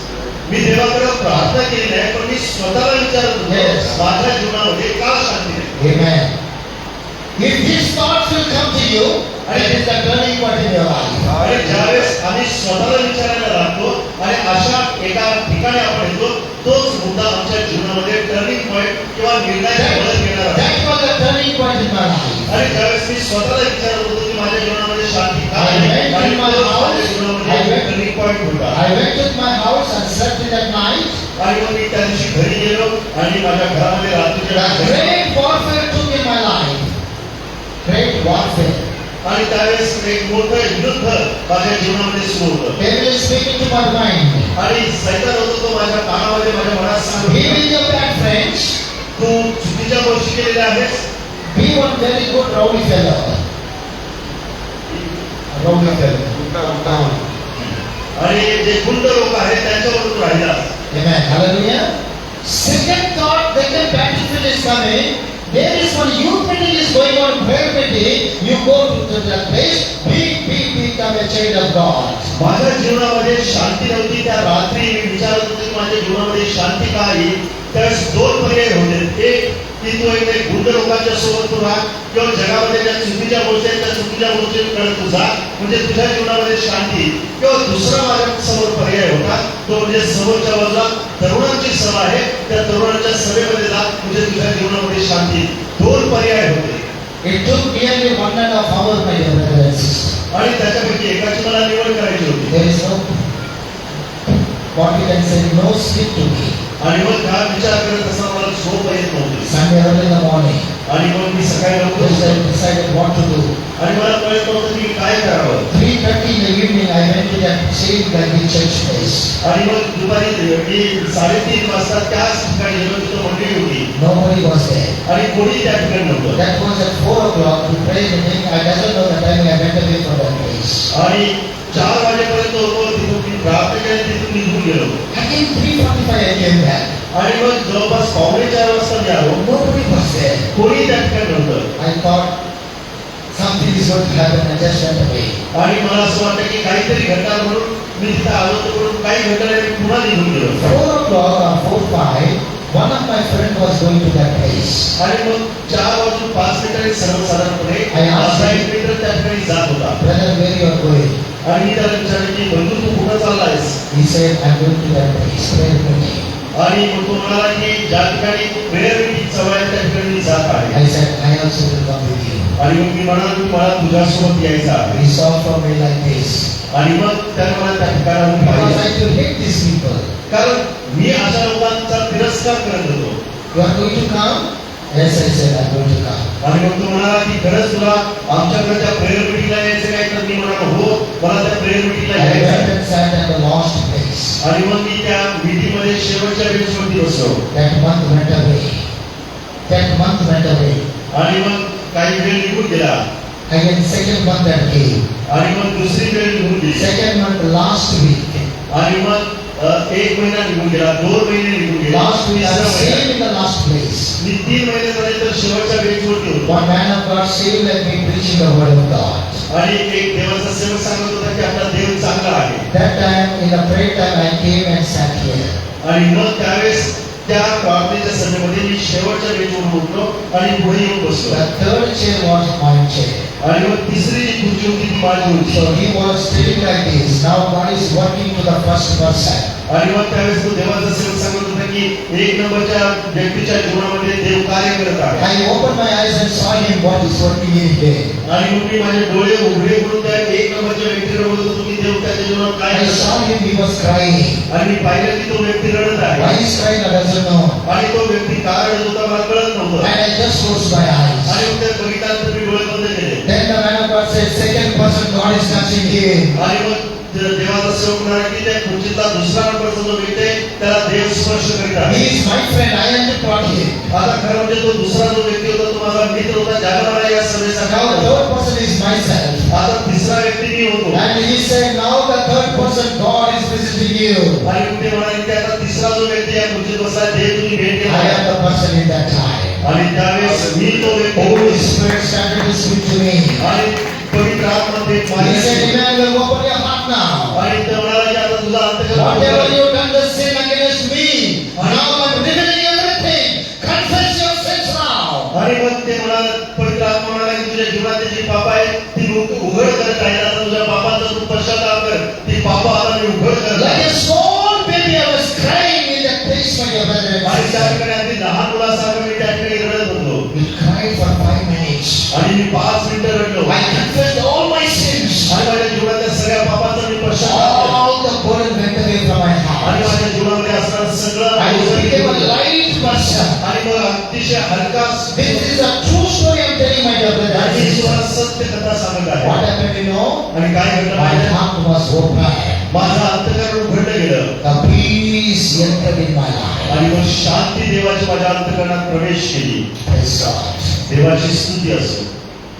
मी देवाकडे प्रार्थना केली नाही, पण मी स्वतःला विचारत Yes. होतो माझ्या जीवनामध्ये का शांती नाही. Amen. If these thoughts will come to you, it is the turning point in your life. आणि ज्यावेळेस आम्ही स्वतःला विचारायला लागतो आणि अशा एका ठिकाणी आपण येतो, तोच मुद्दा आमच्या जीवनामध्ये टर्निंग पॉईंट किंवा निर्णयाचा बदल घेणार आहे. That was the turning point in my life. आणि ज्यावेळेस मी स्वतःला विचारत होतो की माझ्या जीवनामध्ये शांती का I नाही, went आणि in my तोच माझ्या house. जीवनामध्ये टर्निंग पॉईंट होता. I went to my house and slept in that night. आणि मग मी त्या दिवशी घरी गेलो आणि माझ्या घरामध्ये रात्रीच्या A वेळेस great warfare took in my life. Great warfare. आणि त्यावेळेस एक मोठं युद्ध माझ्या जीवनामध्ये सुरू होतं. Devil is speaking to my mind. आणि सैतान होतो तो माझ्या कानामध्ये माझ्या मनात सांगत Be होता, with your bad friends. तू चुकीच्या गोष्टी केलेल्या आहेस. Be one very good rowdy fellow. Rowdy fellow. आणि जे गुंड लोक आहेत त्यांच्यावर तू राहिलास. Amen. Hallelujah. Second thought, when the battlefield is coming, there is one youth meeting is going on, prayer meeting. You go to that place, become a child of God. माझ्या जीवनामध्ये शांती नव्हती. त्या रात्री मी विचारत होतो की माझ्या जीवनामध्ये शांती का येईल. त्यावेळेस 2 पर्याय होते. एक की तू एक गुंड लोकांच्या सोबत तू राहा किंवा जगामध्ये ज्या चुकीच्या गोष्टी आहेत त्या चुकीच्या गोष्टींकडे तू जा, म्हणजे तुझ्या जीवनामध्ये शांती. किंवा दुसरा माझ्या समोर पर्याय होता, तो म्हणजे समोरच्या बाजूला तरुणांची सभा आहे, त्या तरुणांच्या सभेमध्ये जा, म्हणजे तुझ्या जीवनामध्ये शांती. 2 पर्याय होते. It took nearly 1.5 hours, my dear brother and sister. आणि त्याच्यापैकी एकाची मला निवड करायची होती. There is no, what we can say, no sleep to me. आणि मग काय विचार करत असताना मला झोप येत नव्हती. Sunday early in the morning, आणि मग मी सकाळी लवकर I उठलो. decided what to do. आणि मला कळत नव्हतं की काय करावं. 3:30 in the evening, I went to that same Gandhi church place. आणि मग दुपारी मी 3:30 वाजता त्याच ठिकाणी गेलो, तिथं मंडळी होती Nobody was there. आणि कोणी त्या ठिकाणी नव्हतं. That was at 4 o'clock to pray meeting. I doesn't know the time I went away from that place. आणि 4 वाजेपर्यंत होतो तिथून. मी प्रार्थना केली, तिथून निघून गेलो. Again 3:45 I came back. आणि मग जवळपास 3:45 वाजता मी आलो. Nobody was there. कोणी त्या ठिकाणी नव्हतं. I thought something is going to happen. I just went away. आणि मला असं वाटतं की काहीतरी घडणार म्हणून मी तिथं आलो होतो, म्हणून काही घडणार नाही, मी पुन्हा निघून गेलो. 4 o'clock or 4:05, one of my friend was going to that place. आणि मग 4:05 सर्वसाधारणपणे I asked माझा him, एक मित्र त्या ठिकाणी जात होता. brother, where you are going? आणि मी त्याला विचारलं की बंधू तू कुठं चाललायस. He said, I'm going to that place, prayer meeting. आणि मग तो म्हणाला की ज्या ठिकाणी प्रेयर मीटिंग सभा आहे त्या ठिकाणी मी जात आहे. I said, I also will come with you. आणि मग मी म्हणालो की मला तुझ्यासोबत यायचं आहे. He saw from me like this. आणि मग त्याने मला त्या ठिकाणाहून Because पाहिलं, I to hate these people. कारण मी अशा लोकांचा तिरस्कार करत होतो. You are going to come? Yes, I said, I'm going to come. आणि मग तो म्हणाला की खरंच तुला आमच्याकडे त्या प्रेयर मीटिंगला यायचं काय. तर मी म्हणालो हो, मला त्या प्रेयर मीटिंगला I यायचं went आहे. and sat at the last place. आणि मग मी त्या मीटिंगमध्ये शेवटच्या बेंचवरती बसलो. That month went away. That month went away. आणि मग काही वेळ निघून गेला. Again, second month that came. आणि मग दुसरी वेळ निघून गेली. Second month, last week. आणि मग 1 महिना निघून गेला, 2 महिने निघून गेले. Last week, I तिसरा was महिना. saved in the last place. मी 3 महिने झाले तर शेवटच्या बेंचवरती होतो. One man of God saved, let me preaching the word of God. आणि एक देवाचा सेवक सांगत होता की आपला देव चांगला आहे. That time, in the prayer time, I came and sat here. आणि मग त्यावेळेस त्या प्रार्थनेच्या सभेमध्ये मी शेवटच्या बेंचवर उठलो आणि पुढे येऊन बसलो. The third chair was my chair. आणि मग तिसरी जी खुर्ची होती ती माझी होती. So he was sitting like this. Now God is working to the first person. आणि मग त्यावेळेस तो देवाचा सेवक सांगत होता की एक नंबरच्या व्यक्तीच्या जीवनामध्ये देव कार्य करत आहे. I opened my eyes and saw him what is working in him. आणि मग मी माझे डोळे उघडे करून त्या एक नंबरच्या व्यक्तीकडे बघत होतो की देव त्याच्या जीवनात काय I करत saw आहे. him, he was crying. आणि मी पाहिलं की तो व्यक्ती रडत Why आहे. he's crying, I doesn't know. आणि तो व्यक्ती का रडत होता मला कळत नव्हतं. And I just closed my eyes. आणि मग त्या बघितल्यानंतर मी डोळे बंद केले. Then the man of God said, second person, God is touching him. आणि मग देवाचा सेवक म्हणाला की त्या खुर्चीतला दुसरा नंबरचा जो व्यक्ती आहे त्याला देव स्पर्श करीत He आहे. is my friend, I am taught him. आता खरं म्हणजे तो दुसरा जो व्यक्ती होता तो माझा मित्र होता ज्याला मला या सभेसाठी Now the third person is myself. आता तिसरा व्यक्ती मी होतो. And he said, now the third person, God is visiting you. आणि मग ते म्हणाले की आता तिसरा जो व्यक्ती या खुर्चीत बसला देव तुम्ही भेट I घेतला. am the person in that time. आणि त्यावेळेस मी तो व्यक्ती Holy Spirit started to speak to me. आणि पवित्र आत्मामध्ये He माझ्या said, Emmanuel, open your heart now. आणि ते म्हणाला की आता तुझा Whatever अंतःकरण you done the sin against me, now I'm revealing everything. Confess your sins now. आणि मग ते म्हणाला पवित्र आत्मा म्हणाला की तुझ्या जीवनातली जी पाप आहे ती उघड करत आहे. आता तुझ्या पापाचा तू पश्चाताप कर. ती पाप आता मी उघड करत Like आहे. a small baby, I was crying in that place, my dear brother and आणि sister. त्याकडे अगदी लहान मुलासारखं मी त्याकडे रडत होतो. We cried for 5 minutes. आणि मी 5 मिनिटं रडलो. I confessed all my sins. आणि माझ्या जीवनातल्या सगळ्या पापाचा मी पश्चाताप केला. All the burden went away from my आणि heart. माझ्या जीवनामध्ये असणारं सगळं I became a light person. आणि मग अतिशय हलका This is a true story I'm telling my dear brother and आणि sister. तुम्हाला सत्य कथा सांगत आहे. What happened, you know? आणि काय घडलं My माहिती आहे? heart was open. माझं अंतःकरण उघडलं गेलं. The peace entered in my life. आणि मग शांती देवाची माझ्या अंतःकरणात प्रवेश केली. Praise God. देवाची स्तुती असो.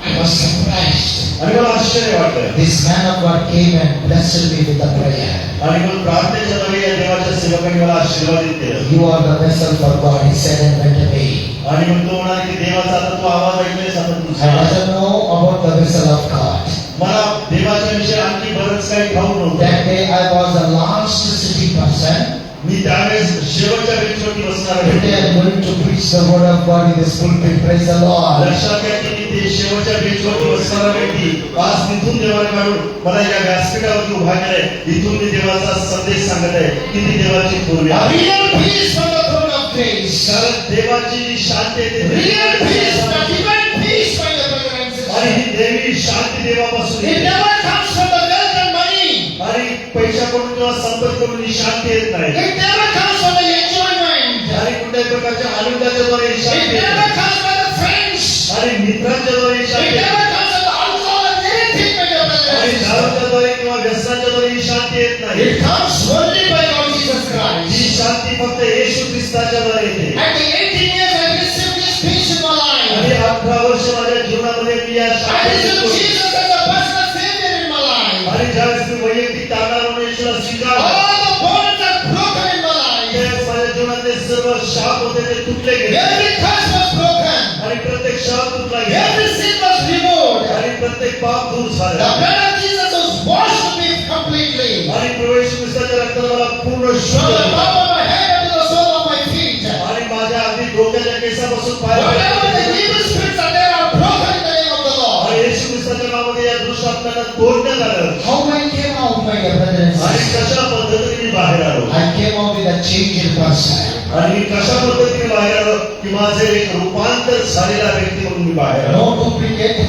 I was surprised. आणि मला आश्चर्य वाटलं. This man of God came and blessed me with the prayer. आणि मग प्रार्थनेच्या द्वारे या देवाच्या सेवकांनी मला आशीर्वादित केलं. You are the vessel for God, he said and went away. आणि मग तो म्हणाला की देवाचा आता तू आवाज ऐकलेस आता तू I जा. doesn't know about the vessel of God. मला देवाच्या विषयी आणखी बरंच काही ठाऊक नव्हतं. That day I was the last sitting person. मी त्यावेळेस शेवटच्या बेंचवरती बसणार Today I am होतो. going to preach the word of God in this pulpit. Praise the Lord. लक्षात घ्या की मी ते शेवटच्या बेंचवरती बसणारा व्यक्ती आज तिथून देवाने काढून मला या व्यासपीठावरती उभा केलाय. इथून मी देवाचा संदेश सांगत आहे. किती देवाची थोरवी A आहे. real peace from the throne of grace. कारण देवाची जी शांती आहे ती Real peace, the divine peace, my dear brother and आणि sister. ही देवी शांती देवापासून It येते. never comes from the wealth and money. आणि पैशाकडून किंवा संपत्तीकडून ही शांती येत नाही. It never comes from the enjoyment. आणि कुठल्याही प्रकारच्या आनंदाच्या द्वारे ही It शांती येत never नाही. comes by the friends. आणि मित्रांच्या द्वारे ही It शांती येत never नाही. comes from the alcohol and anything, my dear brother and आणि sister. दारूच्या द्वारे किंवा व्यसनाच्या द्वारे ही शांती येत नाही. It comes only by Lord Jesus he Christ. शांती फक्त येशू ख्रिस्ताच्या द्वारे येते. At the 18 years I received this peace in my आणि life. 18 वर्ष माझ्या जीवनामध्ये मी या I शांतीची received सोय- Jesus as a personal savior in my life. आणि ज्यावेळेस मी वैयक्तिक तारणार म्हणून येशूला स्वीकारला All the bonds are broken in my life. त्यावेळेस माझ्या जीवनातले सर्व शाप होते ते तुटले गेले. Every curse was broken. आणि प्रत्येक शाप तुटला गेला. Every sin was removed. आणि प्रत्येक पाप दूर The झालं. blood of Jesus has washed me completely. आणि प्रवेश ख्रिस्ताच्या रक्ताने मला पूर्ण शुद्ध From the केलं. top of my head up to the sole of my feet. आणि माझ्या अगदी डोक्याच्या केसापासून Whatever the पायापर्यंत evil spirits are there are broken in the name of the Lord. आणि येशू ख्रिस्ताच्या नावामध्ये या दुष्ट आत्म्यांना तोडण्यात आलं. How I came out, my dear brother and आणि sister. कशा पद्धतीने मी बाहेर आलो. I came out with a change in person. आणि मी कशा पद्धतीने बाहेर आलो की माझे एक रूपांतर झालेला व्यक्ती म्हणून मी बाहेर आलो. No duplicate.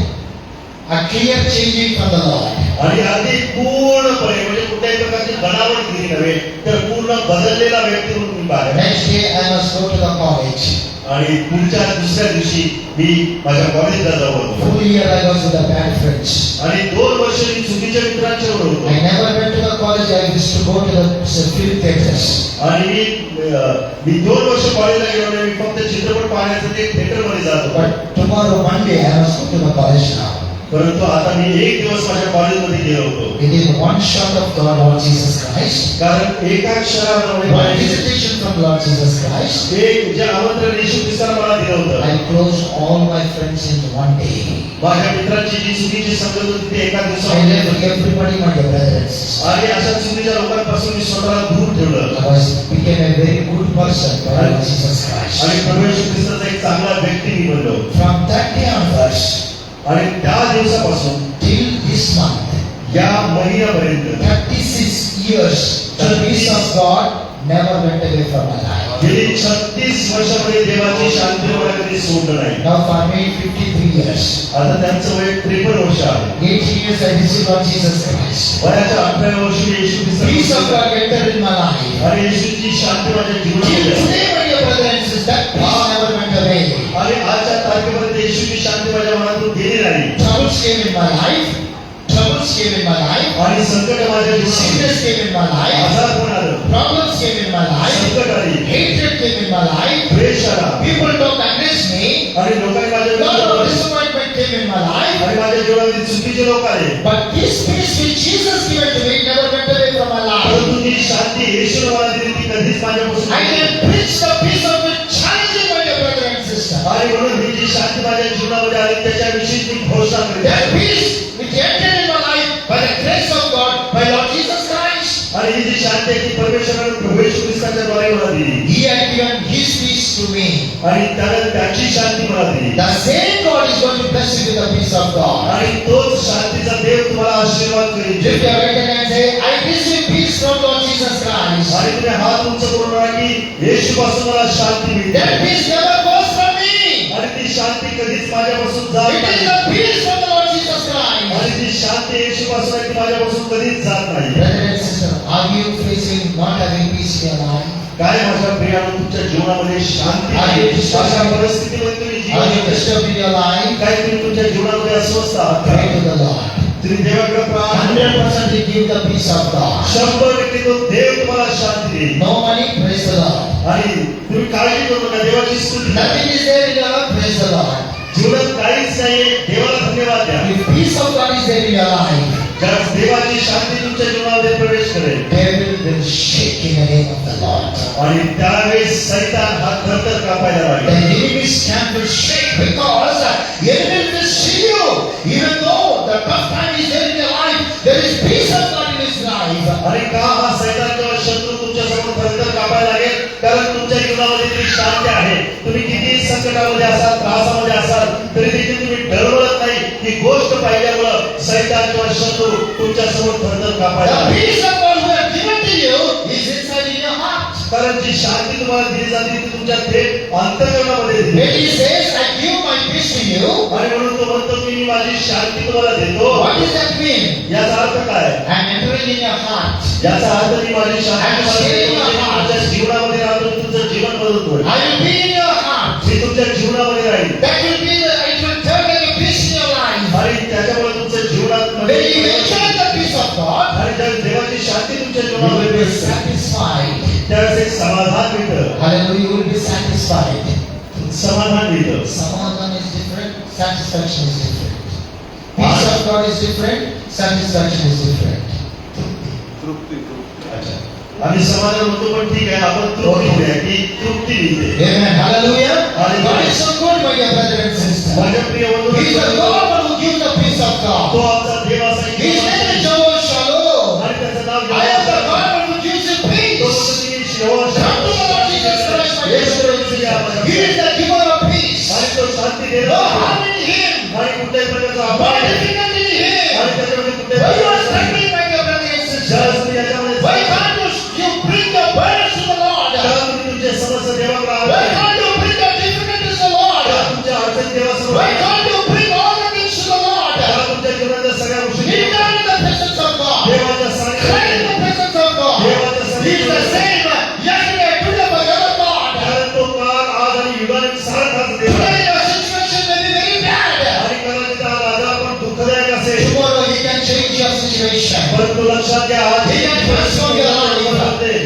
A clear changing from the Lord. आणि अगदी पूर्णपणे म्हणजे कुठल्याही प्रकारची बनावट केली नव्हे तर पूर्ण बदललेला व्यक्ती म्हणून मी बाहेर आलो. Next day I must go to the college. आणि पुढच्या दुसऱ्या दिवशी मी माझ्या कॉलेजला जाऊ होतो. Full year I was with the bad friends. आणि 2 वर्ष मी चुकीच्या मित्रांच्या बरोबर होतो. I never went to the college. I used to go to the film theaters. आणि मी 2 वर्ष कॉलेजला गेलो नाही. मी फक्त चित्रपट पाहण्यासाठी थिएटर मध्ये जात होतो. But tomorrow Monday I must go to the college now. परंतु आता मी एक दिवस माझ्या कॉलेजमध्ये गेलो होतो. Within one shot of God, Lord Jesus Christ, कारण एका क्षणामध्ये one visitation from Lord Jesus Christ, एक जे आमंत्रण येशू ख्रिस्ताने मला दिलं होतं, I closed all my friends in one day. माझ्या मित्रांची जी चुकीची संगत होती ती एका I दिवसामध्ये left everybody, my dear brothers. आणि अशा चुकीच्या लोकांपासून मी स्वतःला दूर ठेवलं I was became a very good person by Lord Jesus Christ. आणि प्रभू येशू ख्रिस्ताचा एक चांगला व्यक्ती मी बनलो. From that day onwards आणि त्या दिवसापासून till this month, या महिन्यापर्यंत 36 years, the peace of God never went away from my life. गेली 36 वर्षामध्ये देवाची शांती मला कधी सोडलं नाही. Now for me 53 years. आता त्यांचं वय 53 वर्ष आहे. 18 years I received Lord Jesus Christ. वयाच्या 18व्या वर्षी येशू Peace of Christ God entered in my life. आणि येशूची शांती माझ्या Till जीवनामध्ये आहे. today, my dear brother and sister, that peace never went away. आणि आजच्या तारखेपर्यंत येशूची शांती माझ्या मनातून गेली नाही. Troubles came in my life. Troubles came in my life. आणि संकट माझ्या जीवनात Sickness came in my life. आजार पण आलं, Problems came in my life. संकट आली, Hatred came in my life. द्वेष आला People talked against me. आणि लोकांनी माझ्या Lot of जीवनात disappointment came in my life. आणि माझ्या जीवनामध्ये चुकीचे लोक आले. But this peace which Jesus given to me never went away from my life. परंतु ती शांती येशूने मला दिली ती कधीच माझ्यापासून I गेली can preach the peace of it, challenging my dear brother and sister. आणि म्हणून ही जी शांती माझ्या जीवनामध्ये आली त्याच्याविषयी मी घोषणा करीत That आहे. peace which entered in my life by the grace of God, by Lord Jesus Christ. आणि ही जी शांती आहे ती परमेश्वराने प्रभू येशू ख्रिस्ताच्या द्वारे मला दिली He had given His peace to me. आणि त्याने त्याची शांती मला दिली The same God is going to bless you with the peace of God. आणि तोच शांतीचा देव तुम्हाला आशीर्वाद करेल. Lift your right hand and say, I receive peace from Lord Jesus Christ. आणि तुम्ही हात उंच करून म्हणा की येशूपासून मला शांती That मिळते peace never goes from me. आणि ती शांती कधीच माझ्यापासून जात It is नाही the peace from the Lord Jesus Christ. आणि ती शांती येशूपासून आहे ती माझ्यापासून कधीच जात नाही. Brother and sister, are you facing not having peace in your life? काय माझ्या प्रियानं तुमच्या जीवनामध्ये शांती नाही अशा परिस्थितीमध्ये तुम्ही Are you Jeevan disturbed in your life? काय तुम्ही तुमच्या जीवनामध्ये अस्वस्थ आहात Pray का? to the Lord. तुम्ही देवाकडे प्रार्थना 100% He give the peace of God. 100% तो देव तुम्हाला शांती देईल. No money, praise the Lord. आणि तुम्ही काळजी करू नका देवाची स्तुती करा. Nothing is there in your life, praise the Lord. जीवनात काहीच नाहीये देवाला धन्यवाद द्या. If peace of God is there in your life, ज्यावेळेस देवाची शांती तुमच्या जीवनामध्ये प्रवेश करेल devil will shake in the name of the Lord. आणि त्यावेळेस सैतान हा थरथर कापायला The लागेल. enemy's camp will shake because the enemy will see you. Even though the tough time is there in your life, there is peace of God in his life. आणि का हा सैतान किंवा शत्रू तुमच्या समोर थरथर कापायला लागेल कारण तुमच्या जीवनामध्ये ती शांती आहे. तुम्ही किती संकटामध्ये असाल त्रासामध्ये असाल तरी देखील तुम्ही डरवत नाही. ही गोष्ट पाहिल्यामुळं सैतान किंवा शत्रू तुमच्या समोर थरथर कापायला The लागेल. peace of God who have given to you is inside in your heart. कारण जी शांती तुम्हाला दिली जाते ती तुमच्या थेट अंतःकरणामध्ये दिली When जाते. he says, I give my peace to you, आणि म्हणून तो म्हणतो की मी माझी शांती तुम्हाला देतो. what does that mean? याचा अर्थ काय? I am entering in your heart. याचा अर्थ मी माझी शांती I'm तुम्हाला sharing देतो. your heart. तुमच्या जीवनामध्ये राहतो तुमचं जीवन बदलतोय. I will be in your heart. मी तुमच्या जीवनामध्ये राहील That will be it will turn like a peace in your life. आणि त्याच्यामुळे तुमच्या जीवनात When you enjoy the peace of God, आणि ज्या देवाची शांती तुमच्या you जीवनामध्ये will be मिळते, satisfied. त्यावेळेस एक समाधान मिळतं. Hallelujah, you will be satisfied. समाधान मिळतं. Samadhan is different, satisfaction is different. Peace of God is different, satisfaction is different. अच्छा. आम्ही समाधान म्हणतो पण ठीक आहे आपण तृप्ती घेऊया की तृप्ती मिळते. Amen. Hallelujah. Hallelujah. God is so good, my dear brother and sister. माझ्या प्रिय He is the बंधू God who gives the peace of तो God. आमचा देव असा की His name is Jehovah Shalom. आणि त्याचं नाव I am the Jehovah. God who gives you तो peace. म्हणतो की यहोवा Come to the Lord Jesus Christ, my dear Yeshu brother and ख्रिस्त या sister. माझ्या He is the giver of peace. आणि तो शांती No देणार harm in Him. आणि कुठल्याही प्रकारचा No अपाय नाही. difficulty in Him. आणि त्याच्यामध्ये कुठल्याही Why you are प्रकारचा नाही. struggling, my dear brother and sister? ज्यावेळेस तुम्ही याच्यामध्ये Why can't you bring your burdens to the Lord? त्यावेळेस तुम्ही तुमचे समस्या देवाकडे Why आणता. can't you bring your difficulties to the Lord? त्यावेळेस तुमच्या अडचणी देवासमोर Why आणता. can't you bring all the things to the Lord? त्यावेळेस तुमच्या जीवनाच्या सगळ्या गोष्टी Kneel down in the presence of God. देवाच्या Cry in सानिध्यात the presence of God. He is the same yesterday, today, forever God. कारण तो काल आज आणि युगाने सारखाच देव Today आहे. your situation may be very bad. आणि कदाचित आज आजार पण दुःखदायक असेल Tomorrow He can change your situation. परंतु लक्षात घ्या आज He can transform your life.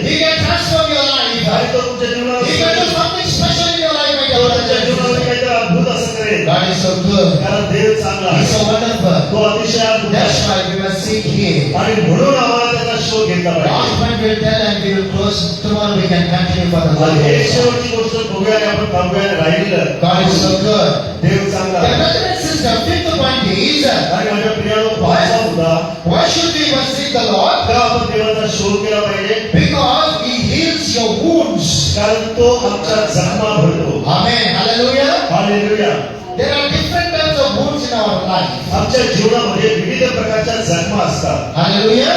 He can transform your life. आणि तो तुमच्या He can do जीवनात something special in your life, my dear तो brothers तुमच्या and जीवनामध्ये sisters. काहीतरी अद्भुत असं करेल. God is so good. कारण देव चांगला He's आहे, so wonderful. तो अतिशय अद्भुत That's आहे. why we must seek Him. आणि म्हणून आम्हाला त्याचा शोध घेतला Last पाहिजे. point we'll tell and we will close. Tomorrow we can continue for the आणि एक Lord. शेवटची गोष्ट बघूया आणि आपण थांबूया आणि राहिलेलं. God is so good. देव चांगला The आहे. brother and sister, fifth point is, आणि माझ्या प्रियानो पाचवा मुद्दा, why should we must seek the Lord? का आपण देवाचा शोध केला पाहिजे? Because He heals your wounds. कारण तो आमच्या जखमा भरतो. Amen. Hallelujah. Hallelujah. There are different types of wounds in our life. आमच्या जीवनामध्ये विविध प्रकारच्या जखमा असतात. Hallelujah.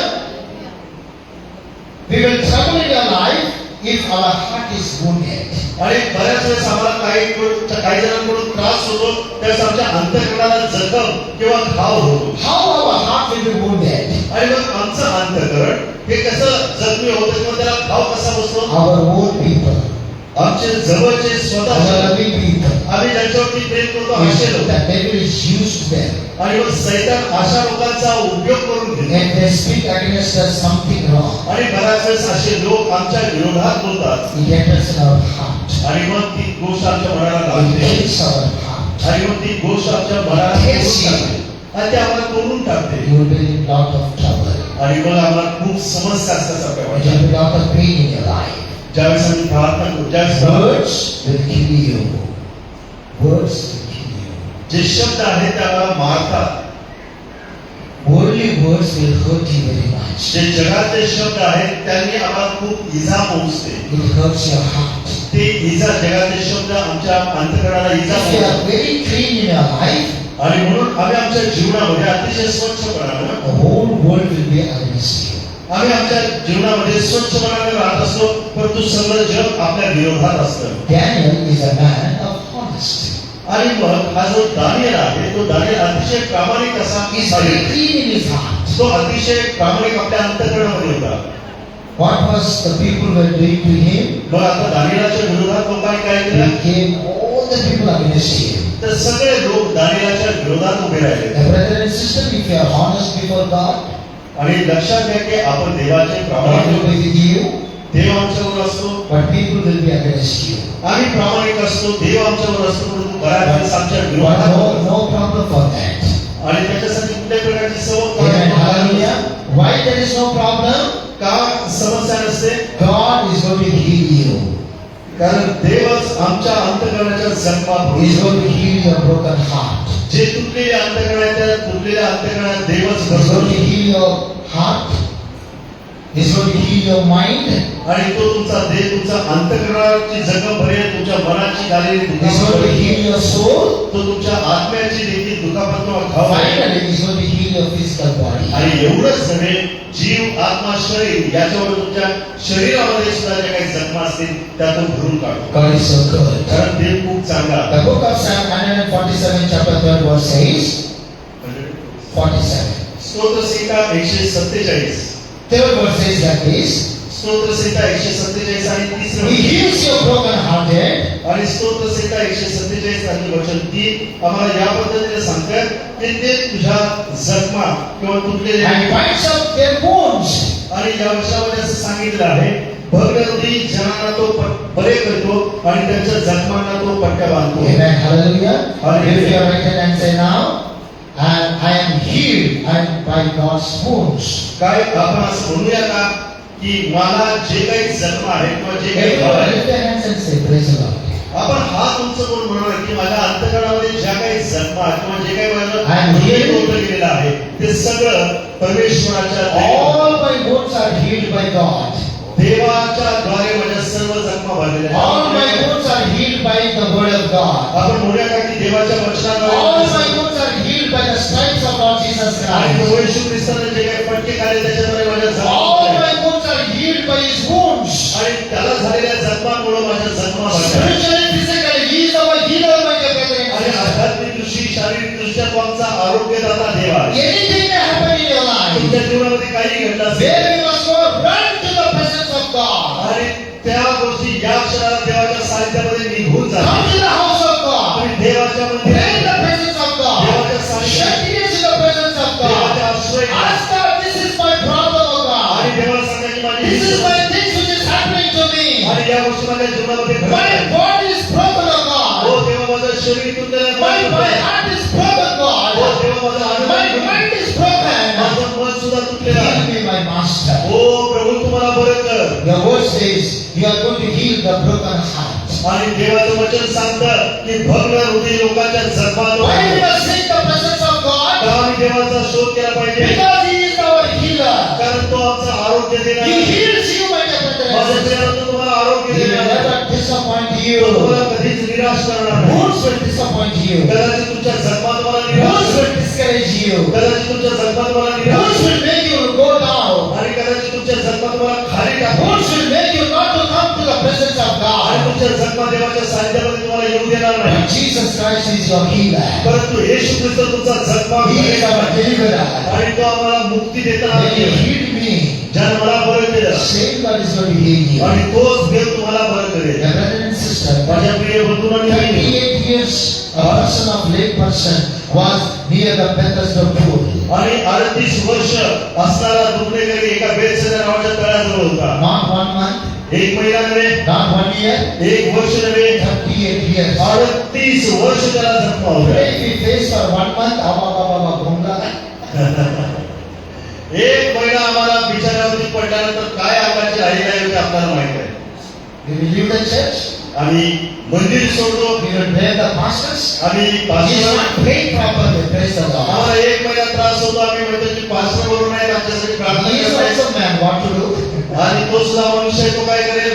We will trouble in our life if our heart is wounded. आणि बऱ्याच वेळेस आम्हाला काही जणांकडून त्रास होतो, त्यास आमच्या अंतःकरणाला जखम किंवा घाव होतो. How our heart will be wounded? आणि मग आमचं अंतःकरण हे कसं जखमी होतं किंवा त्याला घाव कसा बसतो? Our own people, आमचे जवळचे our स्वतःचे loving people. आम्ही ज्यांच्यावरती प्रेम करतो असे लोक. The devil is used them. आणि मग सैतान अशा लोकांचा उपयोग करून घेतो. And they speak against us something wrong. आणि बऱ्याच वेळेस असे लोक आमच्या विरोधात बोलतात. It enters in our heart. आणि मग ती गोष्ट आमच्या मनाला It लागते. hits our heart. आणि मग ती गोष्ट आमच्या मनाला तोडून टाकते. आणि ते आम्हाला तोडून टाकते. You will be in lot of trouble. आणि मग आम्हाला खूप समस्या असल्यासारख्या There वाटतात. will be lot of pain in your life. ज्यावेळेस आम्ही प्रार्थना करू, ज्यावेळेस Words will kill you. Words will kill you. जे शब्द आहेत ते आम्हाला मारतात. Worldly words will hurt you very much. जे जगातले शब्द आहेत त्यांनी आम्हाला खूप इजा पोहोचते. It hurts your heart. ते इजा, जगातले शब्द आमच्या अंतःकरणाला इजा If you पोहोचतात. are very clean in your life, आणि म्हणून आम्ही आमच्या जीवनामध्ये अतिशय स्वच्छपणानं the whole world will be against you. आम्ही आमच्या जीवनामध्ये स्वच्छपणाने राहत असतो, परंतु सगळं जग आपल्या विरोधात असतं. Daniel is a man of honesty. आणि मग हा जो दानिएल आहे, तो दानिएल अतिशय प्रामाणिक असा He is very clean in his heart. तो अतिशय प्रामाणिक आपल्या अंतःकरणामध्ये होता. What was the people were doing to him? मग आता दानिएलाच्या विरोधात लोकांनी काय They केलं? came all the people against him. तर सगळे लोक दानिएलाच्या विरोधात उभे राहिले. The brother and sister, if you are honest before God, आणि लक्षात घ्या की आपण देवाचे God प्रामाणिक will be with you, देव आमच्यावर असतो. but people will be against you. आम्ही प्रामाणिक असतो, देव आमच्यावर असतो, परंतु बऱ्याच वेळेस आमच्या But विरोधात होतो. no problem for that. आणि त्याच्यासाठी कुठल्याही प्रकारची Amen. समस्या Hallelujah. Why there is no problem? का समस्या नसते? God is going to heal you. कारण देवच आमच्या अंतःकरणाच्या जखमा He is भरतो. going to heal your broken heart. जे तुटलेले अंतःकरण आहे, त्या तुटलेल्या अंतःकरणात देवच He is भरतो. going to heal your heart. He is going to heal your mind. आणि तो तुमचा देह, तुमचा अंतःकरणाची जखम भरेल, तुमच्या मनाची झालेली He is दुखापत going to भरेल. heal your soul. तो तुमच्या आत्म्याची देखील दुखापत किंवा घाव भरेल. Finally, He is going to heal your physical body. आणि एवढंच नव्हे, जीव, आत्मा, शरीर याच्यावर तुमच्या शरीरामध्ये सुद्धा ज्या काही जखमा असतील त्यातून भरून काढतो. God is so good. कारण देव खूप चांगला आहे. The book of Psalm 147 chapter 12 verse says, 47. स्तोत्रसंहिता 147. Third verse says like this, स्तोत्रसंहिता 147 आणि He 3 heals your broken hearted. आणि स्तोत्रसंहिता 147 आणि वचन 3 आम्हाला या पद्धतीने सांगतात की ते तुझ्या जखमा किंवा तुटलेले And binds up their wounds. आणि या वर्षामध्ये असं सांगितलं आहे, भगवती जनांना तो बरे करतो आणि त्यांच्या जखमांना तो पट्ट्या बांधतो. Amen. Hallelujah. Hallelujah. If you are right and say now, and I am healed and by God's wounds. काय आपण असं म्हणूया का की मला जे काही जखमा आहे किंवा जे काही घाव Everyone आहे, lift their hands and say, praise the Lord. आपण हात उंच करून म्हणूया की माझ्या अंतःकरणामध्ये ज्या काही जखमा किंवा जे काही And माझं healed. होतं गेलेलं आहे ते सगळं परमेश्वराच्या All my wounds are healed by God. देवाच्या द्वारे माझ्या सर्व जखमा भरलेल्या All my आहेत. wounds are healed by the word of God. आपण म्हणूया का की देवाच्या All वचनाद्वारे my wounds are healed by the stripes of Lord Jesus आणि Christ. प्रभू येशू ख्रिस्ताने जे काही फटके खाल्ले त्याच्याद्वारे माझ्या जखमा All भरल्या. my wounds are healed by His wounds. आणि त्याला झालेल्या जखमांमुळे माझ्या जखमा भरल्या. Spiritually, physically, He is our healer, my dear brother and आणि sister. आध्यात्मिक दृष्टी, शारीरिक दृष्ट्या तो आमचा आरोग्यदाता देव आहे. Anything may happen in your life. तुमच्या जीवनामध्ये काही घडलं असेल Where you must go, run to the presence of God. आणि त्या गोष्टी या क्षणाला देवाच्या सानिध्यामध्ये निघून Come जातात. to the house of God. तुम्ही देवाच्या Pray in the मध्ये presence of God. Shut ears in the presence of देवाच्या God. आश्रय Ask God, this is my problem, O आणि God. देवाला सांगा की माझी This ही is समस्या my things which is happening to me. आणि या गोष्टी माझ्या जीवनामध्ये घडत My आहेत. body is broken, O God. हो देवा, माझं शरीर तुटलेलं My आहे. heart is broken, हो, God. देवा माझं My Anand mind is broken. माझं मन सुद्धा तुटलेलं आहे. Heal me, my master. हो प्रभू तुम्हाला बरं कर. Your word says you are going to heal the broken heart. आणि देवाचं वचन सांगतं की भग्न हृदय लोकांच्या जखमा Why we must seek the presence of God? का आम्ही देवाचा शोध केला पाहिजे? Because He is our healer. कारण तो आमचा आरोग्य देणार He आहे. heals you, my dear माझं brother. प्रिय तो तुम्हाला आरोग्य He will देणार आहे. never disappoint तो you. तुम्हाला कधीच निराश करणार नाही. Wounds will disappoint you. कदाचित तुमच्या जखमा तुम्हाला निराश Wounds will discourage you. कदाचित तुमच्या जखमा तुम्हाला निराश Wounds will make you go down. आणि कदाचित तुमच्या जखमा तुम्हाला खाली टाकू Wounds will make you not to come to the presence of आणि God. तुमच्या जखमा देवाच्या सानिध्यामध्ये तुम्हाला येऊ देणार नाही. But Jesus Christ is your healer. परंतु येशू ख्रिस्त तुमचा जखमा He is our deliverer. आणि तो आम्हाला मुक्ती देताना When you healed me, ज्यानं मला बरं केलं same God is going to heal you. आणि तोच देव तुम्हाला बरं करेल. Dear brother and sister, माझ्या प्रिय बंधूंनी 38 years a person of lay person was near the Bethesda pool. आणि 38 वर्ष असणारा दुर्नेकरी एका बेतसैदा नावाच्या तळ्याजवळ होता. Not 1 month, एक महिना नव्हे, not 1 year, एक वर्ष नव्हे, 38 years. 38 वर्ष त्याला जखमा होत्या. Today if we face for 1 month, gonga. एक महिना आम्हाला बिछाण्यावरती पडल्यानंतर काय अंगाची राही नाही होती आपल्याला माहित आहे. We will leave the church. आम्ही मंदिर सोडतो, We will blame the pastors. आम्ही He is pastor not praying properly. Praise the Lord. आम्हाला एक महिना त्रास होतो. आम्ही म्हणतो की पास्टर बरोबर नाही आमच्यासाठी प्रार्थना He is करताय. also man. What to do? आणि तो सुद्धा मनुष्य आहे, तो काय करेल?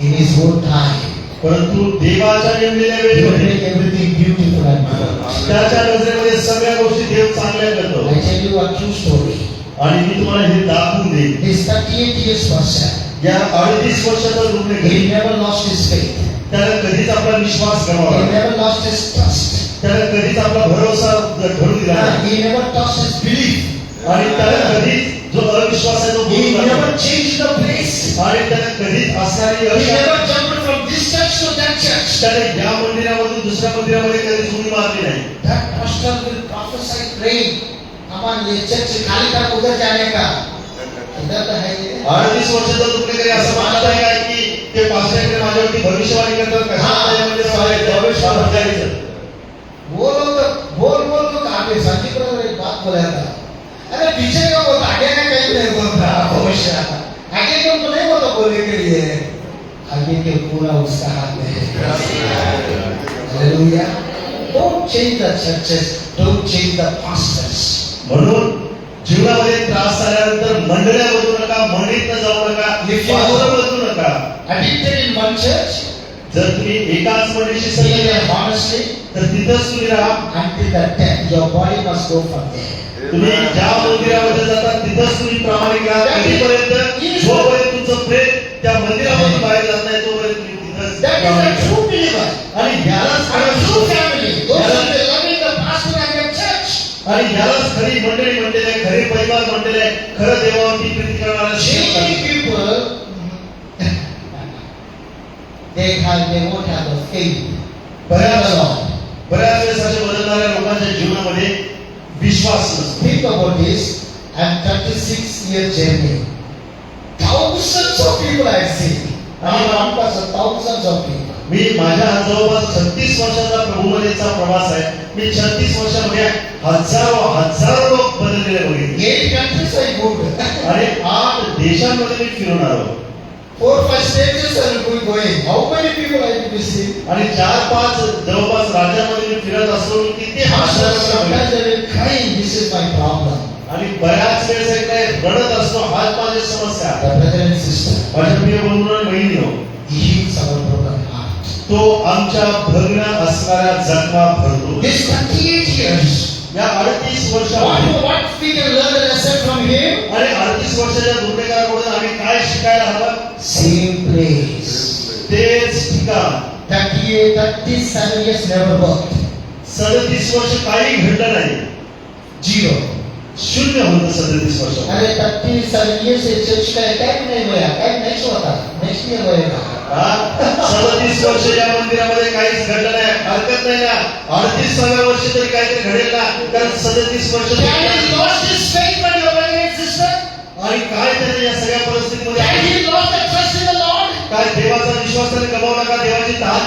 In his own time, परंतु देवाच्या नेमलेल्या he will वेळेमध्ये make everything beautiful and good. त्याच्या नजरेमध्ये सगळ्या गोष्टी देव चांगल्या करतो. I tell you a true story. आणि मी तुम्हाला हे दाखवून देईन. This 38 years person, या 38 वर्षाचा रुग्ण he never lost his faith. त्याला कधीच आपला विश्वास He गमावला नाही. never lost his trust. त्याला कधीच आपला भरोसा घडू दिला नाही. He never lost his belief. आणि त्याला कधीच जो अविश्वास आहे तो He बुडू never लागला. changed the place. आणि त्याला कधीच असणारी He अशा never jumped from this church to that church. त्याने या मंदिरामधून दुसऱ्या मंदिरामध्ये कधीच उडी मारली नाही. That pastor will prophesy praying. Come on, ये चर्च खाली कर उधर जाने का. इधर तो है ये. 38 वर्षाचा रुग्ण असं मानत आहे का की ते पास्टरकडे माझ्यावरती भविष्यवाणी करतात का? हाँ, या मंदिरामध्ये भविष्यवाणी करायचं. वो लोग तो बोल तो आगे संजीव ब्रदर एक बात बोला था. अरे पीछे का वो आगे का कहीं नहीं बोलता भविष्य. आगे का तो नहीं बोलता बोलने के लिए. आगे के पूरा उसका हाथ में है. Hallelujah. Don't change the churches. Don't change the pastors. म्हणून जीवनामध्ये त्रास आल्यानंतर मंडळ्या बदलू नका, मंडळीत जाऊ नका, पास्टर बदलू नका. Addicted in one church, जर तुम्ही एकाच मंडळीशी stay संगत there आहे, honestly तर तिथंच तुम्ही राहा. until the death. Your body must go from there. तुम्ही ज्या मंदिरामध्ये जाता तिथंच तुम्ही प्रामाणिक राहा. कधीपर्यंत जोपर्यंत तुमचं प्रेम त्या मंदिरामधून बाहेर जात नाही तोपर्यंत तुम्ही तिथंच That is प्रामाणिक a true believer. राहा. आणि यालाच And a खरं true family. Those who याला- are loving the pastor and their church. आणि यालाच खरी मंडळी म्हणलेले आहे, खरे परिवार म्हणलेले आहे, खरं देवावरती प्रीती करणारा सेवक आहे. Many people, they won't have the faith. बऱ्याच वेळेस अशा बदलणाऱ्या लोकांच्या जीवनामध्ये विश्वास नसतो. Think about this. I'm 36-year journey. Thousands of people I have seen. I'm one person, thousands of people. मी माझ्या जवळपास 36 वर्षाचा प्रभूमध्येचा प्रवास आहे. मी 36 वर्षामध्ये हजारो लोक बदललेले बघितले 8 countries I moved. आणि 8 देशांमध्ये मी फिरून आलो 4-5 states I will be going. How many people I will be seeing? आणि 4-5 जवळपास राज्यामध्ये मी फिरत असतो. मी किती Sometimes I will cry. This is my problem. आणि बऱ्याच वेळेस एक काय रडत असतो. हाच माझी समस्या. The brother and sister, माझ्या प्रिय बंधू आणि बहिणींनो, He heals our broken heart. तो आमच्या भग्न असणाऱ्या जखमा भरतो. This 38 years. या 38 वर्षामध्ये What we can learn a lesson from him? आणि 38 वर्षाच्या दुर्नेकाराकडून आम्ही काय शिकायला हवं? Same place. तेच ठिकाण. 37 years never worked. 37 वर्ष काही घडलं नाही. Zero. शून्य होतं 37 वर्ष. अरे 37 years से चर्च का अटैक नहीं हुआ. अटैक नेक्स्ट होता. नेक्स्ट ईयर होएगा. 37 वर्ष या मंदिरामध्ये काहीच घडलं नाही. हरकत नाही ना. 38व्या वर्षी तरी काहीतरी घडेल ना. कारण 37 वर्ष Can he lost his faith when you were in sister? आणि काय त्याने या सगळ्या Can परिस्थितीमध्ये he lost the trust in the Lord? काय देवाचा विश्वास त्याने गमावला का? देवाची Can he तहान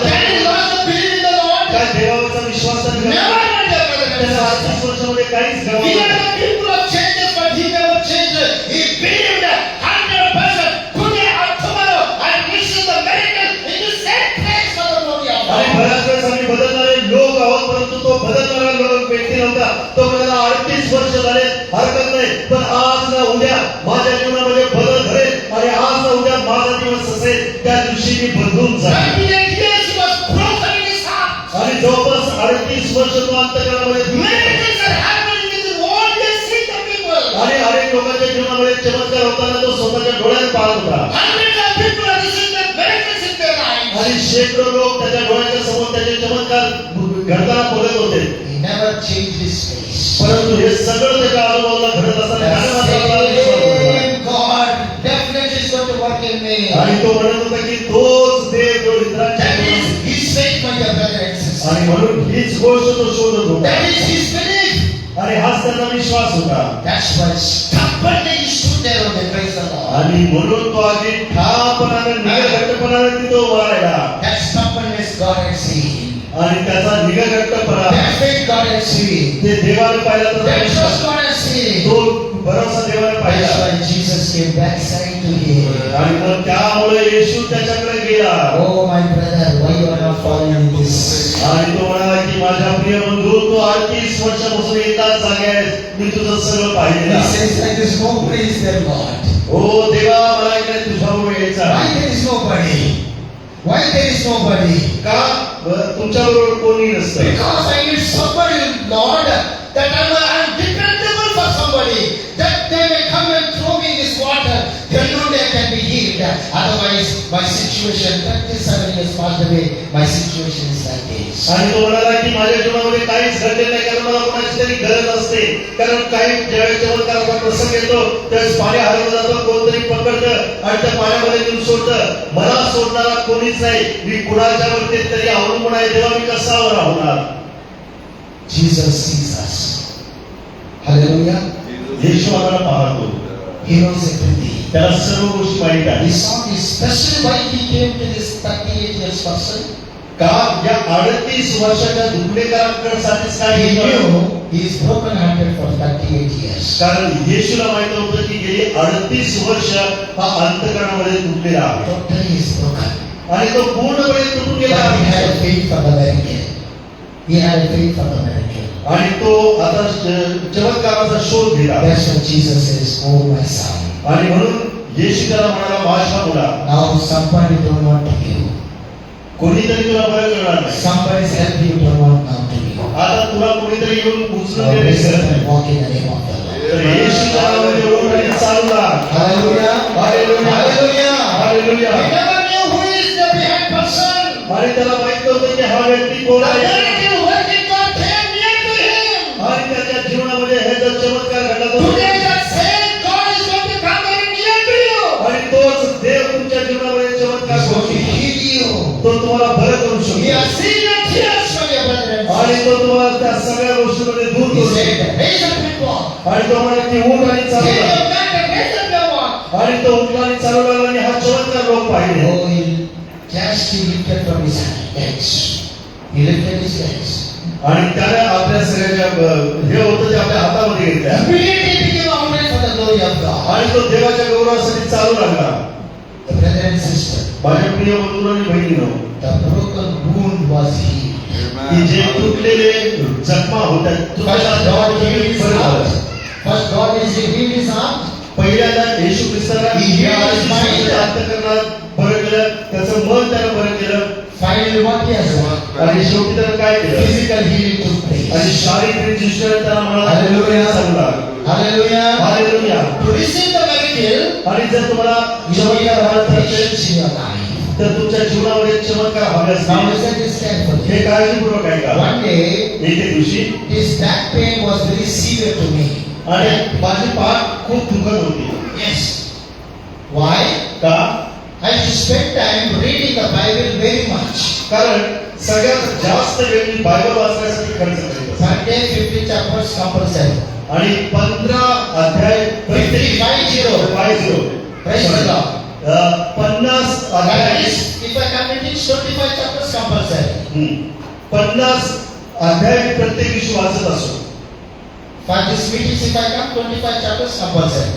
lost the belief in the Lord? काय देवाचा विश्वासाने Never, my dear brother and त्याला sister. 38 वर्षामध्ये काहीच We गमावलं are नाही. the people of changes, but he never changed. He believed 100% today or tomorrow and receive the miracle in the same place for the glory of आणि God. बऱ्याच वेळेस आम्ही बदलणारे लोक आहोत, परंतु तो बदलणारा लोक व्यक्ती नव्हता. तो म्हणाला 38 वर्ष झाले, हरकत नाही, पण आज ना उद्या माझ्या जीवनामध्ये बदल घडेल आणि आज ना उद्या माझा दिवस असेल त्या दिवशी मी बदलून जाईल. 38 years he was broken in his heart. आणि जवळपास 38 वर्ष तो अंतःकरणामध्ये दुःख होता. Miracles are happening with all they see the people. आणि अनेक लोकांच्या जीवनामध्ये चमत्कार होताना तो स्वतःच्या डोळ्यात पाहत होता. Hundreds of people are receiving the miracles in their lives. आणि शेकडो लोक त्याच्या डोळ्याच्या समोर त्याचे चमत्कार घडताना बघत होते. He never changed his face. परंतु हे सगळं त्याच्या आजूबाजूला घडत असताना त्याने मात्र आपला विश्वास ठेवला. Same God definitely is going to work in me. आणि तो म्हणत होता की तोच देव जो इतरांच्या That is जीवनात- his faith, my dear brother and sister. आणि म्हणून हीच गोष्ट तो शोधत होता. That is his belief. आणि हाच त्याचा विश्वास होता. That's why stubbornly he stood there on the praise the Lord. आणि म्हणून तो अगदी ठामपणाने निगडपणाने तिथं उभा राहिला. That stubbornness God had seen. आणि त्याचा निगडपणा That faith God had seen. ते देवाने पाहिला तर That trust God had seen. तो भरोसा देवाने That's पाहिला. why Jesus came backside to him. आणि मग त्यामुळे येशू त्याच्याकडे गेला. Oh my brother, why you are not following this? आणि तो म्हणाला की माझ्या प्रिय बंधू, तू 38 वर्षापासून एकाच जागेत मी तुझं सगळं He पाहिलेलं आहे. says like this, nobody is there, Lord. हो देवा, मला इकडे तुझ्याबरोबर यायचं Why आहे. there is nobody? Why there is nobody? का तुमच्या बरोबर कोणी नसतं? Because I need somebody, Lord, that I'm dependable for somebody, that they may come and throw me in this water, then only I can be healed. Otherwise, my situation, 37 years passed away, my situation is like this. आणि तो म्हणाला की माझ्या जीवनामध्ये काहीच घडले नाही, कारण मला कोणाची तरी गरज असते. कारण काही ज्यावेळेस चमत्काराचा प्रसंग येतो त्यावेळेस पाणी हरवलं जातं, कोणतरी पकडतं आणि त्या पाण्यामध्ये नेऊन सोडतं. मला सोडणारा कोणीच नाही. मी कुणाच्या वरती तरी अवलंबून आहे. तेव्हा मी कसा राहणार? Jesus sees us. Hallelujah. येशू आम्हाला पाहतो. He knows everything. त्याला सर्व गोष्टी माहित He आहे. saw this, especially why he came to this 38 years person. का या 38 वर्षाच्या दुखणेकरांसाठीच काय He केलं? knew he is broken hearted for 38 years. कारण येशूला माहित होतं की गेली 38 वर्ष हा अंतःकरणामध्ये तुटलेला आहे Totally he is broken. आणि तो पूर्णपणे तुटून गेला But he had आहे. a faith for the miracle. He had a faith for the miracle. आणि तो आता चमत्काराचा शोध घेला. That's what Jesus says, oh my son. आणि म्हणून येशू त्याला म्हणाला, माझ्या मुला, Now somebody don't want to give. कोणीतरी तुला बरं करणार नाही. Somebody's helping you don't want now to give. आता तुला कोणीतरी येऊन उचलून So देण्याची raise up गरज and नाही. walk in the name of the Lord. तर येशूच्या नावामध्ये उठ आणि चालू लाग. Hallelujah. Hallelujah. Hallelujah. Hallelujah. He never knew who is the behind person. आणि त्याला माहित नव्हतं की हा व्यक्ती कोण The आहे. miracle working God came near to him. आणि त्याच्या जीवनामध्ये हे जर चमत्कार घडला तर Today that same God is going to come very near to you. आणि तोच देव तुमच्या जीवनामध्ये चमत्कार He's करू going to शकतो. heal you. तो तुम्हाला बरं करू He शकतो. has seen your tears from your brother and आणि sister. तो तुम्हाला त्या सगळ्या गोष्टीमध्ये दूर He करू said, शकतो. raise up and walk. आणि तो म्हणाला की उठ आणि चालू Take लाग. your mat and raise up and walk. आणि तो उठला आणि चालू लागला आणि हा चमत्कार लोक पाहिले. Oh, he just he lifted from his legs. He lifted his legs. आणि त्याने आपल्या सगळ्याच्या हे होतं ते आपल्या हातामध्ये घेतल्या. Immediately he became outright for the glory of God. आणि तो देवाच्या गौरवासाठी चालू लागला. The brother and sister, माझ्या प्रिय बंधू आणि बहिणीनो, the broken wound was healed. की जे तुटलेले जखमा होत्या First God healed his बरं heart. झालं. First God is healed his heart. पहिल्यांदा येशू ख्रिस्ताला He healed his mind. अंतःकरणात बरं केलं, त्याचं मन त्यानं बरं केलं. Finally what he has done? आणि शेवटी त्यानं काय केलं? Physical healing took place. आणि शारीरिक दृष्ट्या त्याला म्हणाला, Hallelujah. चालू लाग. Hallelujah. Hallelujah. To receive the miracle, आणि जर तुम्हाला you need चमत्कार a हवा असेल, patience in your life. तर तुमच्या जीवनामध्ये चमत्कार हवे Now असतील. listen this carefully. हे काळजीपूर्वक ऐका. One day, एके दिवशी his back pain was very severe to me. आणि माझी पाठ खूप दुखत होती. Yes. Why? का? I used to spend time reading the Bible very much. कारण सगळ्यात जास्त वेळ मी बायबल वाचण्यासाठी खर्च करीत असतो. Per day 50 chapters compulsory. आणि 15 अध्याय प्रत्येक 50. 50. Praise the Lord. 50 That अध्याय is, if I can teach 25 chapters compulsory. 50 अध्याय मी प्रत्येक दिवशी वाचत असतो. For this meetings, if I come 25 chapters compulsory.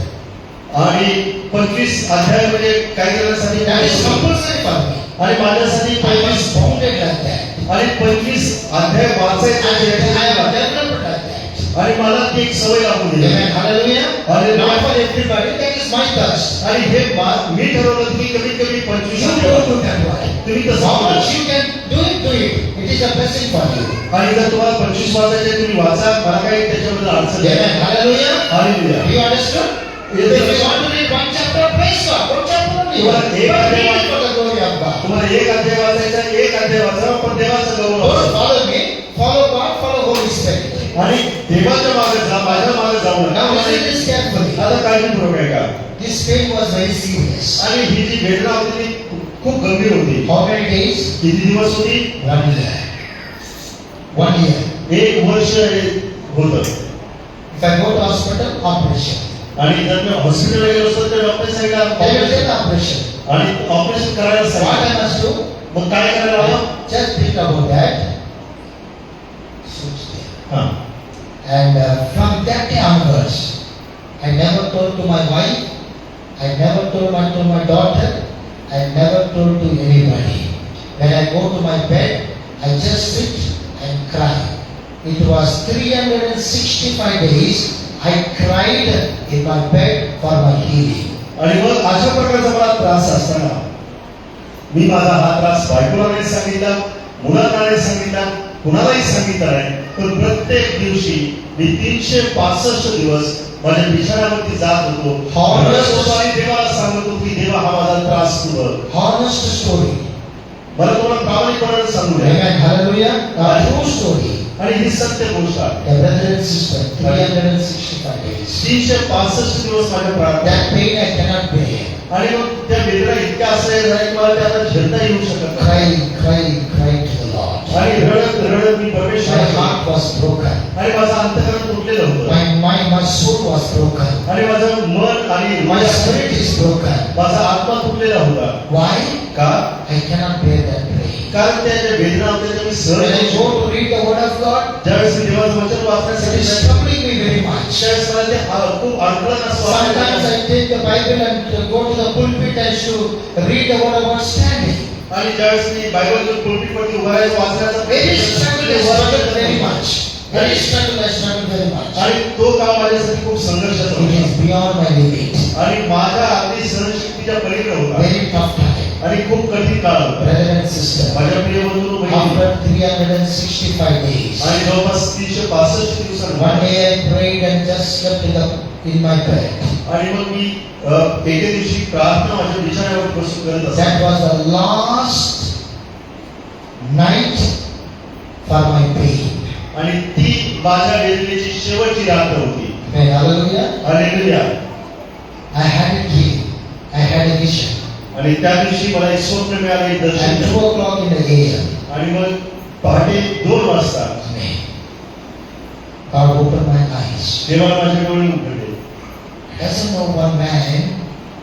आणि 25 अध्याय म्हणजे काही जणांसाठी That is compulsory for me. आणि माझ्यासाठी I was bounded like that. आणि 25 अध्याय वाचायचे And I have developed like that. आणि मला ती एक सवय लागू दिली. Amen. Hallelujah. Hallelujah. Not for everybody. That is my thirst. आणि हे मी ठरवलं की कमीत कमी 25 You अध्याय go to that one. तुम्ही तसं How करा. much you can do it, do it. It is a blessing for you. आणि जर तुम्हाला 25 वाचायचे तुम्ही वाचा, मला काही त्याच्याबद्दल अडचण नाही. Amen. Hallelujah. Hallelujah. You understood? If you want to read one chapter, praise God. One chapter only. तुम्हाला एक But read अध्याय it for the glory of God. तुम्हाला एक अध्याय वाचायचा, एक अध्याय वाचा, पण देवाचं गौरव Don't असतं. follow me. Follow God. Follow Holy Spirit. आणि देवाच्या मागे जा, माझ्या मागे जाऊ Now नका. listen this carefully. आता काळजीपूर्वक आहे का? This pain was very serious. आणि ही जी वेदना होती ती खूप गंभीर होती. How many days? किती दिवस होती? 1 year. 1 year. 1 वर्ष हे होतं. If I go to hospital, operation. आणि जर मी हॉस्पिटलला गेलो असतो तर डॉक्टर They will सांगितलं take operation. आणि ऑपरेशन करायला What सांगितलं. I must do? मग काय करायला हवं? Just think about that. Switch there. हां. And from that day onwards, I never told to my wife, I never told to my daughter, I never told to anybody. When I go to my bed, I just sit and cry. It was 365 days I cried in my bed for my healing. आणि मग अशा प्रकारचा मला त्रास असताना मी माझा हा त्रास बायकोला नाही सांगितला, मुलांना नाही सांगितला, कुणालाही सांगितलं नाही. पण प्रत्येक दिवशी मी 365 दिवस माझ्या बिछाण्यावरती जात होतो. रडत होतो आणि देवाला सांगत होतो की देवा हा माझा त्रास तू बघ. Honest story. मला तुम्हाला प्रामाणिकपणे सांगू द्या. Amen. Hallelujah. A true story. आणि ही सत्य गोष्ट आहे. The brother and sister, 365 days. 365 दिवस माझ्या प्रार्थना That pain I cannot bear. आणि मग त्या वेदना इतक्या असल्या झाल्या की मला त्या आता झेलता येऊ शकत नाही. Cry to the Lord. आणि रडत रडत मी My परमेश्वराला heart was broken. आणि माझं अंतःकरण तुटलेलं होतं. My soul was broken. आणि माझं मन आणि My spirit is broken. माझा आत्मा तुटलेला होता. Why? का? I cannot bear that pain. कारण त्या ज्या वेदना होत्या त्या मी सहन When I करू go शकतो. to read the word of God, ज्यावेळेस मी देवाचं वचन it वाचण्यासाठी is troubling me very much. त्यावेळेस मला ते खूप अडचण असं Sometimes वाटतं. I take the Bible and go to the pulpit and to read the word of God standing. आणि ज्यावेळेस मी बायबल घेऊन पुलपिटवरती उभा राहायचो वाचण्याचा Very struggle, I struggled very much. Very struggle, I struggled very much. आणि तो काळ माझ्यासाठी खूप संघर्षाचा It होता. is beyond my limit. आणि माझ्या अगदी सहनशक्तीच्या पलीकडे होता. Very tough time. आणि खूप कठीण काळ होता. Brother and sister, माझ्या प्रिय बंधू बहिणी after 365 days, आणि जवळपास 365 दिवसांनी one day I prayed and just slept in my bed. आणि मग मी एके दिवशी प्रार्थना माझ्या बिछाण्यावर बसून करत असतो. That was the last night for my pain. आणि ती माझ्या वेदनेची शेवटची रात्र होती. Amen. Hallelujah. Hallelujah. I had a dream. I had a vision. आणि त्या दिवशी मला एक स्वप्न मिळालं, एक दर्शन At 2 मिळालं. o'clock in the AM. आणि मग पहाटे 2 वाजता Amen. God opened my eyes. देवाला माझे डोळे उघडले. Doesn't know one man,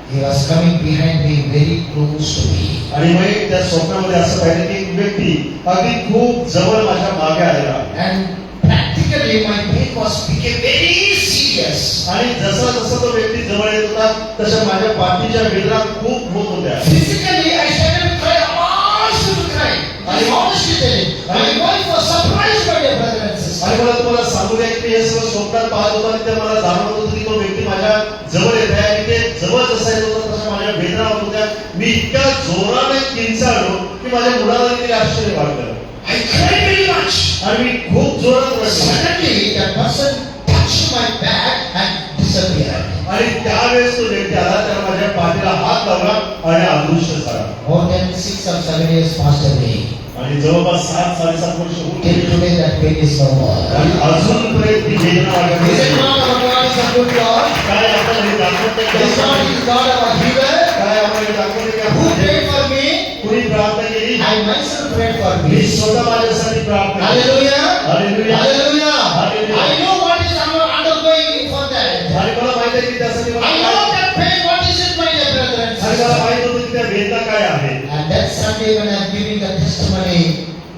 he was coming behind me very close to me. आणि मग त्या स्वप्नामध्ये असं पाहिलं की एक व्यक्ती अगदी खूप जवळ माझ्या मागे आलेला. And practically my pain became very serious. आणि जसा जसा तो व्यक्ती जवळ येत होता तशा माझ्या पाठीच्या वेदना खूप होत होत्या. Physically, I started to cry. I started to cry. I honestly telling. My wife was surprised by my brother and sister. आणि मला तुम्हाला सांगू द्या की हे सगळं स्वप्नात पाहत होता आणि ते मला जाणवत होतं की तो व्यक्ती माझ्या जवळ येत आहे आणि ते जवळ जसा येत होता तशा माझ्या वेदना होत होत्या. मी इतक्या जोराने किंचाळलो की माझ्या मुलाला देखील आश्चर्य वाटलं. I cried very much. आणि मी खूप जोरात रडलो. Suddenly, that person touched my back and disappeared. आणि त्यावेळेस तो व्यक्ती आला, त्याला माझ्या पाठीला हात लावला आणि अदृश्य झाला. More than 6 or 7 years passed away. आणि जवळपास 7-7.5 वर्ष होऊन Till गेली. today, that pain is no more. आणि अजूनपर्यंत ती वेदना Is it वाटते. not our God is a good God? काय आपण हे दाखवत Is not नाही? His God our healer? काय आपण हे दाखवत नाही Who का? prayed for me? कुणी प्रार्थना केली? I myself prayed for me me. स्वतः माझ्यासाठी प्रार्थना केली. Hallelujah. Hallelujah. Hallelujah. Hallelujah. I know what is undergoing for that. आणि मला माहिती आहे की त्यासाठी मला I काय- know that pain, what is it, my dear brother and आणि मला sister. माहित होतं की त्या वेदना काय आहे. And that Sunday when I am giving the testimony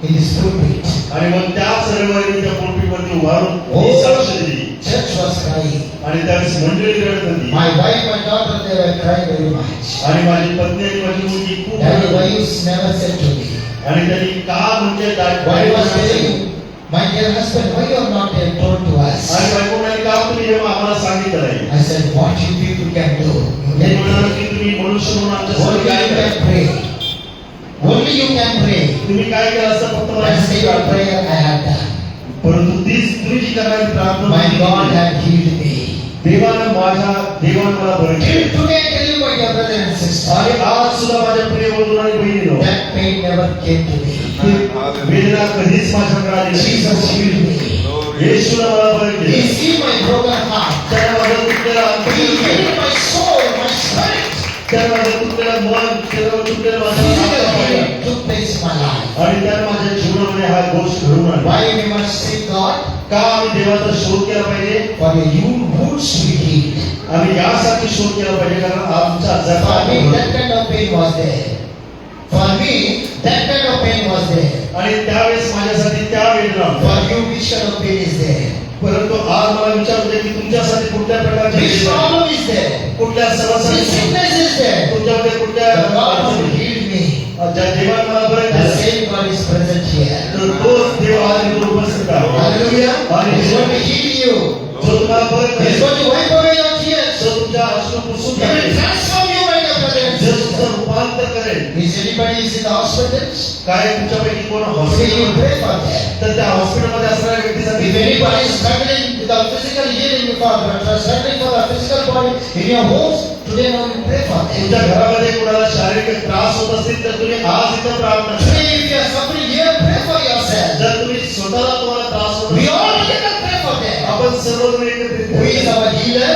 in this pulpit, आणि मग त्या रविवारी त्या पोल्ट्रीवरती उभारून हो. ही साक्ष दिली Church was crying. आणि त्यावेळेस मंडळी रडत होती My wife, my daughter, they were crying very much. आणि माझी पत्नी आणि माझी मुलगी खूप Daddy, रडत why होती. you never said to me? आणि त्यांनी का म्हणजे Why was telling, my dear husband, why you are not told to us? आणि बायको म्हणाली, का तुम्ही हे आम्हाला सांगितलं नाही? I said, what you people can do? You me can म्हणालो pray. की तुम्ही मनुष्य म्हणून आमच्यासाठी Only काय you करा? can pray. Only you can pray. तुम्ही काय केलं असं फक्त मला That's the सांगा. prayer I had done. परंतु तीच तुम्ही जी करणारी प्रार्थना My केली, God had healed me. देवानं मला बरं Till केलं. today, I tell you, my dear brother and sister, आणि आज सुद्धा माझ्या प्रिय बंधू आणि बहिणींनो, that pain never came to me. ती वेदना कधीच माझ्याकडे आली नाही. Jesus healed me. येशूनं मला बरं He केलं. healed my broken heart. त्यानं माझं तुटलेलं He अंतःकरण, healed my soul, my spirit. त्यानं माझं तुटलेलं मन, त्यानं तुटलेलं माझं Physical आत्मा healing took place in my life. आणि त्यानं माझ्या जीवनामध्ये हा गोष्ट घडून आणला. Why we must seek God? का आम्ही देवाचा शोध केला पाहिजे? For you wounds to be healed. आम्ही यासाठी शोध केला पाहिजे कारण आमचा For me, जखमा that kind of pain was there. For me, that kind of pain was there. आणि त्यावेळेस माझ्यासाठी त्या वेदना For होत्या. you, which kind of pain is there? परंतु आज मला विचार होते की तुमच्यासाठी कुठल्या प्रकारची Which वेदना आहे? problem is there? कुठल्या Which समस्या sickness is there? तुमच्यामध्ये कुठल्या The God who अडचणी? healed me. ज्या देवाने मला बरं The केलं, same God is present here. तर तोच देव आज इथे उपस्थित आहे. Hallelujah. Hallelujah. He's going to heal you. जो तुम्हाला बरं He's करेल, going to wipe away your tears. जो तुमच्या अश्रू पुसून He will टाकेल, transform you, my dear brothers. जे तुमचं रूपांतर करेल. Is anybody is in the hospitals? काय तुमच्यापैकी कोण Will you hospital pray for them? तर त्या हॉस्पिटलमध्ये असणाऱ्या व्यक्तीसाठी If anybody is struggling with the physical healing, struggling for the physical body in your homes, today now you pray for तुमच्या them. घरामध्ये कोणाला शारीरिक त्रास होत असतील तर तुम्ही आज इथं प्रार्थना करा. Today, if you are suffering here, pray for yourself. जर तुम्ही स्वतःला तुम्हाला त्रास होत We असेल, all together pray for them. आपण सर्वजण एकत्रित Who is करूया. our healer?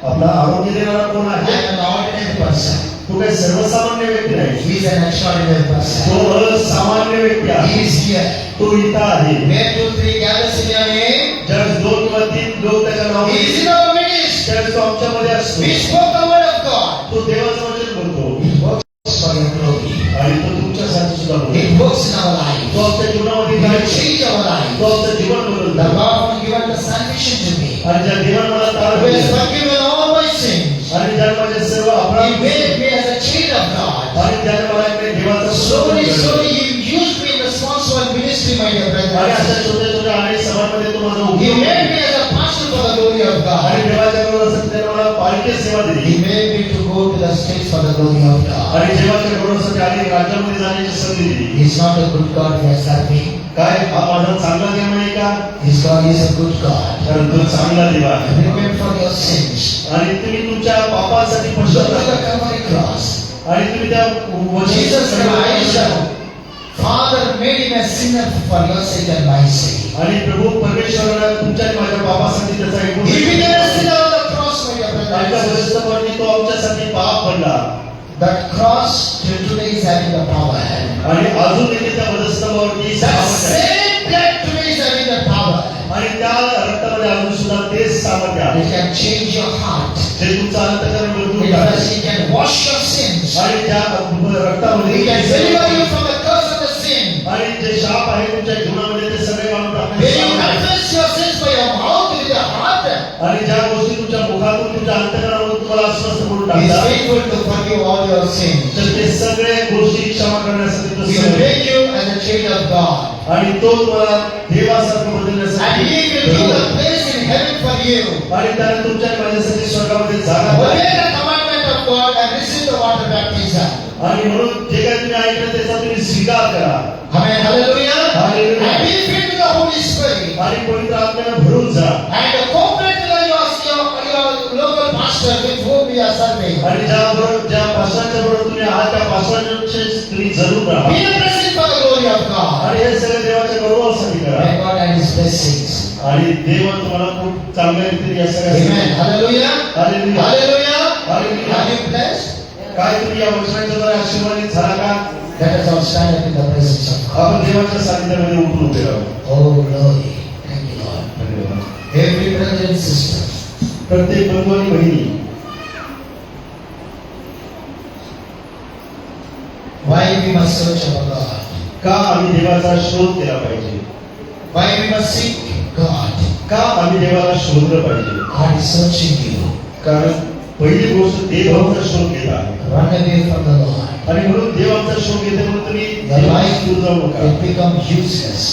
आपला आरोग्य देणारा कोण I आहे? am an ordinary person. तो काही सर्वसामान्य व्यक्ती नाही, He is an extraordinary person. तो असामान्य व्यक्ती आहे. He is here. तो इथं आहे. Where 2, 3 gathers in your name, ज्या 2 किंवा 3 लोक त्याच्या He नावाने is in our midst. त्यावेळेस तो आमच्यामध्ये असतो. We spoke the word of God. तो देवाचं वचन बोलतो It works for your glory. आणि तो तुमच्यासाठी सुद्धा बोलतो. It works in our life. तो आमच्या जीवनामध्ये It काय will change our life. तो आमचं जीवन The बदलतो. God who given the salvation to me, आणि ज्या देवाने मला तारण who has दिलं forgiven all my sins, आणि ज्याने माझे सर्व He अपराध made me as a child of God. आणि त्याने मला एक देवाचा Slowly, स्वभाव slowly, He used me in the small, small ministry, my dear आणि brothers. अशा छोट्या छोट्या अनेक सभांमध्ये तो माझा He उपयोग made केला. me as a pastor for the glory of आणि God. देवाच्या गौरवासाठी त्याने मला पालखी सेवा दिली He made me to go to the states for the glory of God. आणि देवाच्या गौरवासाठी अनेक राज्यामध्ये जाण्याची संधी दिली. He's not a good God who has served me. काय हा माझा चांगला देव नाही का? His God is a good God. कारण तो चांगला देव आहे. Repent for your sins. आणि तुम्ही तुमच्या पापासाठी Look पश्चाताप at the करा. Calvary cross. आणि तुम्ही त्या Jesus Christ, Father made him a sinner for your sake and my sake. आणि प्रभू परमेश्वराला तुमच्या आणि माझ्या पापासाठी त्याचा एकूण He became a sinner on the cross, my dear त्याच्या brothers. वचनावरती तो आमच्यासाठी पाप पडला That cross till today is having the power. आणि अजून देखील त्या वचनावरती That सामर्थ्य आहे. same blood today is having the power. आणि त्या रक्तामध्ये अजून सुद्धा तेच सामर्थ्य आहे It can change your heart. जे तुमचं अंतःकरण बदलून Because टाकेल. He can wash your sins. आणि त्या रक्तामध्ये He can deliver you from the curse of the sin. आणि जे शाप आहे तुमच्या जीवनामध्ये ते सगळे काढून When you टाकण्याचे confess your sins by your mouth with your heart, आणि ज्या गोष्टी तुमच्या मुखातून तुमच्या अंतःकरणातून तुम्हाला अस्वस्थ करून He is टाकतात faithful to forgive all your sins. तर ते सगळे गोष्टी क्षमा करण्यासाठी तो He will समर्थ आहे. make you as a child of God. आणि तो तुम्हाला देवासारखं And बदलण्यासाठी He will give a place in heaven for you. आणि त्याने तुमच्या आणि माझ्यासाठी स्वर्गामध्ये जागा Obey आहे. the commandment of God and receive the water baptism. आणि म्हणून जे काही तुम्ही ऐकलं त्याचा तुम्ही स्वीकार करा Amen. Hallelujah. Hallelujah. And be filled with the Holy Spirit. आणि पवित्र आत्म्याने भरून जा And cooperate with your local pastor with whom we are serving. आणि ज्या पास्टरांच्या बरोबर तुम्ही आहात त्या पास्टरांचे तुम्ही जरूर राहा Be a present for the glory of God. आणि हे सगळं देवाच्या गौरवासाठी करा May God add His blessings. आणि देव तुम्हाला खूप चांगल्या रीतीने या Amen. सगळ्या Hallelujah. Hallelujah. Hallelujah. Hallelujah. Are you blessed? काय तुम्ही या वचनाच्या द्वारे आशीर्वादित झाला का? Let us all stand up in the presence of God. आपण देवाच्या सानिध्यामध्ये उठून उभे राहू. Oh, glory. Thank you, Lord. धन्यवाद. Every brother and sister, प्रत्येक बंधू आणि बहिणी why we must search our God? का आम्ही देवाचा शोध केला पाहिजे? Why we must seek God? का आम्ही देवाला शोधलं पाहिजे? God is searching you. कारण पहिली गोष्ट देवाचा शोध घेत आहे. Run away from the Lord. आणि म्हणून देवाचा शोध घेते म्हणून तुम्ही Your life देवापासून दूर जाऊ नका. will become useless.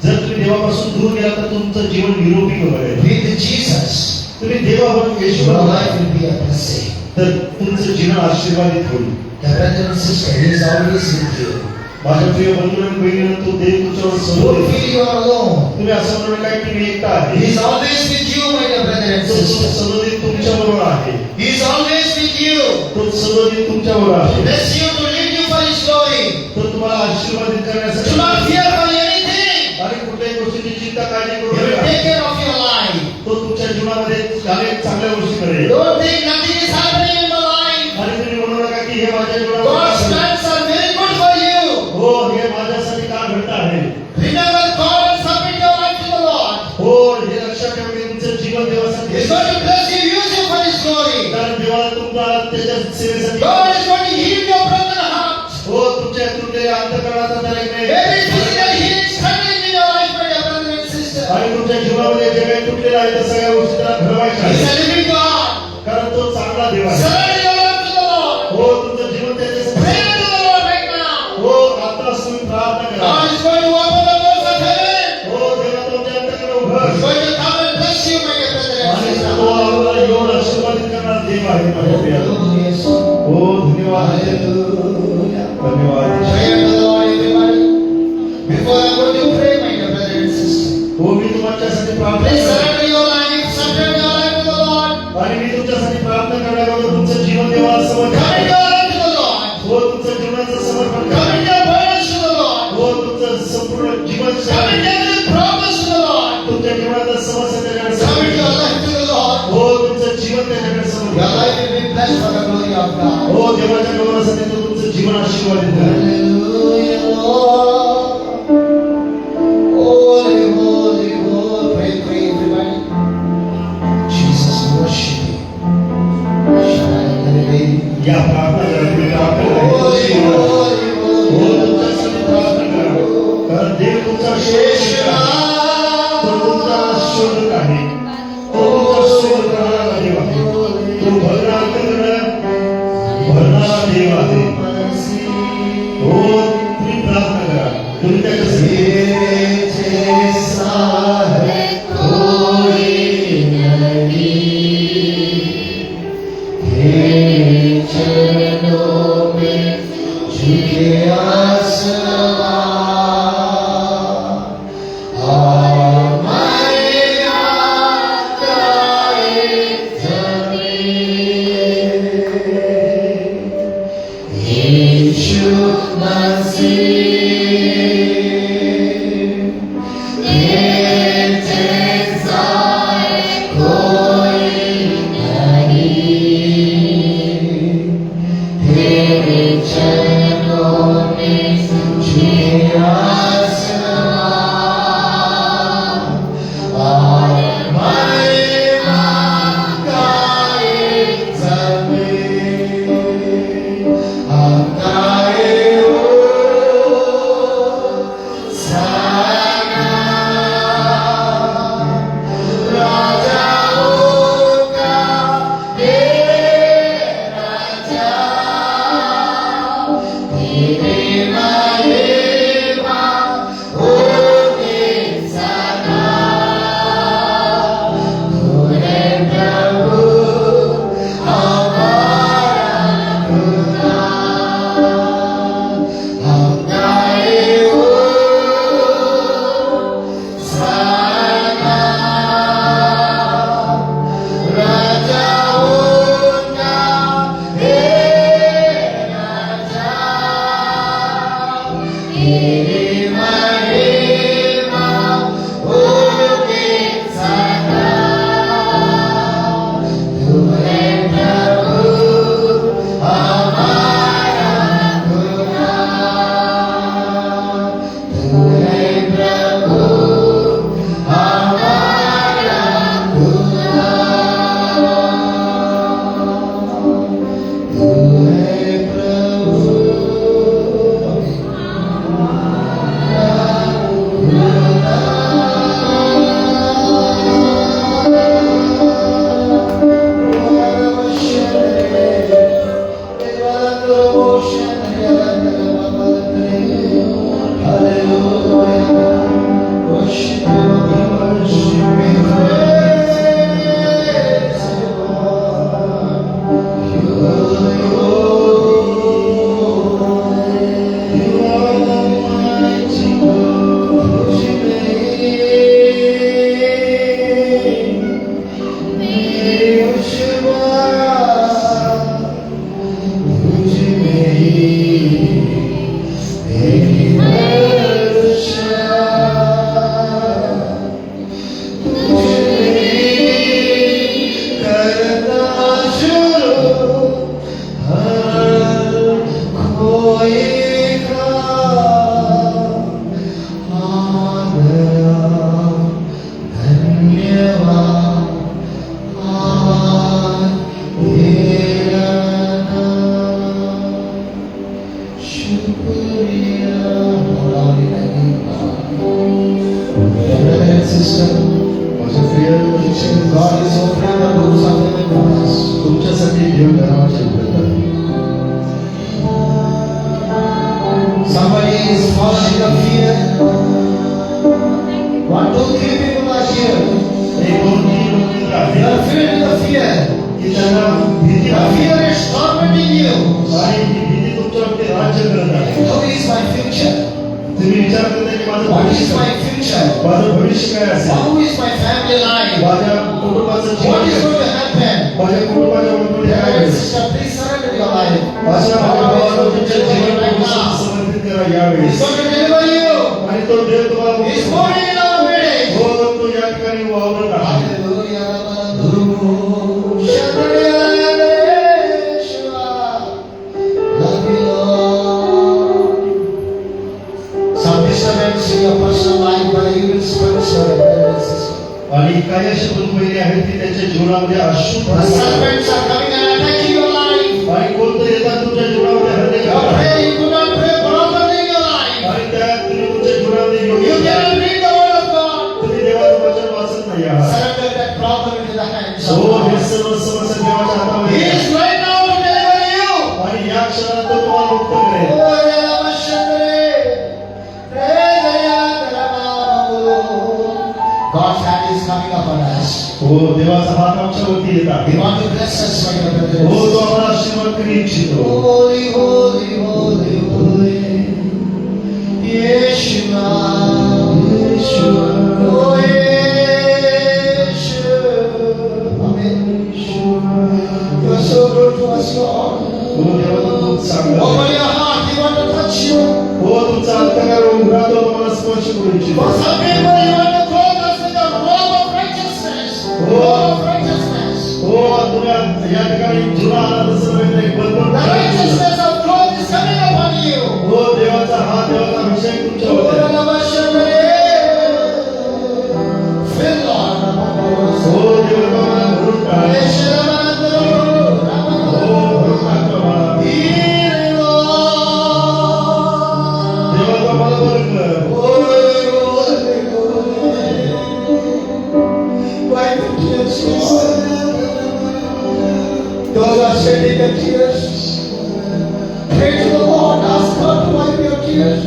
जर तुम्ही देवापासून दूर गेला तर तुमचं जीवन निरोगी होईल. With Jesus, तुम्ही देवावर your येशूवर life will be a blessing. तर तुमचं जीवन आशीर्वादित होईल. The brother and sister, He is always with you. माझ्या प्रिय बंधू आणि बहिणींनो, तो देव तुमच्यावर Don't समोर feel you are alone. तुम्ही असं म्हणू नका की मी एकटा He आहे. is always with you, my dear brother and तो sister. सदोदित तुमच्याबरोबर आहे. He is always with you. तो सदोदित तुमच्याबरोबर आहे. Bless you to lead you for His glory. तो तुम्हाला आशीर्वादित Do करण्यासाठी not fear for anything. आणि कुठल्याही गोष्टीची चिंता काळजी He करू will नका. take care of your life. तो तुमच्या जीवनामध्ये अनेक चांगल्या गोष्टी करेल. Don't think nothing is happening in my life. आणि तुम्ही म्हणू नका की हे माझ्या God's जीवनामध्ये plans are very good for you. हो हे माझ्यासाठी का घडत आहे. Remember God and submit your life to the Lord. हो हे लक्षात ठेवा की तुमचं जीवन देवासाठी He is going to bless you, use you for His glory. कारण देवाला तुम्हाला त्याच्या सेवेसाठी God is going to heal your broken heart. हो तुमच्या तुटलेल्या अंतःकरणाचा त्याला एक Every physical healing is coming in your life, my dear brother and sister. आणि तुमच्या जीवनामध्ये जे काही तुटलेलं आहे त्या सगळ्या गोष्टी त्याला घडवायच्या He is आहेत. a living God. कारण तो चांगला देव आहे. Surrender your life to the Lord. हो तुमचं जीवन त्याच्यासाठी Pray to the Lord right now. हो आता तुम्ही प्रार्थना करा. God is going to open the doors of heaven. हो देवा तुमच्या अंतःकरण He उघड. is going to come and bless you, my dear brother and आणि sister. तो आम्हाला एवढं आशीर्वादित करणारा देव आहे माझ्या प्रियाला. हो धन्यवाद धन्यवाद. Pray to the Lord, everybody. Before I go to pray, my dear brother and sister, हो मी तुमच्यासाठी प्रार्थना please करतो. surrender your life to the Lord. आणि मी तुमच्यासाठी प्रार्थना करण्याबरोबर तुमचं जीवन देवाला समर्पण Commit करतो. your life to the Lord. हो तुमचं जीवनाचं समर्पण करतो. Commit your burdens to the Lord. हो तुमचं संपूर्ण जीवन Commit every promise to the Lord. तुमच्या जीवनाचा समस्या त्याच्याकडे Commit your समर्पण life to the Lord. हो तुमचं जीवन त्याच्याकडे समर्पण Your करा. life will be blessed for the glory of God. हो देवाच्या गौरवासाठी तो तुमचं जीवन आशीर्वादित करेल. Hallelujah, Lord. Holy, holy, holy. Pray, pray, everybody. Jesus, worship you. Hallelujah. या प्रार्थना करा. तुम्ही प्रार्थना करा. Holy, holy, हो holy. तुमच्यासाठी प्रार्थना करा. कारण देव तुमचा शोधक आहे. तो तुमचा शोधक आहे. तो तुमचा शोध करणारा देव आहे. तो भरणारा देव आहे. हो तुम्ही प्रार्थना करा. तुम्ही त्याच्यासाठी He God is opening the doors of heaven for us. तुमच्यासाठी देव दरवाजे उघडत आहे. Somebody is falling in the fear. 1, 2, 3 people are here. एक दोन तीन लोक तिथे They आहेत are filled with the fear. की त्यांना भीती The आहे fear is tormenting you. आणि ही भीती तुमच्यावरती राज्य करत आहे. How is my future? तुम्ही विचार करता की माझं What भविष्य is काय? my future? माझं भविष्य काय असेल? How is my family life? माझ्या कुटुंबाचं What जीवन is काय? going to happen? माझ्या कुटुंबाच्या कुटुंबामध्ये काय Brother and होईल? sister, please surrender your life. अशा माझ्या God is भावाला going to तुमच्या deliver you right जीवनाला now. समर्पित करा He's यावेळेस. going to deliver you. आणि तो देव तुम्हाला He's मुक्त moving in our midst. हो तो या ठिकाणी वावरत आहे. Hallelujah. Shandriya Yeshua. Love you, Lord. Some disturbance in your personal life by evil spirits, brother and sister. आणि काही असे कुटुंबीय आहेत की त्यांच्या जीवनामध्ये अशुभ The serpents are coming and attacking your life. आणि कोणतं येतात तुमच्या जीवनामध्ये हल्ले Your करतात prayer, you could not pray properly in your life. आणि त्या तुम्ही तुमच्या जीवनामध्ये You योग्य cannot read the word of God. तुम्ही देवाचं वचन वाचत नाही आहात. Surrender that problem into the hands of हो हे God. सर्व समस्या देवाच्या He हातामध्ये आहे. is right now to deliver you. आणि या क्षणात तो तुम्हाला मुक्त करेल. Oh, Yalama Shandre. God's hand is coming upon us. हो देवाचा हात आमच्यावरती येत आहे. He wants to bless us, my dear brothers. हो तो आम्हाला आशीर्वाद करू इच्छितो. Holy, holy, holy, holy. Yeshua. Yeshua. Oh, Yeshua. Amen. You are so good to us, Lord. हो देवाचा खूप चांगला Open आहे. your heart. He wants to touch you. हो तुमचा अंतःकार उघडा तो तुम्हाला स्पर्श करू इच्छितो. For some people, you want to clothe us with a robe of righteousness. Robe of righteousness. हो तुम्ही या ठिकाणी जुना आनंद सर्व एक बदलून The righteousness of God is coming upon you. हो देवाचा हात देवाचा अभिषेक तुमच्यावर आहे. Fill Lord. हो देवाचा मला भरून टाक. हो भरून टाक मला. देवाचा मला भरून कर. Those are shedding their tears. Pray to the Lord. Ask God to wipe your tears.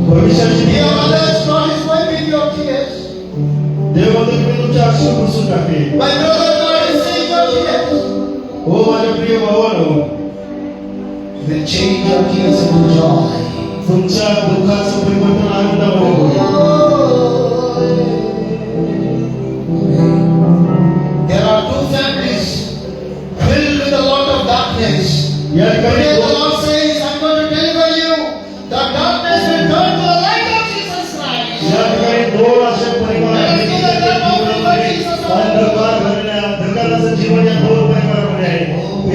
भविष्याची Dear mothers, God is wiping your tears. देव म्हणतो की मी तुमच्या अश्रू पुसून टाकेन. My brother, God is seeing your tears. हो माझ्या प्रिय भावांनो He will change your tears into joy. तुमच्या दुःखाचं परिवर्तन आनंदामध्ये होईल. There are two families filled with a lot of darkness. या ठिकाणी Today the Lord says, I'm going to deliver you. The darkness will turn to the light of Jesus Christ. या ठिकाणी दोन असे परिवार आहेत की त्यांच्या जीवनामध्ये अंधकाराचं जीवन या दोन परिवारामध्ये आहे.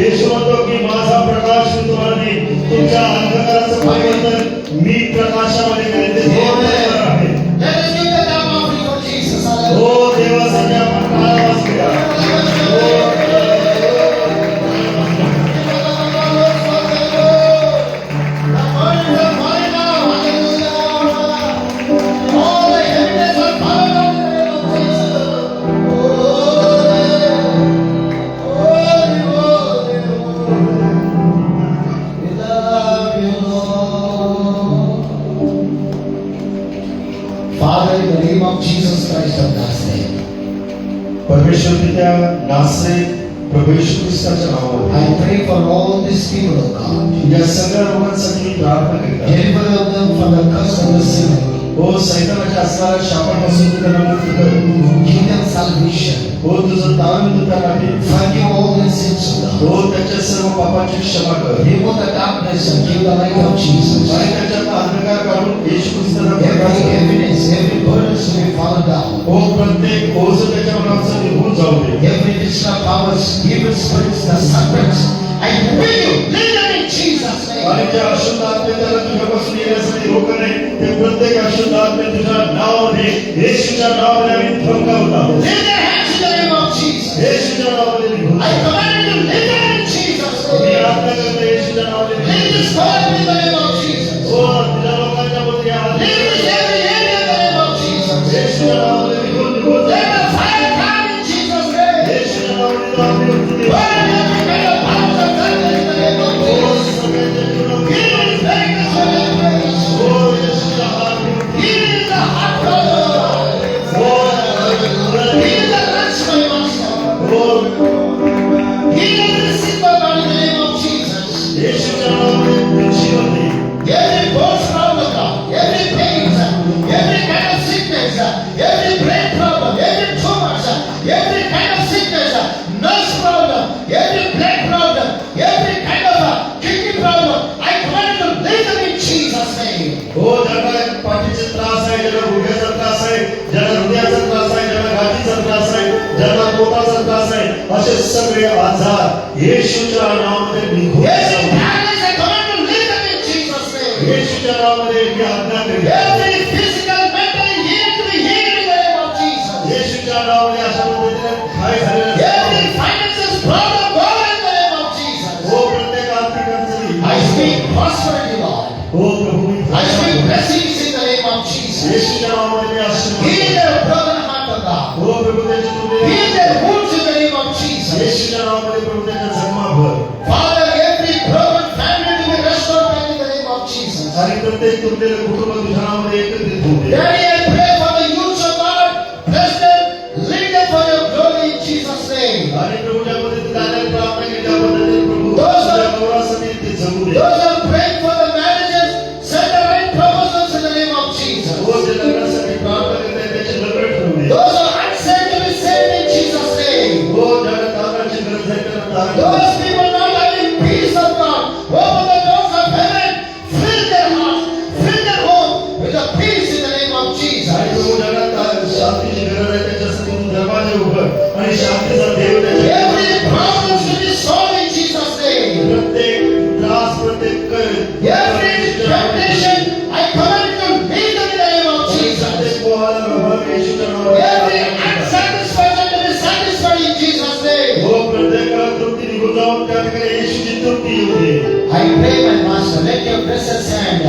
येशू म्हणतो की माझा प्रकाश मी तुम्हाला देईन. तुमच्या अंधकाराचं परिवर्तन मी प्रकाशामध्ये करेन. ते दोन परिवार आहेत. Let us give the clap offering for Jesus. हो देवासाठी आपण काय आवाज करूया. All the heaviness are fallen on the name of Jesus. Father, in the name of Jesus Christ of Nazareth, परमेश्वर पित्या नासरेत प्रभू येशू ख्रिस्ताच्या नावामध्ये I pray for all these people of God. या सगळ्या लोकांसाठी मी प्रार्थना करतो. Deliver them from the curse of the sinner. हो सैतानाच्या असणाऱ्या शापापासून तू त्यांना मुक्त कर. Give them salvation. हो तुझं तारण त्यांना दे. Forgive all their sins, O God. हो त्याच्या सर्व पापाची क्षमा कर. Remove the darkness and give the light of Jesus. आणि त्याच्यात अंधकार काढून येशू ख्रिस्ताला Every प्रकाश कर. heaviness, every burden may fall down. हो प्रत्येक ओझ त्याच्या मनाचं निघून जाऊ दे. Every distress powers, evil spirits, the serpents, I bring you, leave them in Jesus' name. आणि ज्या अशुद्ध आत्मे त्याला तुझ्यापासून येण्यासाठी रोखणे ते प्रत्येक अशुद्ध आत्मे तुझ्या नावामध्ये येशूच्या नावामध्ये आम्ही धमकावतो. Leave their hands in the name of Jesus. येशूच्या नावामध्ये निघून I जा. command you, leave them in Jesus' me name. आज्ञा करतो येशूच्या नावामध्ये Leave निघून this जा. family in the name of Jesus. हो तुझ्या लोकांच्या मध्ये या Leave this every area in the name of Jesus. येशूच्या नावामध्ये निघून जा. Let every kind of sickness, nerve problem, every blood problem, every kind of kidney problem, I command you to leave them in Jesus' name. हो, ज्यांना पाठीचे त्रास आहे, ज्यांना गुडघ्याचा त्रास आहे, ज्यांना हृदयाचा त्रास आहे, ज्यांना गाठीचा त्रास आहे, ज्यांना पोटाचा त्रास आहे, असे सगळे आजार येशूच्या नावामध्ये निघून Every जाऊ. paralysis, I command you to leave them in Jesus' name. येशूच्या नावामध्ये मी आज्ञा करेन. Every physical, mental healing to be healed in the name of Jesus. येशूच्या नावामध्ये अशा पद्धतीने काय झालेलं Every finances problem, go in the name of Jesus. हो, प्रत्येक आर्थिक अडचणी I speak prosperity, Lord. हो प्रभू मी I speak blessings in the name of Jesus. येशूच्या नावामध्ये मी आशीर्वाद Heal देतो. their broken heart, O God. हो प्रभू त्याची तुझे Heal their wounds in the name of Jesus. येशूच्या नावामध्ये प्रभू त्याच्या जन्माभर Father, every broken family to be restored back in the name of Jesus. आणि प्रत्येक तुटलेलं कुटुंब तुझ्या नावामध्ये एकत्रित होऊ दे. Daddy, I pray for the youth of God. Bless them, lead them for your glory in Jesus' name. आणि प्रभू ज्या पद्धतीने आलेल्या प्रार्थना केली त्या पद्धतीने प्रभू Those तुझ्या गौरवासाठी ते जगू दे. Those who are praying for the marriages, send the right proposals in the name of Jesus. हो, जे लग्नासाठी प्रार्थना करतात त्याचे लग्न ठरवू दे. Those who are unsaved to be saved in Jesus' name. हो, ज्याला तारणाची गरज आहे त्याला तारण Those they. people not having peace of God, open the doors of heaven, fill their hearts, fill their home with the peace in the name of आणि Jesus. प्रभू ज्याला शांतीची गरज आहे त्याच्यासाठी तू दरवाजे उघड आणि शांतीचा देव त्याच्या Every problem should be solved in Jesus' name. प्रत्येक त्रास प्रत्येक Every temptation, I command you to leave them in the name of Jesus. प्रत्येक पोहाला प्रभाव येशूच्या Every नावामध्ये unsatisfaction to be satisfied in Jesus' name. हो, प्रत्येक तृप्ती निघून जाऊन त्या ठिकाणी येशूची तृप्ती येऊ दे. I pray, my Master, let your precious hand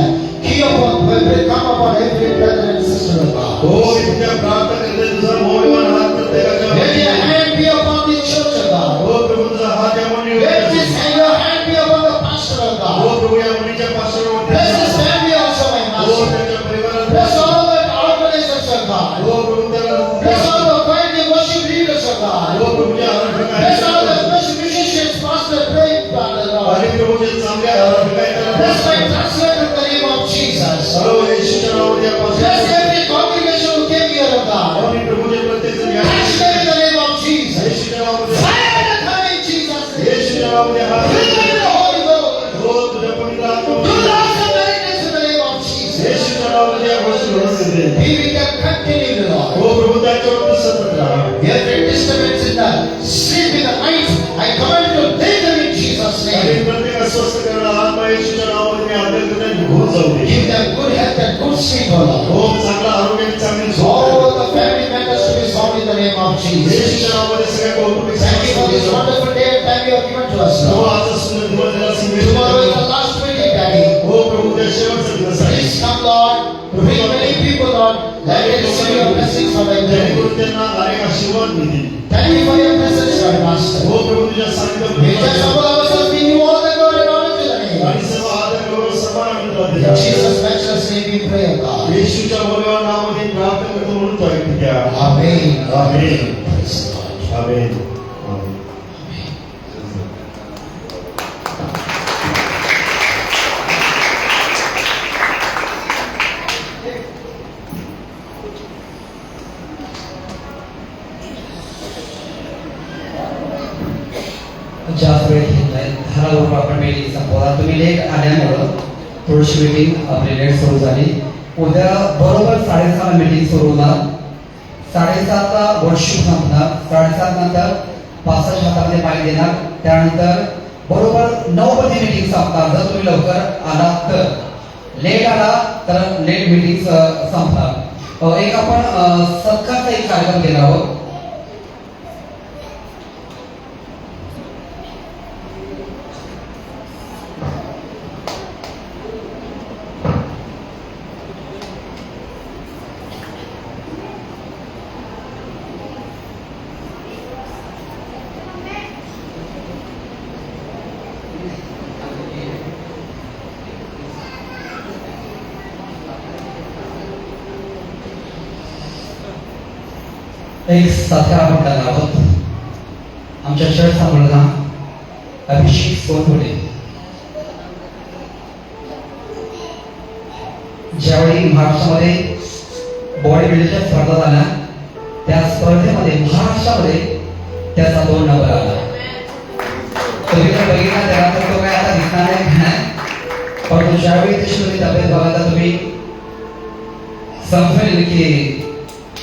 come upon every brother and sister of God. हो, मी तुझ्या प्रार्थना करते तुझा मौल्यवान हात प्रत्येकाच्या Let your वरती. hand be upon the church of God. हो प्रभू तुझा हात या मंडळीवर Let असू. this hand, your hand be upon the pastor of हो God. प्रभू या मुलीच्या पार्श्ववरती Bless असू. his family also, my हो Master. त्यांच्या परिवारात Bless असू. all the organizers of God. हो प्रभू त्याला Bless all the choir worship leaders of God. हो प्रभूच्या आराधक Bless all the आहेत. worship musicians, pastor, praying, Father Lord. आणि प्रभूचे चांगले आराधक आहेत त्याला Bless my bless. translator in the name of Jesus. सर्व येशूच्या नावामध्ये आपण Bless every congregation who came here of God. आणि प्रभूचे प्रत्येक जण या Touch them in the name of Jesus. येशूच्या नावामध्ये Fire the come in Jesus' name. येशूच्या नावामध्ये हात Fill them with the Holy Ghost. हो तुझ्या पवित्र Do आत्म्यामध्ये the awesome miracles in the name of Jesus. येशूच्या नावामध्ये या गोष्टी घडून येते. Be with them continually, Lord. हो प्रभू त्याच्यावरती सतत राहा. Every disturbance in the sleep in the night, I command you to take them in Jesus' आणि name. प्रत्येक अस्वस्थ करणारा आत्मा येशूच्या नावामध्ये मी आदेश करते निघून जाऊ दे. Give them good health and good sleep, O Lord. हो चांगला आरोग्य आणि चांगली झोप All they. the family members to be sound in the name of Jesus. येशूच्या नावामध्ये सगळ्या कौटुंबिक Thank you for this समस्या wonderful day and time you have given to us, हो Lord. आजचा सुंदर दिवस दिला Tomorrow is Singh. the last meeting, Daddy. हो प्रभू त्या शेवटचा दिवस आहे. Please come, Lord. Bring many people, Lord. Let them receive your blessings for their day. जेणेकरून त्यांना अनेक आशीर्वाद मिळतील. Thank you for your presence, Lord Master. हो प्रभू तुझ्या सानिध्यात We just humble ourselves, we you all the glory and honor to the name. आणि सर्व आदर गौरव सन्मान आम्ही तुला In देतो. Jesus' matchless name we pray, O God. येशूच्या मौल्यवान नावामध्ये प्रार्थना करतो म्हणून तो ऐकून घ्या. Amen. Amen. Praise the Lord. आमेन. जास्त वेळ घेत नाही 10 बरोबर आपण मीटिंग संपवला. तुम्ही लेट आल्यामुळं थोडीशी मीटिंग आपली लेट सुरू झाली. उद्या बरोबर 7:30 ला मीटिंग सुरू होणार. 7:30 ला वर्कशॉप संपणार. 7:30 नंतर 5-6 हातामध्ये माईक देणार. त्यानंतर बरोबर 9 वाजता मीटिंग संपणार. जर तुम्ही लवकर आलात तर, लेट आला तर लेट मीटिंग संपणार. एक आपण सत्कारचा एक कार्यक्रम केला आहोत. एक सत्कार आपण करणार आहोत. आमच्या चर्चचा मुलगा अभिषेक सोनवणे. ज्यावेळी महाराष्ट्रामध्ये बॉडी बिल्डिंगच्या स्पर्धा झाल्या त्या स्पर्धेमध्ये महाराष्ट्रामध्ये त्याचा 2 नंबर आला. तुम्ही जर बघितला तेव्हा तर तो काय आता दिसणार नाही, परंतु ज्यावेळी त्याची तब्येत बघायला तुम्ही समजेल की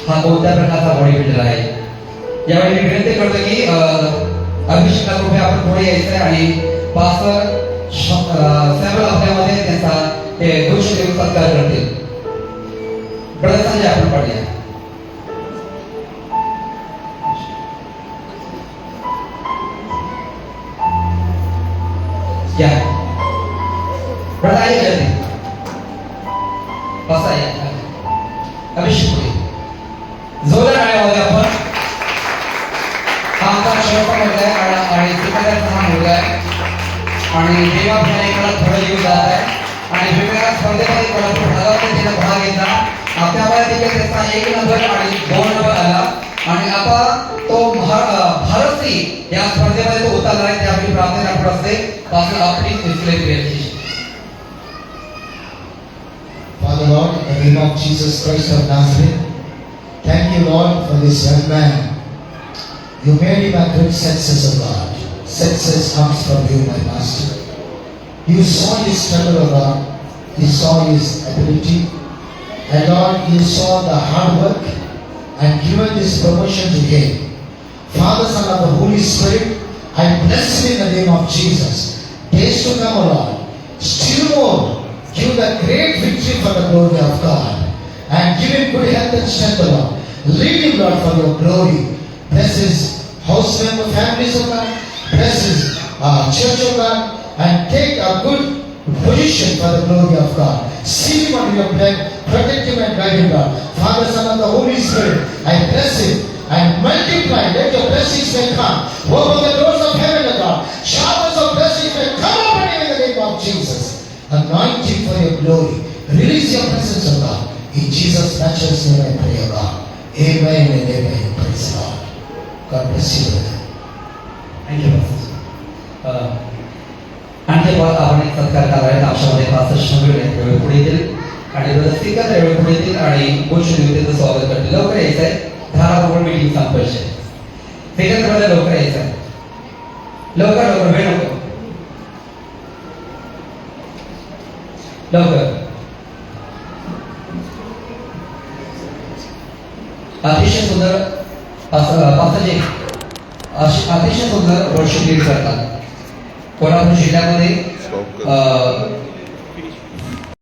हा कोणत्या प्रकारचा बॉडी बिल्डर आहे. यावेळी मी विनंती करतो की अभिषेक कृपया आपण पुढे यायचं आहे आणि पास्टर सॅम्युअल आपल्यामध्ये त्यांचा ते गोष्ट देऊन सत्कार करतील. ब्रदर संजय आपण पाडूया. या ब्रदर आइए जल्दी बस आइए. अभिषेक पुढे जोरदार टाळ्या वाजवा आपण. हा आमचा शेवटचा मुलगा आहे आणि तिकडचा हा मुलगा आहे आणि देवा प्रणयकाला पुढे घेऊन जात आहे आणि वेगवेगळ्या स्पर्धेमध्ये कोल्हापूर भागामध्ये त्याने भाग घेतला. आपल्यामध्ये देखील त्याचा 1 नंबर आणि 2 नंबर आला आणि आता तो भारतसी या स्पर्धेमध्ये तो उतरला आहे. त्यावेळी प्रार्थना आपण असते पासून आपली डिस्प्ले केली. Father Lord, in the name of Jesus Christ of Nazareth, thank you, Lord, for this young man. You made him a good senses of God. Senses comes from you, my Master. You saw his struggle, O God. You saw his ability. And Lord, you saw the hard work and given this promotion to him. Father, Son, and the Holy Spirit, I bless him in the name of Jesus. Days to come, O Lord, still more, give the great victory for the glory of God. And give him good health and strength, O Lord. Lead him, Lord, for your glory. Bless his house member families, O God. Bless his church, O God. And take a good position for the glory of God. Seal him under your blood. Protect him and guide him, Lord. Father, Son, and the Holy Spirit, I bless him and multiply. Let your blessings may come. Open the doors of heaven, O God. Showers of blessings may come upon him in the name of Jesus. Anoint him for your glory. Release your presence, O God. In Jesus' matchless name I pray, O God. Amen and amen. Praise the Lord. God bless you. Thank you pastor. आणखी आपण एक सत्कार करायला आमच्यामध्ये pastor शंभर वेळ पुढे येतील आणि रसिका वेळ पुढे येतील आणि गोष्ट निवेदनाचं स्वागत करतील. लवकर यायचं आहे. 10 मीटिंग संपायची आहे. सेकंद लवकर यायचं आहे. लवकर वेळ नको. लवकर. अतिशय सुंदर पास्टरजी अतिशय सुंदर वर्षी लीड करतात. कोल्हापूर जिल्ह्यामध्ये